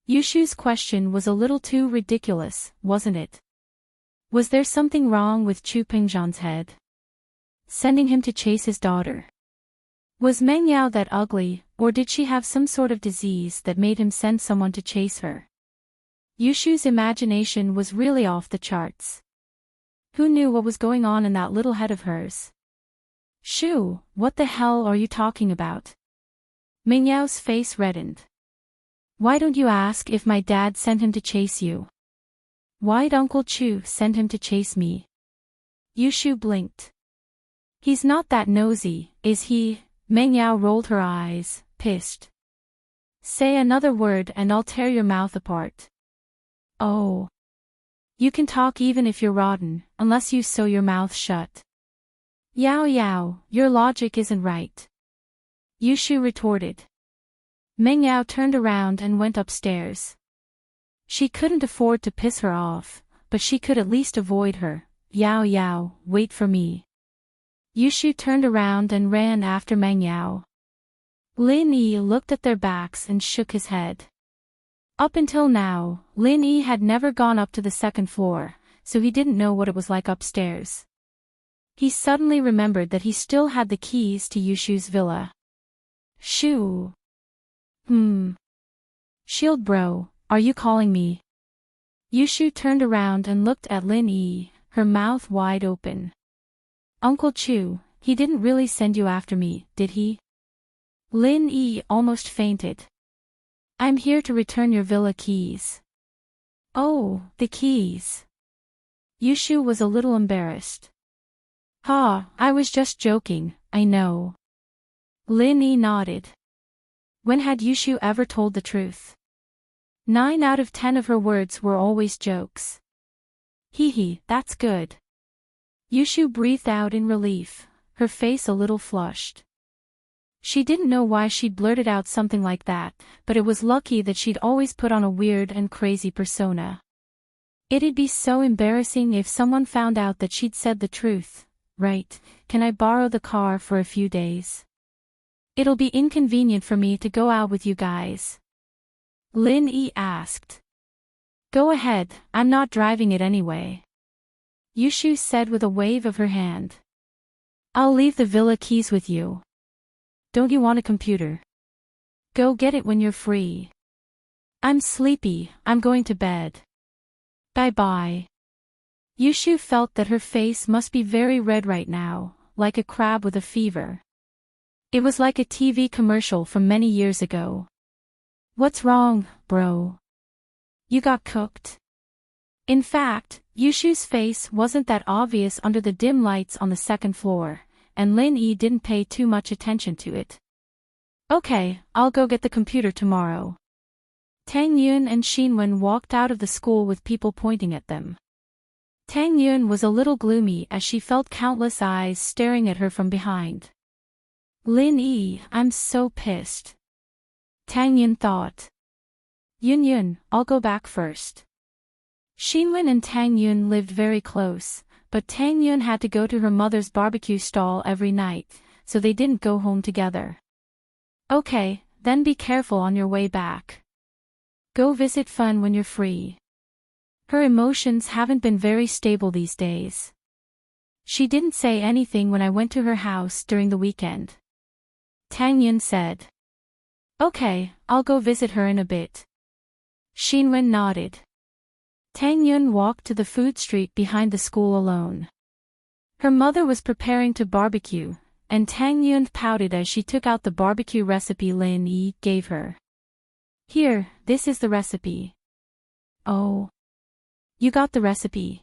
Yushu's question was a little too ridiculous, wasn't it? Was there something wrong with Chu Pingzhan's head? Sending him to chase his daughter. Was Meng Yao that ugly, or did she have some sort of disease that made him send someone to chase her? Yushu's imagination was really off the charts. Who knew what was going on in that little head of hers? Shu, what the hell are you talking about? Meng Yao's face reddened. Why don't you ask if my dad sent him to chase you? Why'd Uncle Chu send him to chase me? Yushu blinked. He's not that nosy, is he? Meng Yao rolled her eyes, pissed. Say another word and I'll tear your mouth apart. Oh. You can talk even if you're rotten, unless you sew your mouth shut. Yao Yao, your logic isn't right. Yushu retorted. Meng Yao turned around and went upstairs. She couldn't afford to piss her off, but she could at least avoid her. Yao Yao, wait for me. Yushu turned around and ran after Mang Yao. Lin Yi looked at their backs and shook his head. Up until now, Lin Yi had never gone up to the second floor, so he didn't know what it was like upstairs. He suddenly remembered that he still had the keys to Yushu's villa. Shoo. Shield bro, are you calling me? Yushu turned around and looked at Lin Yi, her mouth wide open. Uncle Chu, he didn't really send you after me, did he? Lin Yi almost fainted. I'm here to return your villa keys. Oh, the keys. Yushu was a little embarrassed. Ha, I was just joking, I know. Lin Yi nodded. When had Yushu ever told the truth? 9 out of 10 of her words were always jokes. Hee, that's good. Yushu breathed out in relief, her face a little flushed. She didn't know why she'd blurted out something like that, but it was lucky that she'd always put on a weird and crazy persona. It'd be so embarrassing if someone found out that she'd said the truth. Right, can I borrow the car for a few days? It'll be inconvenient for me to go out with you guys. Lin Yi asked. Go ahead, I'm not driving it anyway. Yushu said with a wave of her hand. I'll leave the villa keys with you. Don't you want a computer? Go get it when you're free. I'm sleepy, I'm going to bed. Bye-bye. Yushu felt that her face must be very red right now, like a crab with a fever. It was like a TV commercial from many years ago. What's wrong, bro? You got cooked? In fact, Yushu's face wasn't that obvious under the dim lights on the second floor, and Lin Yi didn't pay too much attention to it. Okay, I'll go get the computer tomorrow. Tang Yun and Xinwen walked out of the school with people pointing at them. Tang Yun was a little gloomy as she felt countless eyes staring at her from behind. Lin Yi, I'm so pissed. Tang Yun thought. Yun, I'll go back first. Xinwen and Tang Yun lived very close, but Tang Yun had to go to her mother's barbecue stall every night, so they didn't go home together. Okay, then be careful on your way back. Go visit Fun when you're free. Her emotions haven't been very stable these days. She didn't say anything when I went to her house during the weekend. Tang Yun said. Okay, I'll go visit her in a bit. Xinwen nodded. Tang Yun walked to the food street behind the school alone. Her mother was preparing to barbecue, and Tang Yun pouted as she took out the barbecue recipe Lin Yi gave her. Here, this is the recipe. Oh. You got the recipe.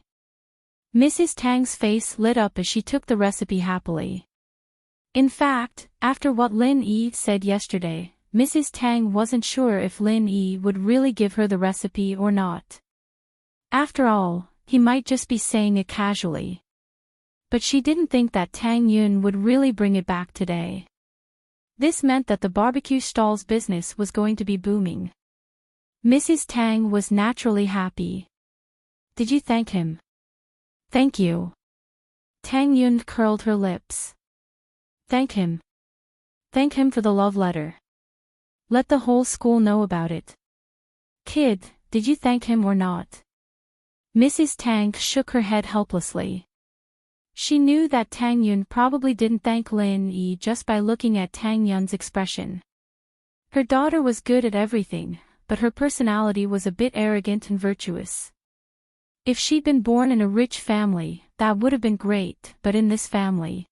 Mrs. Tang's face lit up as she took the recipe happily. In fact, after what Lin Yi said yesterday, Mrs. Tang wasn't sure if Lin Yi would really give her the recipe or not. After all, he might just be saying it casually. But she didn't think that Tang Yun would really bring it back today. This meant that the barbecue stall's business was going to be booming. Mrs. Tang was naturally happy. Did you thank him? Thank you. Tang Yun curled her lips. Thank him. Thank him for the love letter. Let the whole school know about it. Kid, did you thank him or not? Mrs. Tang shook her head helplessly. She knew that Tang Yun probably didn't thank Lin Yi just by looking at Tang Yun's expression. Her daughter was good at everything, but her personality was a bit arrogant and virtuous. If she'd been born in a rich family, that would have been great, but in this family.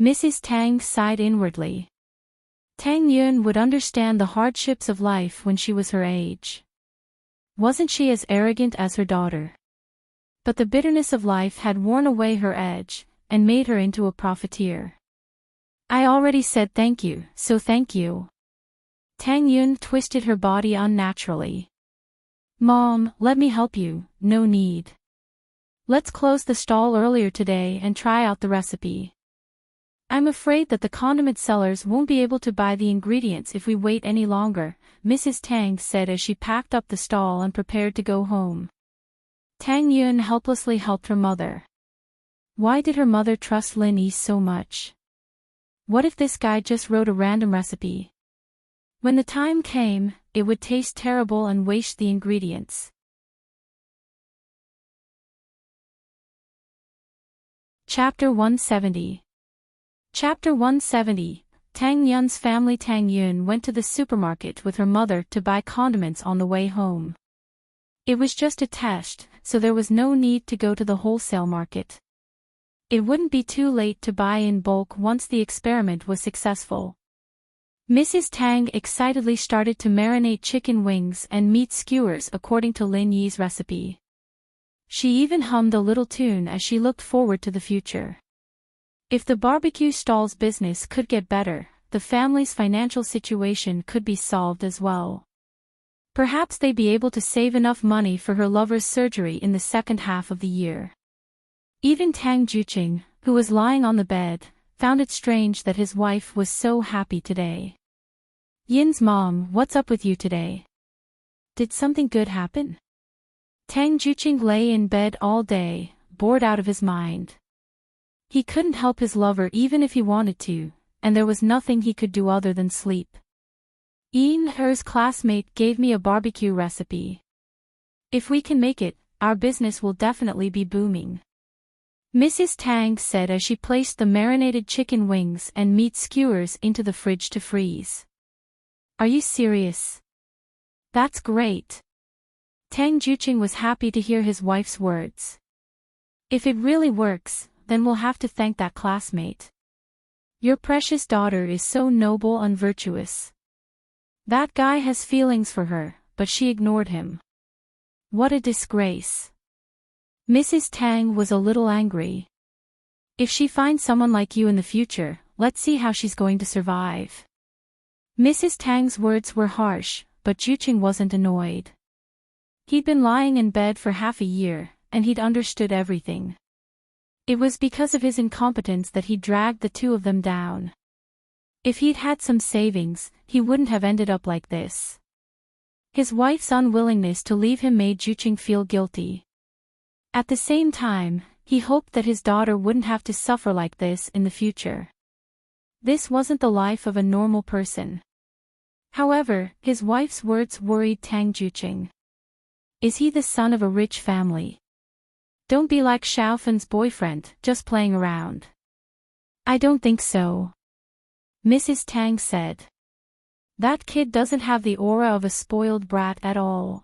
Mrs. Tang sighed inwardly. Tang Yun would understand the hardships of life when she was her age. Wasn't she as arrogant as her daughter? But the bitterness of life had worn away her edge, and made her into a profiteer. I already said thank you, so thank you. Tang Yun twisted her body unnaturally. Mom, let me help you, no need. Let's close the stall earlier today and try out the recipe. I'm afraid that the condiment sellers won't be able to buy the ingredients if we wait any longer, Mrs. Tang said as she packed up the stall and prepared to go home. Tang Yun helplessly helped her mother. Why did her mother trust Lin Yi so much? What if this guy just wrote a random recipe? When the time came, it would taste terrible and waste the ingredients. Chapter 170. Chapter 170. Tang Yun's family. Tang Yun went to the supermarket with her mother to buy condiments on the way home. It was just a test, so there was no need to go to the wholesale market. It wouldn't be too late to buy in bulk once the experiment was successful. Mrs. Tang excitedly started to marinate chicken wings and meat skewers according to Lin Yi's recipe. She even hummed a little tune as she looked forward to the future. If the barbecue stall's business could get better, the family's financial situation could be solved as well. Perhaps they'd be able to save enough money for her lover's surgery in the second half of the year. Even Tang Juqing, who was lying on the bed, found it strange that his wife was so happy today. Yin's mom, what's up with you today? Did something good happen? Tang Juqing lay in bed all day, bored out of his mind. He couldn't help his lover even if he wanted to, and there was nothing he could do other than sleep. Yin Her's classmate gave me a barbecue recipe. If we can make it, our business will definitely be booming. Mrs. Tang said as she placed the marinated chicken wings and meat skewers into the fridge to freeze. Are you serious? That's great. Tang Juqing was happy to hear his wife's words. If it really works, then we'll have to thank that classmate. Your precious daughter is so noble and virtuous. That guy has feelings for her, but she ignored him. What a disgrace. Mrs. Tang was a little angry. If she finds someone like you in the future, let's see how she's going to survive. Mrs. Tang's words were harsh, but Juqing wasn't annoyed. He'd been lying in bed for half a year, and he'd understood everything. It was because of his incompetence that he dragged the two of them down. If he'd had some savings, he wouldn't have ended up like this. His wife's unwillingness to leave him made Juqing feel guilty. At the same time, he hoped that his daughter wouldn't have to suffer like this in the future. This wasn't the life of a normal person. However, his wife's words worried Tang Juqing. Is he the son of a rich family? Don't be like Xiaofen's boyfriend, just playing around. I don't think so. Mrs. Tang said. That kid doesn't have the aura of a spoiled brat at all.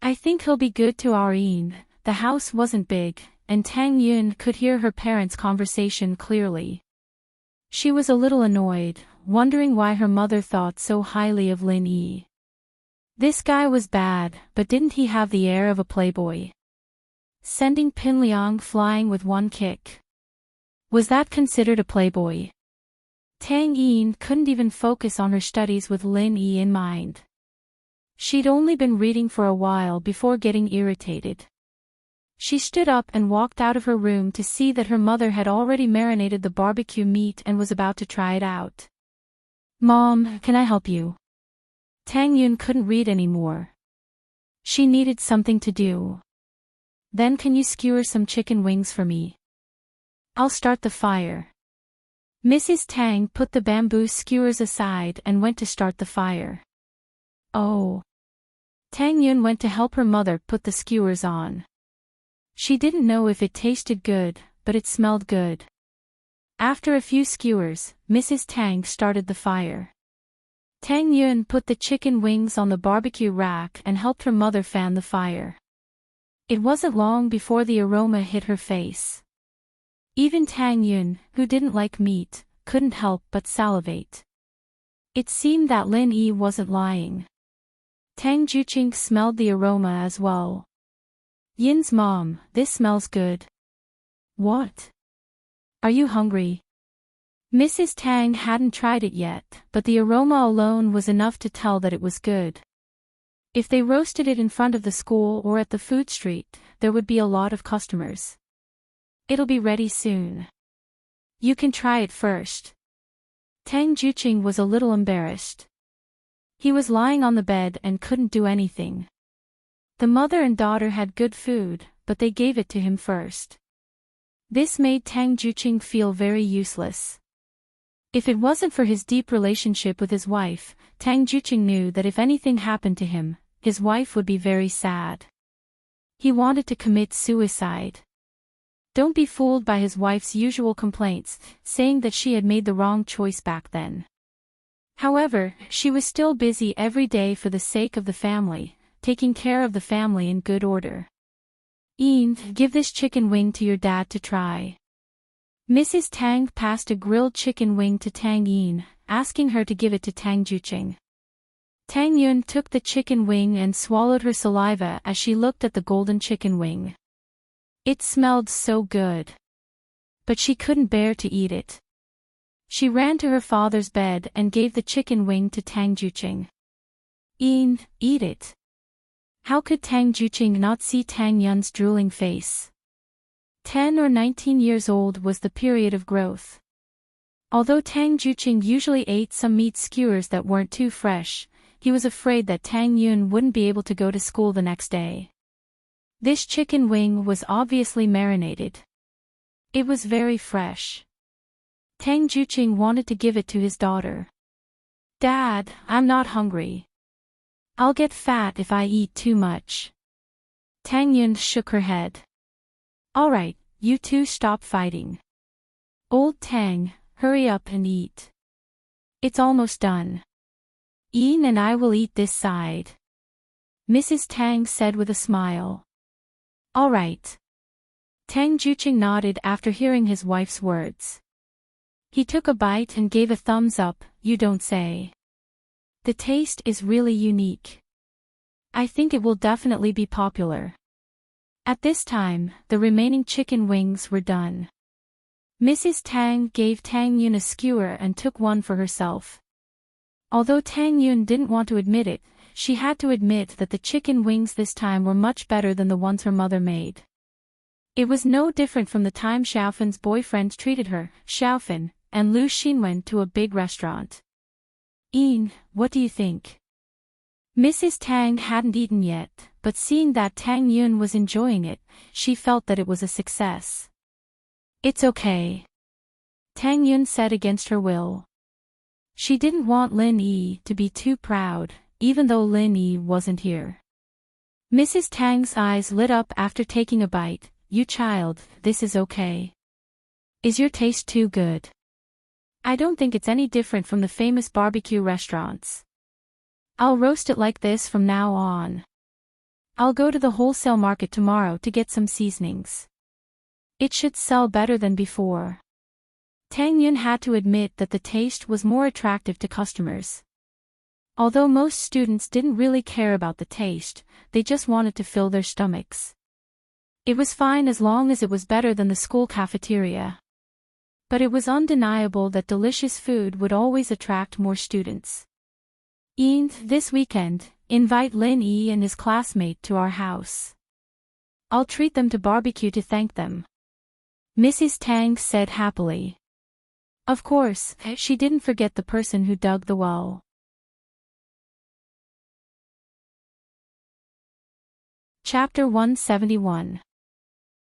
I think he'll be good to our Yin. The house wasn't big, and Tang Yun could hear her parents' conversation clearly. She was a little annoyed, wondering why her mother thought so highly of Lin Yi. This guy was bad, but didn't he have the air of a playboy? Sending Pin Liang flying with one kick. Was that considered a playboy? Tang Yin couldn't even focus on her studies with Lin Yi in mind. She'd only been reading for a while before getting irritated. She stood up and walked out of her room to see that her mother had already marinated the barbecue meat and was about to try it out. Mom, can I help you? Tang Yun couldn't read anymore. She needed something to do. Then can you skewer some chicken wings for me? I'll start the fire. Mrs. Tang put the bamboo skewers aside and went to start the fire. Oh. Tang Yun went to help her mother put the skewers on. She didn't know if it tasted good, but it smelled good. After a few skewers, Mrs. Tang started the fire. Tang Yun put the chicken wings on the barbecue rack and helped her mother fan the fire. It wasn't long before the aroma hit her face. Even Tang Yun, who didn't like meat, couldn't help but salivate. It seemed that Lin Yi wasn't lying. Tang Juqing smelled the aroma as well. Yin's mom, this smells good. What? Are you hungry? Mrs. Tang hadn't tried it yet, but the aroma alone was enough to tell that it was good. If they roasted it in front of the school or at the food street, there would be a lot of customers. It'll be ready soon. You can try it first. Tang Juqing was a little embarrassed. He was lying on the bed and couldn't do anything. The mother and daughter had good food, but they gave it to him first. This made Tang Juqing feel very useless. If it wasn't for his deep relationship with his wife, Tang Juqing knew that if anything happened to him, his wife would be very sad. He wanted to commit suicide. Don't be fooled by his wife's usual complaints, saying that she had made the wrong choice back then. However, she was still busy every day for the sake of the family, taking care of the family in good order. Ian, give this chicken wing to your dad to try. Mrs. Tang passed a grilled chicken wing to Tang Yin, asking her to give it to Tang Juqing. Tang Yun took the chicken wing and swallowed her saliva as she looked at the golden chicken wing. It smelled so good. But she couldn't bear to eat it. She ran to her father's bed and gave the chicken wing to Tang Juqing. Ian, eat it. How could Tang Juqing not see Tang Yun's drooling face? 10 or 19 years old was the period of growth. Although Tang Juqing usually ate some meat skewers that weren't too fresh, he was afraid that Tang Yun wouldn't be able to go to school the next day. This chicken wing was obviously marinated. It was very fresh. Tang Juqing wanted to give it to his daughter. Dad, I'm not hungry. I'll get fat if I eat too much. Tang Yun shook her head. Alright, you two stop fighting. Old Tang, hurry up and eat. It's almost done. Ian and I will eat this side. Mrs. Tang said with a smile. Alright. Tang Juqing nodded after hearing his wife's words. He took a bite and gave a thumbs up, you don't say. The taste is really unique. I think it will definitely be popular. At this time, the remaining chicken wings were done. Mrs. Tang gave Tang Yun a skewer and took one for herself. Although Tang Yun didn't want to admit it, she had to admit that the chicken wings this time were much better than the ones her mother made. It was no different from the time Xiaofan's boyfriend treated her, Xiaofan, and Lu Xinwen to a big restaurant. Ian, what do you think? Mrs. Tang hadn't eaten yet, but seeing that Tang Yun was enjoying it, she felt that it was a success. It's okay. Tang Yun said against her will. She didn't want Lin Yi to be too proud, even though Lin Yi wasn't here. Mrs. Tang's eyes lit up after taking a bite. You child, this is okay. Is your taste too good? I don't think it's any different from the famous barbecue restaurants. I'll roast it like this from now on. I'll go to the wholesale market tomorrow to get some seasonings. It should sell better than before. Tang Yun had to admit that the taste was more attractive to customers. Although most students didn't really care about the taste, they just wanted to fill their stomachs. It was fine as long as it was better than the school cafeteria. But it was undeniable that delicious food would always attract more students. Ian, this weekend, invite Lin Yi and his classmate to our house. I'll treat them to barbecue to thank them. Mrs. Tang said happily. Of course, she didn't forget the person who dug the well. Chapter 171.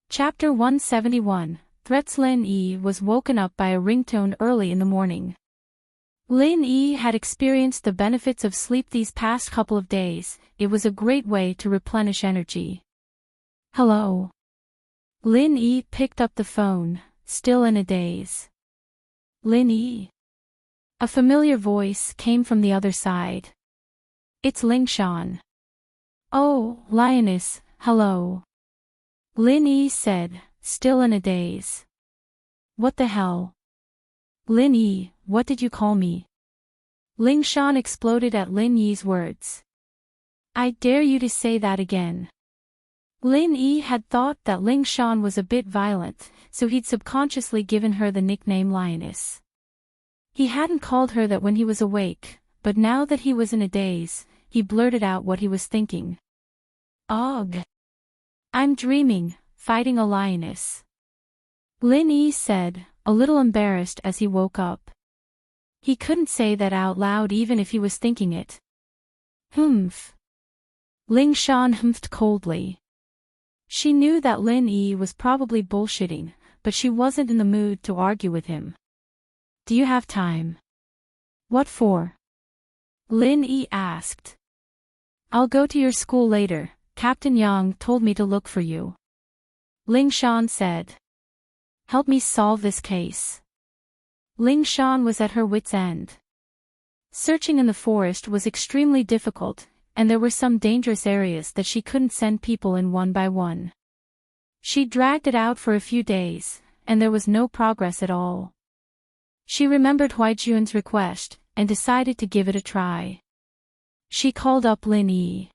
Chapter 171. Threats. Lin Yi was woken up by a ringtone early in the morning. Lin Yi had experienced the benefits of sleep these past couple of days. It was a great way to replenish energy. Hello. Lin Yi picked up the phone, still in a daze. Lin Yi. A familiar voice came from the other side. It's Ling Shan. Oh, Lioness, hello. Lin Yi said, still in a daze. What the hell? Lin Yi, what did you call me? Ling Shan exploded at Lin Yi's words. I dare you to say that again. Lin Yi had thought that Ling Shan was a bit violent, so he'd subconsciously given her the nickname Lioness. He hadn't called her that when he was awake, but now that he was in a daze, he blurted out what he was thinking. Ugh. I'm dreaming, fighting a lioness. Lin Yi said, a little embarrassed as he woke up. He couldn't say that out loud even if he was thinking it. Humph. Ling Shan humphed coldly. She knew that Lin Yi was probably bullshitting, but she wasn't in the mood to argue with him. Do you have time? What for? Lin Yi asked. I'll go to your school later. Captain Yang told me to look for you. Ling Shan said. Help me solve this case. Ling Shan was at her wit's end. Searching in the forest was extremely difficult, and there were some dangerous areas that she couldn't send people in one by one. She dragged it out for a few days, and there was no progress at all. She remembered Huaijun's request, and decided to give it a try. She called up Lin Yi.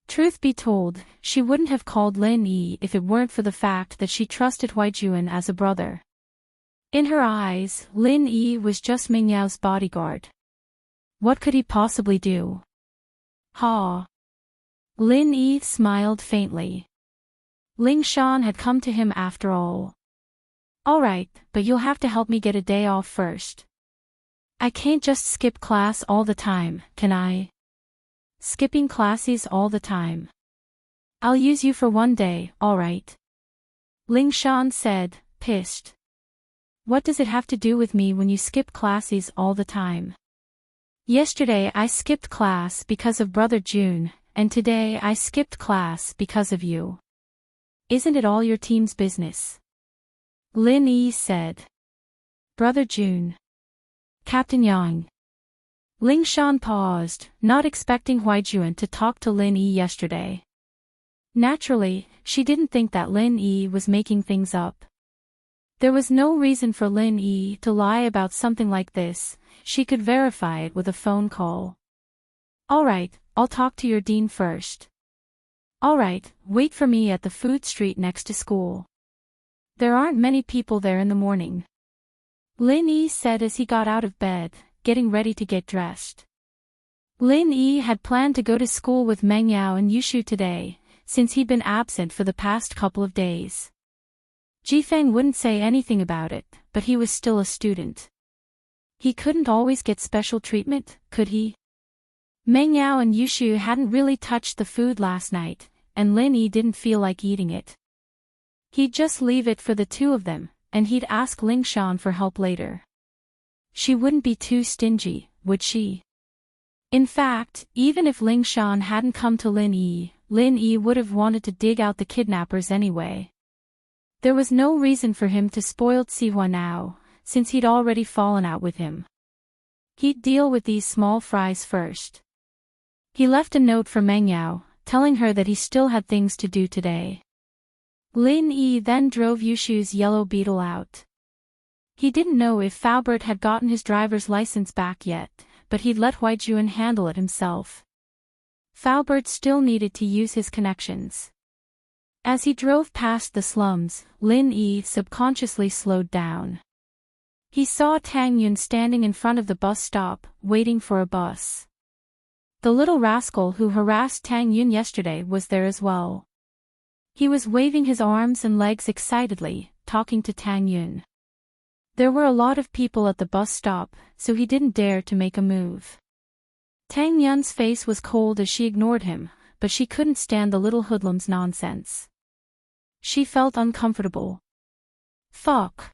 Truth be told, she wouldn't have called Lin Yi if it weren't for the fact that she trusted Huaijun as a brother. In her eyes, Lin Yi was just Mingyao's bodyguard. What could he possibly do? Ha! Lin Yi smiled faintly. Ling Shan had come to him after all. Alright, but you'll have to help me get a day off first. I can't just skip class all the time, can I? Skipping classes all the time. I'll use you for one day, alright? Ling Shan said, pissed. What does it have to do with me when you skip classes all the time? Yesterday I skipped class because of Brother June, and today I skipped class because of you. Isn't it all your team's business? Lin Yi said. Brother June. Captain Yang. Ling Shan paused, not expecting Huaijun to talk to Lin Yi yesterday. Naturally, she didn't think that Lin Yi was making things up. There was no reason for Lin Yi to lie about something like this. She could verify it with a phone call. Alright, I'll talk to your dean first. Alright, wait for me at the food street next to school. There aren't many people there in the morning. Lin Yi said as he got out of bed, getting ready to get dressed. Lin Yi had planned to go to school with Meng Yao and Yushu today, since he'd been absent for the past couple of days. Jifeng wouldn't say anything about it, but he was still a student. He couldn't always get special treatment, could he? Meng Yao and Yushu hadn't really touched the food last night, and Lin Yi didn't feel like eating it. He'd just leave it for the two of them, and he'd ask Ling Shan for help later. She wouldn't be too stingy, would she? In fact, even if Ling Shan hadn't come to Lin Yi would have wanted to dig out the kidnappers anyway. There was no reason for him to spoil Sihua now, since he'd already fallen out with him. He'd deal with these small fries first. He left a note for Meng Yao, telling her that he still had things to do today. Lin Yi then drove Yushu's yellow beetle out. He didn't know if Faubert had gotten his driver's license back yet, but he'd let Huaijun handle it himself. Faubert still needed to use his connections. As he drove past the slums, Lin Yi subconsciously slowed down. He saw Tang Yun standing in front of the bus stop, waiting for a bus. The little rascal who harassed Tang Yun yesterday was there as well. He was waving his arms and legs excitedly, talking to Tang Yun. There were a lot of people at the bus stop, so he didn't dare to make a move. Tang Yun's face was cold as she ignored him, but she couldn't stand the little hoodlum's nonsense. She felt uncomfortable. Fuck.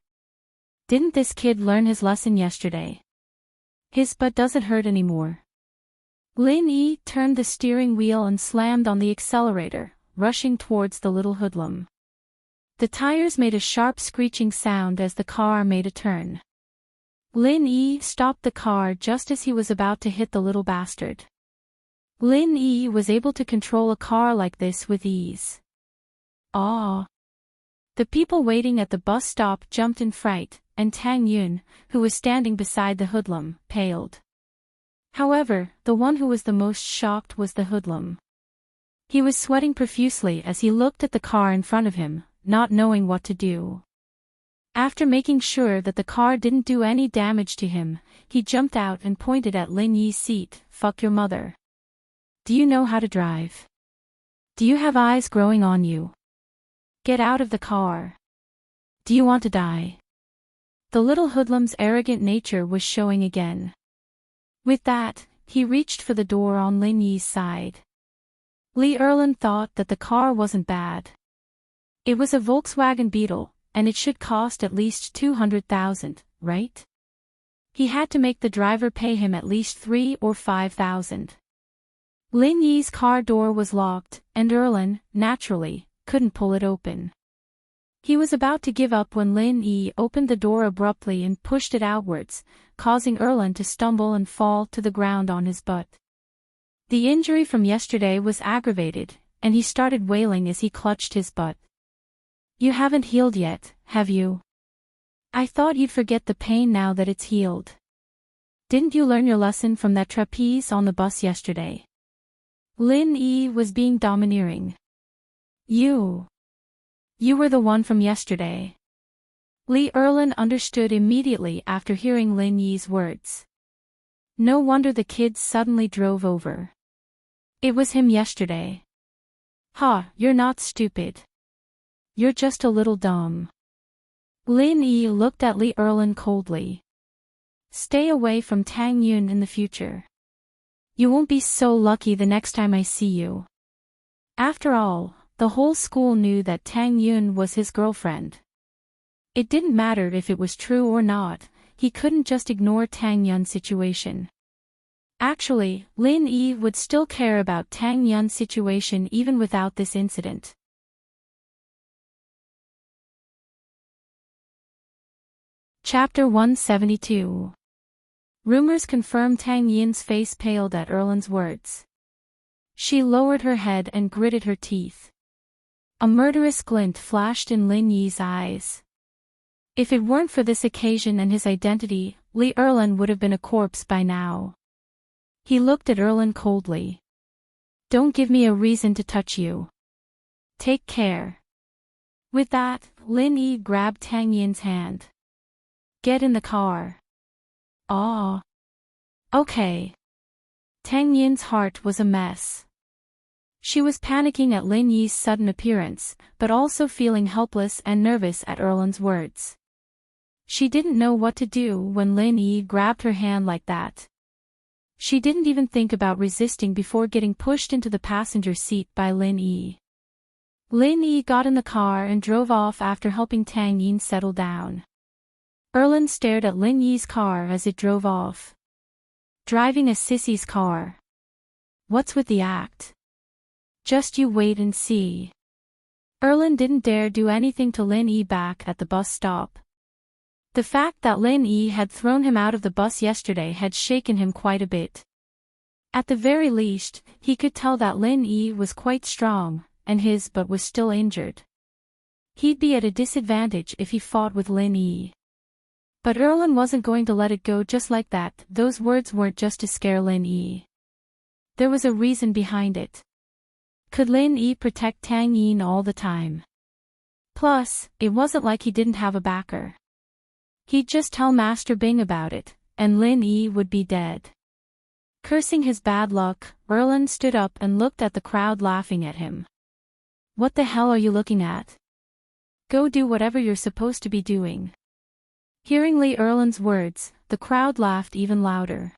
Didn't this kid learn his lesson yesterday? His butt doesn't hurt anymore. Lin Yi turned the steering wheel and slammed on the accelerator, rushing towards the little hoodlum. The tires made a sharp screeching sound as the car made a turn. Lin Yi stopped the car just as he was about to hit the little bastard. Lin Yi was able to control a car like this with ease. Ah! The people waiting at the bus stop jumped in fright, and Tang Yun, who was standing beside the hoodlum, paled. However, the one who was the most shocked was the hoodlum. He was sweating profusely as he looked at the car in front of him, not knowing what to do. After making sure that the car didn't do any damage to him, he jumped out and pointed at Lin Yi's seat. Fuck your mother. Do you know how to drive? Do you have eyes growing on you? Get out of the car. Do you want to die? The little hoodlum's arrogant nature was showing again. With that, he reached for the door on Lin Yi's side. Li Erland thought that the car wasn't bad. It was a Volkswagen Beetle, and it should cost at least 200,000, right? He had to make the driver pay him at least 3 or 5,000. Lin Yi's car door was locked, and Erland, naturally, couldn't pull it open. He was about to give up when Lin Yi opened the door abruptly and pushed it outwards, causing Erland to stumble and fall to the ground on his butt. The injury from yesterday was aggravated, and he started wailing as he clutched his butt. "You haven't healed yet, have you? I thought you'd forget the pain now that it's healed. Didn't you learn your lesson from that trapeze on the bus yesterday?" Lin Yi was being domineering. You were the one from yesterday." Li Erland understood immediately after hearing Lin Yi's words. No wonder the kids suddenly drove over. It was him yesterday. "Ha, you're not stupid. You're just a little dumb." Lin Yi looked at Li Erland coldly. "Stay away from Tang Yun in the future. You won't be so lucky the next time I see you." After all, the whole school knew that Tang Yun was his girlfriend. It didn't matter if it was true or not, he couldn't just ignore Tang Yun's situation. Actually, Lin Yi would still care about Tang Yun's situation even without this incident. Chapter 172. Rumors confirmed Tang Yun's face paled at Erland's words. She lowered her head and gritted her teeth. A murderous glint flashed in Lin Yi's eyes. If it weren't for this occasion and his identity, Li Erland would have been a corpse by now. He looked at Erland coldly. "Don't give me a reason to touch you. Take care." With that, Lin Yi grabbed Tang Yun's hand. "Get in the car." "Aw. Okay." Tang Yun's heart was a mess. She was panicking at Lin Yi's sudden appearance, but also feeling helpless and nervous at Erland's words. She didn't know what to do when Lin Yi grabbed her hand like that. She didn't even think about resisting before getting pushed into the passenger seat by Lin Yi. Lin Yi got in the car and drove off after helping Tang Yun settle down. Erland stared at Lin Yi's car as it drove off. Driving a sissy's car. What's with the act? Just you wait and see. Erland didn't dare do anything to Lin Yi back at the bus stop. The fact that Lin Yi had thrown him out of the bus yesterday had shaken him quite a bit. At the very least, he could tell that Lin Yi was quite strong, and his butt was still injured. He'd be at a disadvantage if he fought with Lin Yi. But Erland wasn't going to let it go just like that. Those words weren't just to scare Lin Yi. There was a reason behind it. Could Lin Yi protect Tang Yun all the time? Plus, it wasn't like he didn't have a backer. He'd just tell Master Bing about it, and Lin Yi would be dead. Cursing his bad luck, Erland stood up and looked at the crowd laughing at him. "What the hell are you looking at? Go do whatever you're supposed to be doing." Hearing Li Erland's words, the crowd laughed even louder.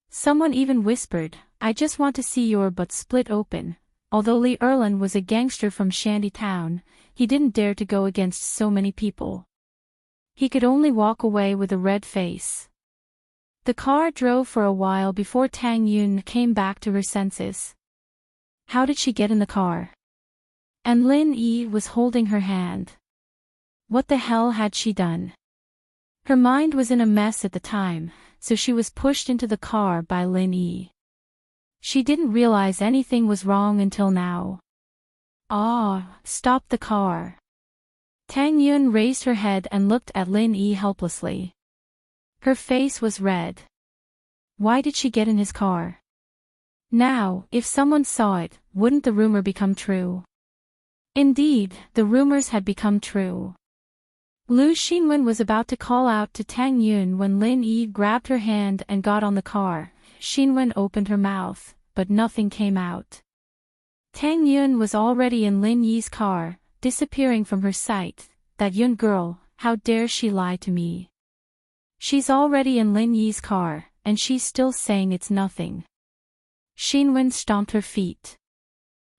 Someone even whispered, "I just want to see your butt split open." Although Li Erland was a gangster from Shanty Town, he didn't dare to go against so many people. He could only walk away with a red face. The car drove for a while before Tang Yun came back to her senses. How did she get in the car? And Lin Yi was holding her hand. What the hell had she done? Her mind was in a mess at the time, so she was pushed into the car by Lin Yi. She didn't realize anything was wrong until now. Stop the car. Tang Yun raised her head and looked at Lin Yi helplessly. Her face was red. Why did she get in his car? Now, if someone saw it, wouldn't the rumor become true? Indeed, the rumors had become true. Lu Xinwen was about to call out to Tang Yun when Lin Yi grabbed her hand and got on the car. Xinwen opened her mouth, but nothing came out. Tang Yun was already in Lin Yi's car, disappearing from her sight. That Yun girl, how dare she lie to me? She's already in Lin Yi's car, and she's still saying it's nothing. Xinwen stomped her feet.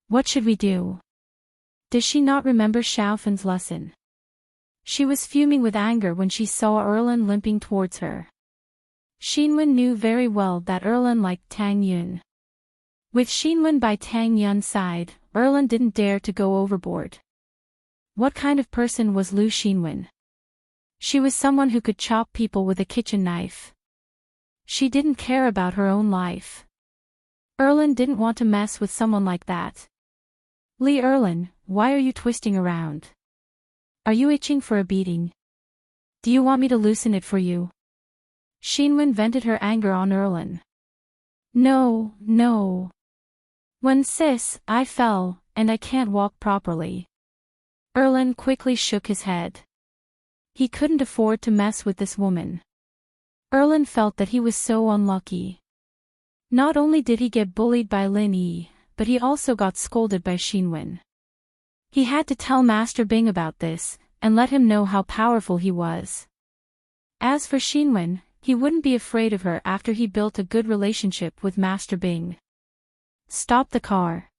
What should we do? Does she not remember Xiaofen's lesson? She was fuming with anger when she saw Erlin limping towards her. Xinwen knew very well that Erlin liked Tang Yun. With Xinwen by Tang Yun's side, Erlin didn't dare to go overboard. What kind of person was Lu Xinwen? She was someone who could chop people with a kitchen knife. She didn't care about her own life. Erlin didn't want to mess with someone like that. Li Erlin, why are you twisting around? Are you itching for a beating? Do you want me to loosen it for you? Xinwen vented her anger on Erlin. No, no. When I fell, and I can't walk properly. Erlin quickly shook his head. He couldn't afford to mess with this woman. Erlin felt that he was so unlucky. Not only did he get bullied by Lin Yi, but he also got scolded by Xinwen. He had to tell Master Bing about this, and let him know how powerful he was. As for Xinwen, he wouldn't be afraid of her after he built a good relationship with Master Bing. Stop the car.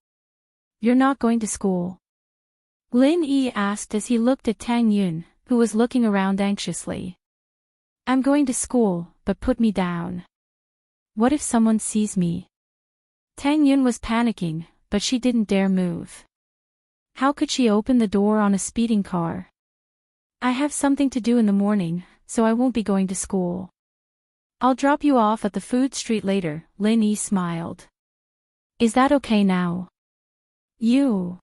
You're not going to school? Lin Yi asked as he looked at Tang Yun, who was looking around anxiously. I'm going to school, but put me down. What if someone sees me? Tang Yun was panicking, but she didn't dare move. How could she open the door on a speeding car? I have something to do in the morning, so I won't be going to school. I'll drop you off at the food street later, Lin Yi smiled. Is that okay now? You.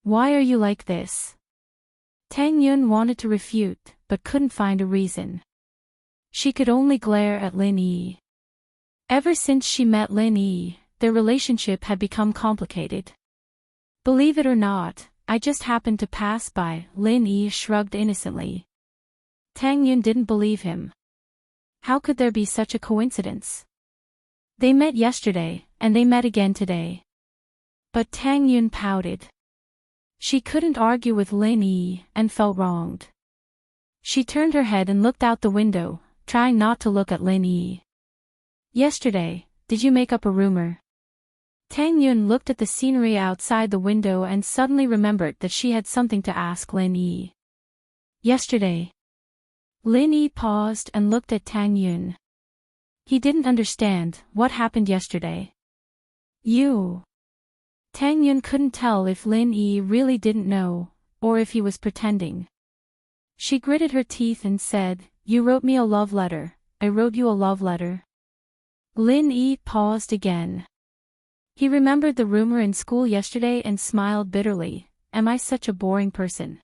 Why are you like this? Tang Yun wanted to refute, but couldn't find a reason. She could only glare at Lin Yi. Ever since she met Lin Yi, their relationship had become complicated. Believe it or not, I just happened to pass by, Lin Yi shrugged innocently. Tang Yun didn't believe him. How could there be such a coincidence? They met yesterday, and they met again today. But Tang Yun pouted. She couldn't argue with Lin Yi, and felt wronged. She turned her head and looked out the window, trying not to look at Lin Yi. Yesterday, did you make up a rumor? Tang Yun looked at the scenery outside the window and suddenly remembered that she had something to ask Lin Yi. Yesterday. Lin Yi paused and looked at Tang Yun. He didn't understand what happened yesterday. You. Tang Yun couldn't tell if Lin Yi really didn't know, or if he was pretending. She gritted her teeth and said, You wrote me a love letter. I wrote you a love letter. Lin Yi paused again. He remembered the rumor in school yesterday and smiled bitterly. Am I such a boring person?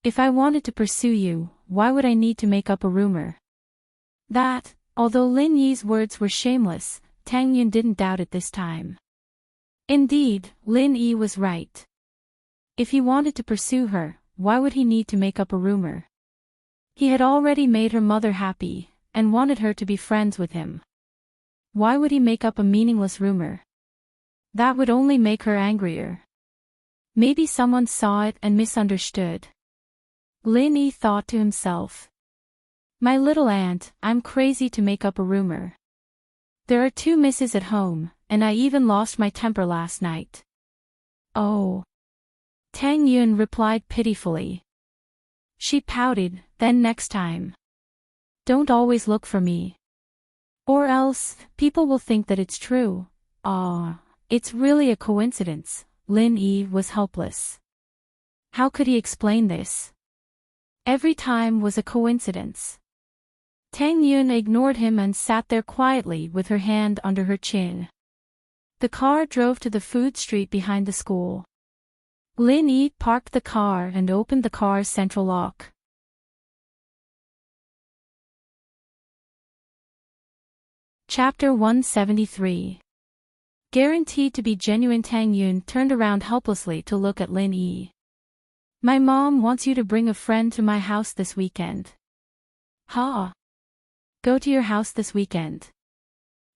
If I wanted to pursue you, why would I need to make up a rumor? That, although Lin Yi's words were shameless, Tang Yun didn't doubt it this time. Indeed, Lin Yi was right. If he wanted to pursue her, why would he need to make up a rumor? He had already made her mother happy, and wanted her to be friends with him. Why would he make up a meaningless rumor? That would only make her angrier. Maybe someone saw it and misunderstood. Lin Yi thought to himself. My little aunt, I'm crazy to make up a rumor. There are 2 misses at home, and I even lost my temper last night. Oh. Tang Yun replied pitifully. She pouted, then next time. Don't always look for me. Or else, people will think that it's true. It's really a coincidence. Lin Yi was helpless. How could he explain this? Every time was a coincidence. Tang Yun ignored him and sat there quietly with her hand under her chin. The car drove to the food street behind the school. Lin Yi parked the car and opened the car's central lock. Chapter 173. Guaranteed to be genuine. Tang Yun turned around helplessly to look at Lin Yi. My mom wants you to bring a friend to my house this weekend. Ha! Go to your house this weekend.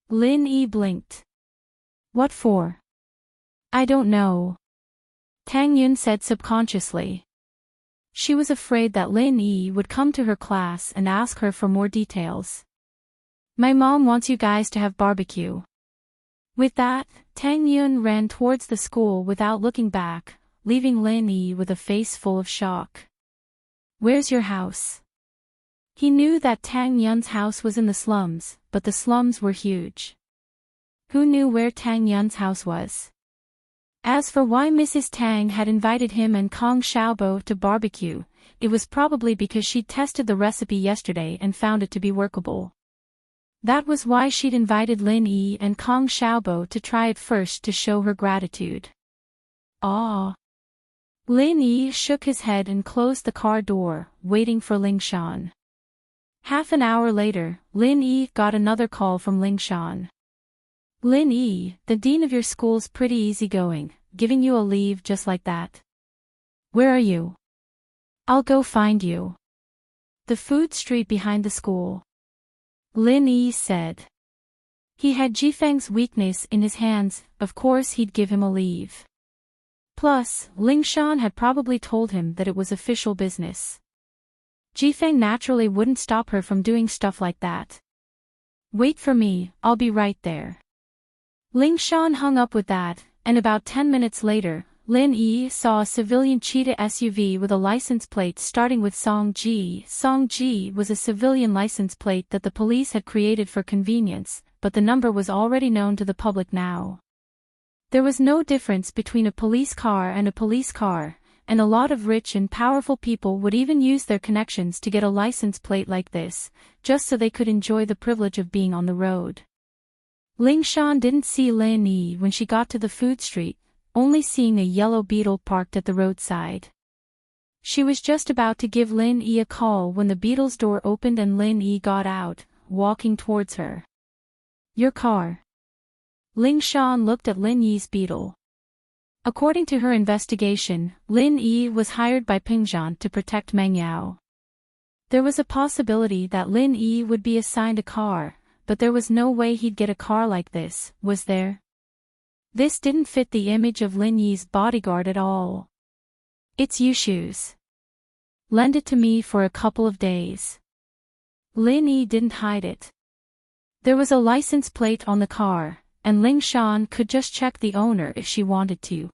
Lin Yi blinked. What for? I don't know. Tang Yun said subconsciously. She was afraid that Lin Yi would come to her class and ask her for more details. My mom wants you guys to have barbecue. With that, Tang Yun ran towards the school without looking back, leaving Lin Yi with a face full of shock. Where's your house? He knew that Tang Yun's house was in the slums, but the slums were huge. Who knew where Tang Yun's house was? As for why Mrs. Tang had invited him and Kong Xiaobo to barbecue, it was probably because she'd tested the recipe yesterday and found it to be workable. That was why she'd invited Lin Yi and Kong Xiaobo to try it first to show her gratitude. Ah. Lin Yi shook his head and closed the car door, waiting for Ling Shan. Half an hour later, Lin Yi got another call from Ling Shan. Lin Yi, the dean of your school's pretty easygoing, giving you a leave just like that. Where are you? I'll go find you. The food street behind the school. Lin Yi said. He had Jifeng's weakness in his hands, of course he'd give him a leave. Plus, Ling Shan had probably told him that it was official business. Jifeng naturally wouldn't stop her from doing stuff like that. Wait for me, I'll be right there. Ling Shan hung up with that, and about 10 minutes later, Lin Yi saw a civilian cheetah SUV with a license plate starting with Song Ji. Song Ji was a civilian license plate that the police had created for convenience, but the number was already known to the public now. There was no difference between a police car and a police car, and a lot of rich and powerful people would even use their connections to get a license plate like this, just so they could enjoy the privilege of being on the road. Ling Shan didn't see Lin Yi when she got to the food street, only seeing a yellow Beetle parked at the roadside. She was just about to give Lin Yi a call when the Beetle's door opened and Lin Yi got out, walking towards her. Your car. Ling Shan looked at Lin Yi's Beetle. According to her investigation, Lin Yi was hired by Pingzhan to protect Meng Yao. There was a possibility that Lin Yi would be assigned a car, but there was no way he'd get a car like this, was there? This didn't fit the image of Lin Yi's bodyguard at all. It's Yushu's. Lend it to me for a couple of days. Lin Yi didn't hide it. There was a license plate on the car, and Ling Shan could just check the owner if she wanted to.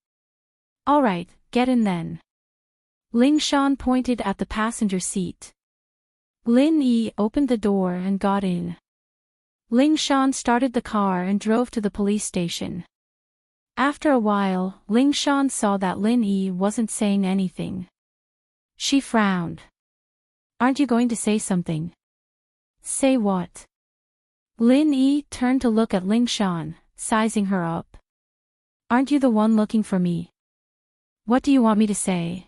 Alright, get in then. Ling Shan pointed at the passenger seat. Lin Yi opened the door and got in. Ling Shan started the car and drove to the police station. After a while, Ling Shan saw that Lin Yi wasn't saying anything. She frowned. Aren't you going to say something? Say what? Lin Yi turned to look at Ling Shan, sizing her up. Aren't you the one looking for me? What do you want me to say?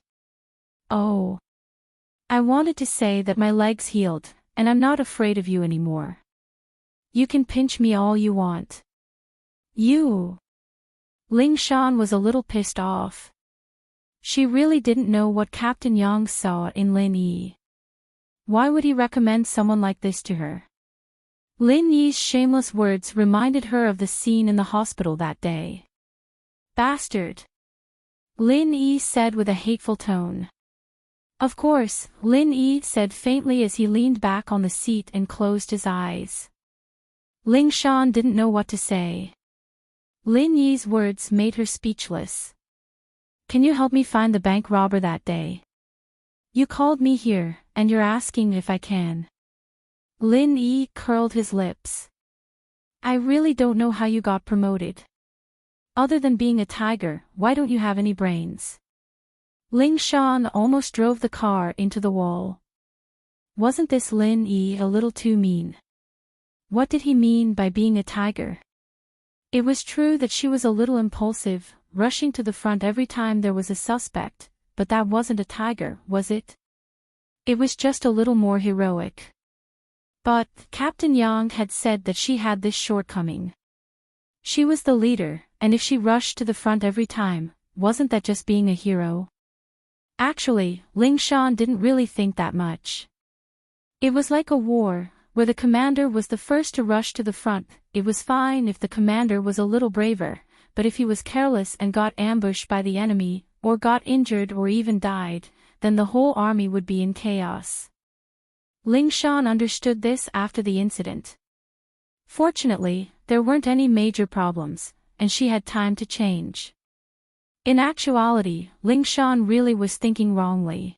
Oh. I wanted to say that my leg's healed, and I'm not afraid of you anymore. You can pinch me all you want. You. Ling Shan was a little pissed off. She really didn't know what Captain Yang saw in Lin Yi. Why would he recommend someone like this to her? Lin Yi's shameless words reminded her of the scene in the hospital that day. Bastard! Lin Yi said with a hateful tone. Of course, Lin Yi said faintly as he leaned back on the seat and closed his eyes. Ling Shan didn't know what to say. Lin Yi's words made her speechless. Can you help me find the bank robber that day? You called me here, and you're asking if I can. Lin Yi curled his lips. I really don't know how you got promoted. Other than being a tiger, why don't you have any brains? Ling Shan almost drove the car into the wall. Wasn't this Lin Yi a little too mean? What did he mean by being a tiger? It was true that she was a little impulsive, rushing to the front every time there was a suspect, but that wasn't a tiger, was it? It was just a little more heroic. But Captain Yang had said that she had this shortcoming. She was the leader, and if she rushed to the front every time, wasn't that just being a hero? Actually, Ling Shan didn't really think that much. It was like a war, where the commander was the first to rush to the front. It was fine if the commander was a little braver, but if he was careless and got ambushed by the enemy, or got injured or even died, then the whole army would be in chaos. Ling Shan understood this after the incident. Fortunately, there weren't any major problems, and she had time to change. In actuality, Ling Shan really was thinking wrongly.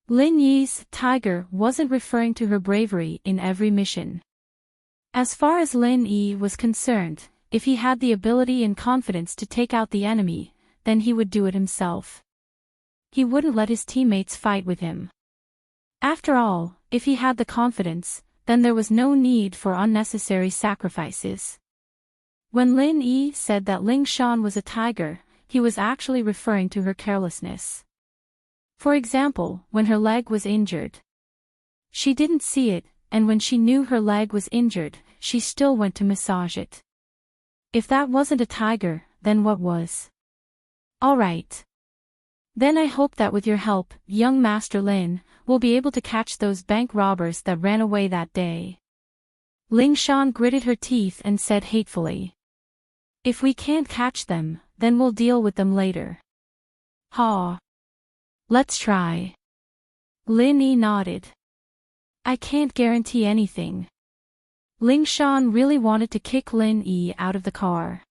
Lin Yi's tiger wasn't referring to her bravery in every mission. As far as Lin Yi was concerned, if he had the ability and confidence to take out the enemy, then he would do it himself. He wouldn't let his teammates fight with him. After all, if he had the confidence, then there was no need for unnecessary sacrifices. When Lin Yi said that Ling Shan was a tiger, he was actually referring to her carelessness. For example, when her leg was injured. She didn't see it, and when she knew her leg was injured, she still went to massage it. If that wasn't a tiger, then what was? Alright. Then I hope that with your help, young Master Lin, we'll be able to catch those bank robbers that ran away that day. Ling Shan gritted her teeth and said hatefully. If we can't catch them, then we'll deal with them later. Ha. Let's try. Lin Yi nodded. I can't guarantee anything. Ling Shan really wanted to kick Lin Yi out of the car.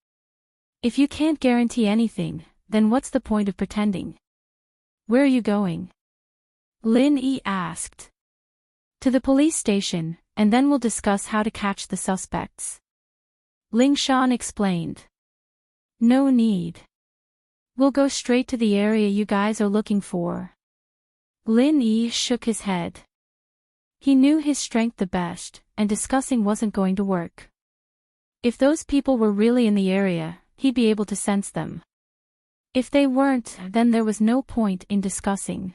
If you can't guarantee anything, then what's the point of pretending? Where are you going? Lin Yi asked. To the police station, and then we'll discuss how to catch the suspects. Ling Shan explained. No need. We'll go straight to the area you guys are looking for. Lin Yi shook his head. He knew his strength the best, and discussing wasn't going to work. If those people were really in the area, he'd be able to sense them. If they weren't, then there was no point in discussing.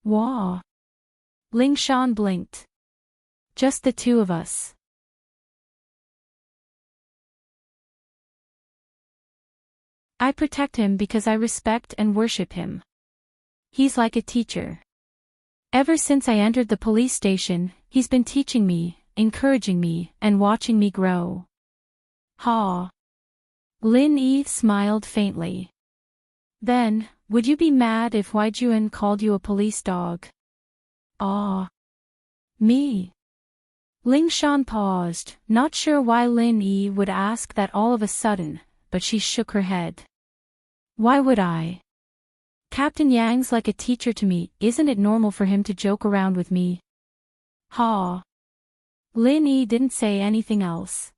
Wah. Ling Shan blinked. Just the two of us. I protect him because I respect and worship him. He's like a teacher. Ever since I entered the police station, he's been teaching me, encouraging me, and watching me grow. Ha. Lin Yi smiled faintly. Then, would you be mad if Huaijuan called you a police dog? Ah. Me? Ling Shan paused, not sure why Lin Yi would ask that all of a sudden, but she shook her head. Why would I? Captain Yang's like a teacher to me, isn't it normal for him to joke around with me? Ha. Lin Yi didn't say anything else.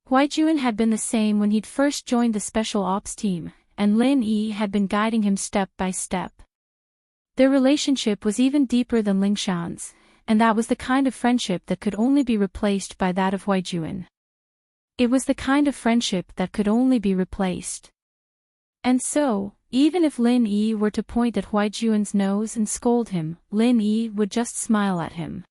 Huaijuan had been the same when he'd first joined the special ops team, and Lin Yi had been guiding him step by step. Their relationship was even deeper than Ling Shan's, and that was the kind of friendship that could only be replaced by that of Huaijuan. It was the kind of friendship that could only be replaced. And so, even if Lin Yi were to point at Huaijuan's nose and scold him, Lin Yi would just smile at him.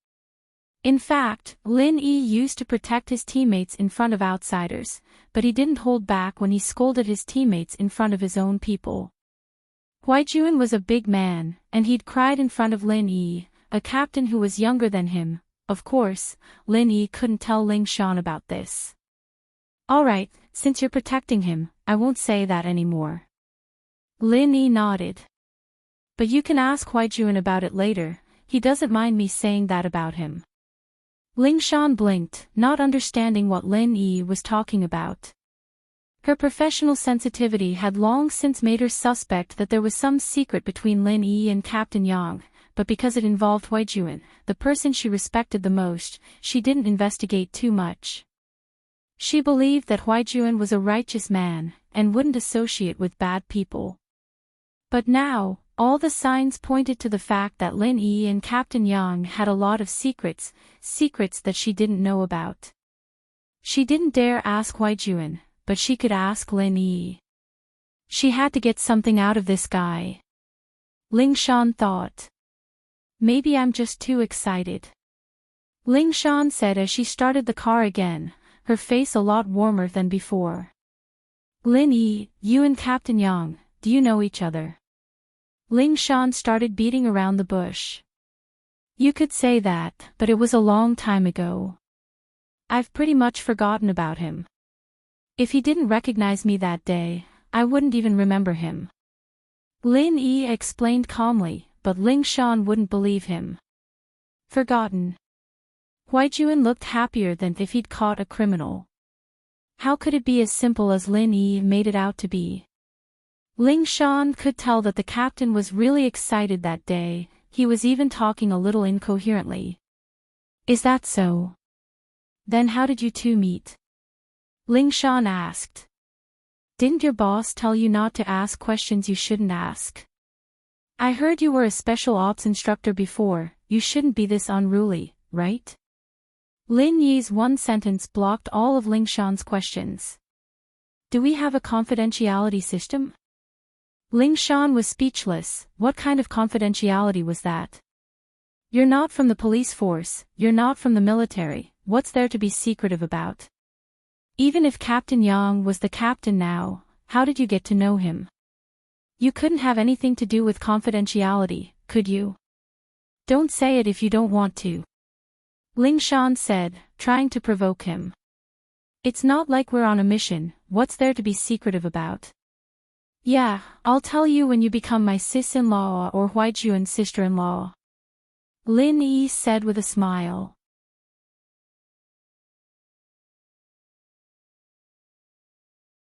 In fact, Lin Yi used to protect his teammates in front of outsiders, but he didn't hold back when he scolded his teammates in front of his own people. Huaijuan was a big man, and he'd cried in front of Lin Yi, a captain who was younger than him. Of course, Lin Yi couldn't tell Ling Shan about this. Alright, since you're protecting him, I won't say that anymore. Lin Yi nodded. But you can ask Huaijuan about it later, he doesn't mind me saying that about him. Ling Shan blinked, not understanding what Lin Yi was talking about. Her professional sensitivity had long since made her suspect that there was some secret between Lin Yi and Captain Yang, but because it involved Huaijuan, the person she respected the most, she didn't investigate too much. She believed that Huaijuan was a righteous man, and wouldn't associate with bad people. But now, all the signs pointed to the fact that Lin Yi and Captain Yang had a lot of secrets that she didn't know about. She didn't dare ask Huaijuan, but she could ask Lin Yi. She had to get something out of this guy. Ling Shan thought. Maybe I'm just too excited. Ling Shan said as she started the car again, her face a lot warmer than before. Lin Yi, you and Captain Yang, do you know each other? Ling Shan started beating around the bush. You could say that, but it was a long time ago. I've pretty much forgotten about him. If he didn't recognize me that day, I wouldn't even remember him. Lin Yi explained calmly, but Ling Shan wouldn't believe him. Forgotten. Huaijuan looked happier than if he'd caught a criminal. How could it be as simple as Lin Yi made it out to be? Ling Shan could tell that the captain was really excited that day. He was even talking a little incoherently. Is that so? Then how did you two meet? Ling Shan asked. Didn't your boss tell you not to ask questions you shouldn't ask? I heard you were a special ops instructor before. You shouldn't be this unruly, right? Lin Yi's one sentence blocked all of Ling Shan's questions. Do we have a confidentiality system? Ling Shan was speechless. What kind of confidentiality was that? You're not from the police force, you're not from the military, what's there to be secretive about? Even if Captain Yang was the captain now, how did you get to know him? You couldn't have anything to do with confidentiality, could you? Don't say it if you don't want to. Ling Shan said, trying to provoke him. It's not like we're on a mission, what's there to be secretive about? Yeah, I'll tell you when you become my sis-in-law or Huaijuan's sister-in-law. Lin Yi said with a smile.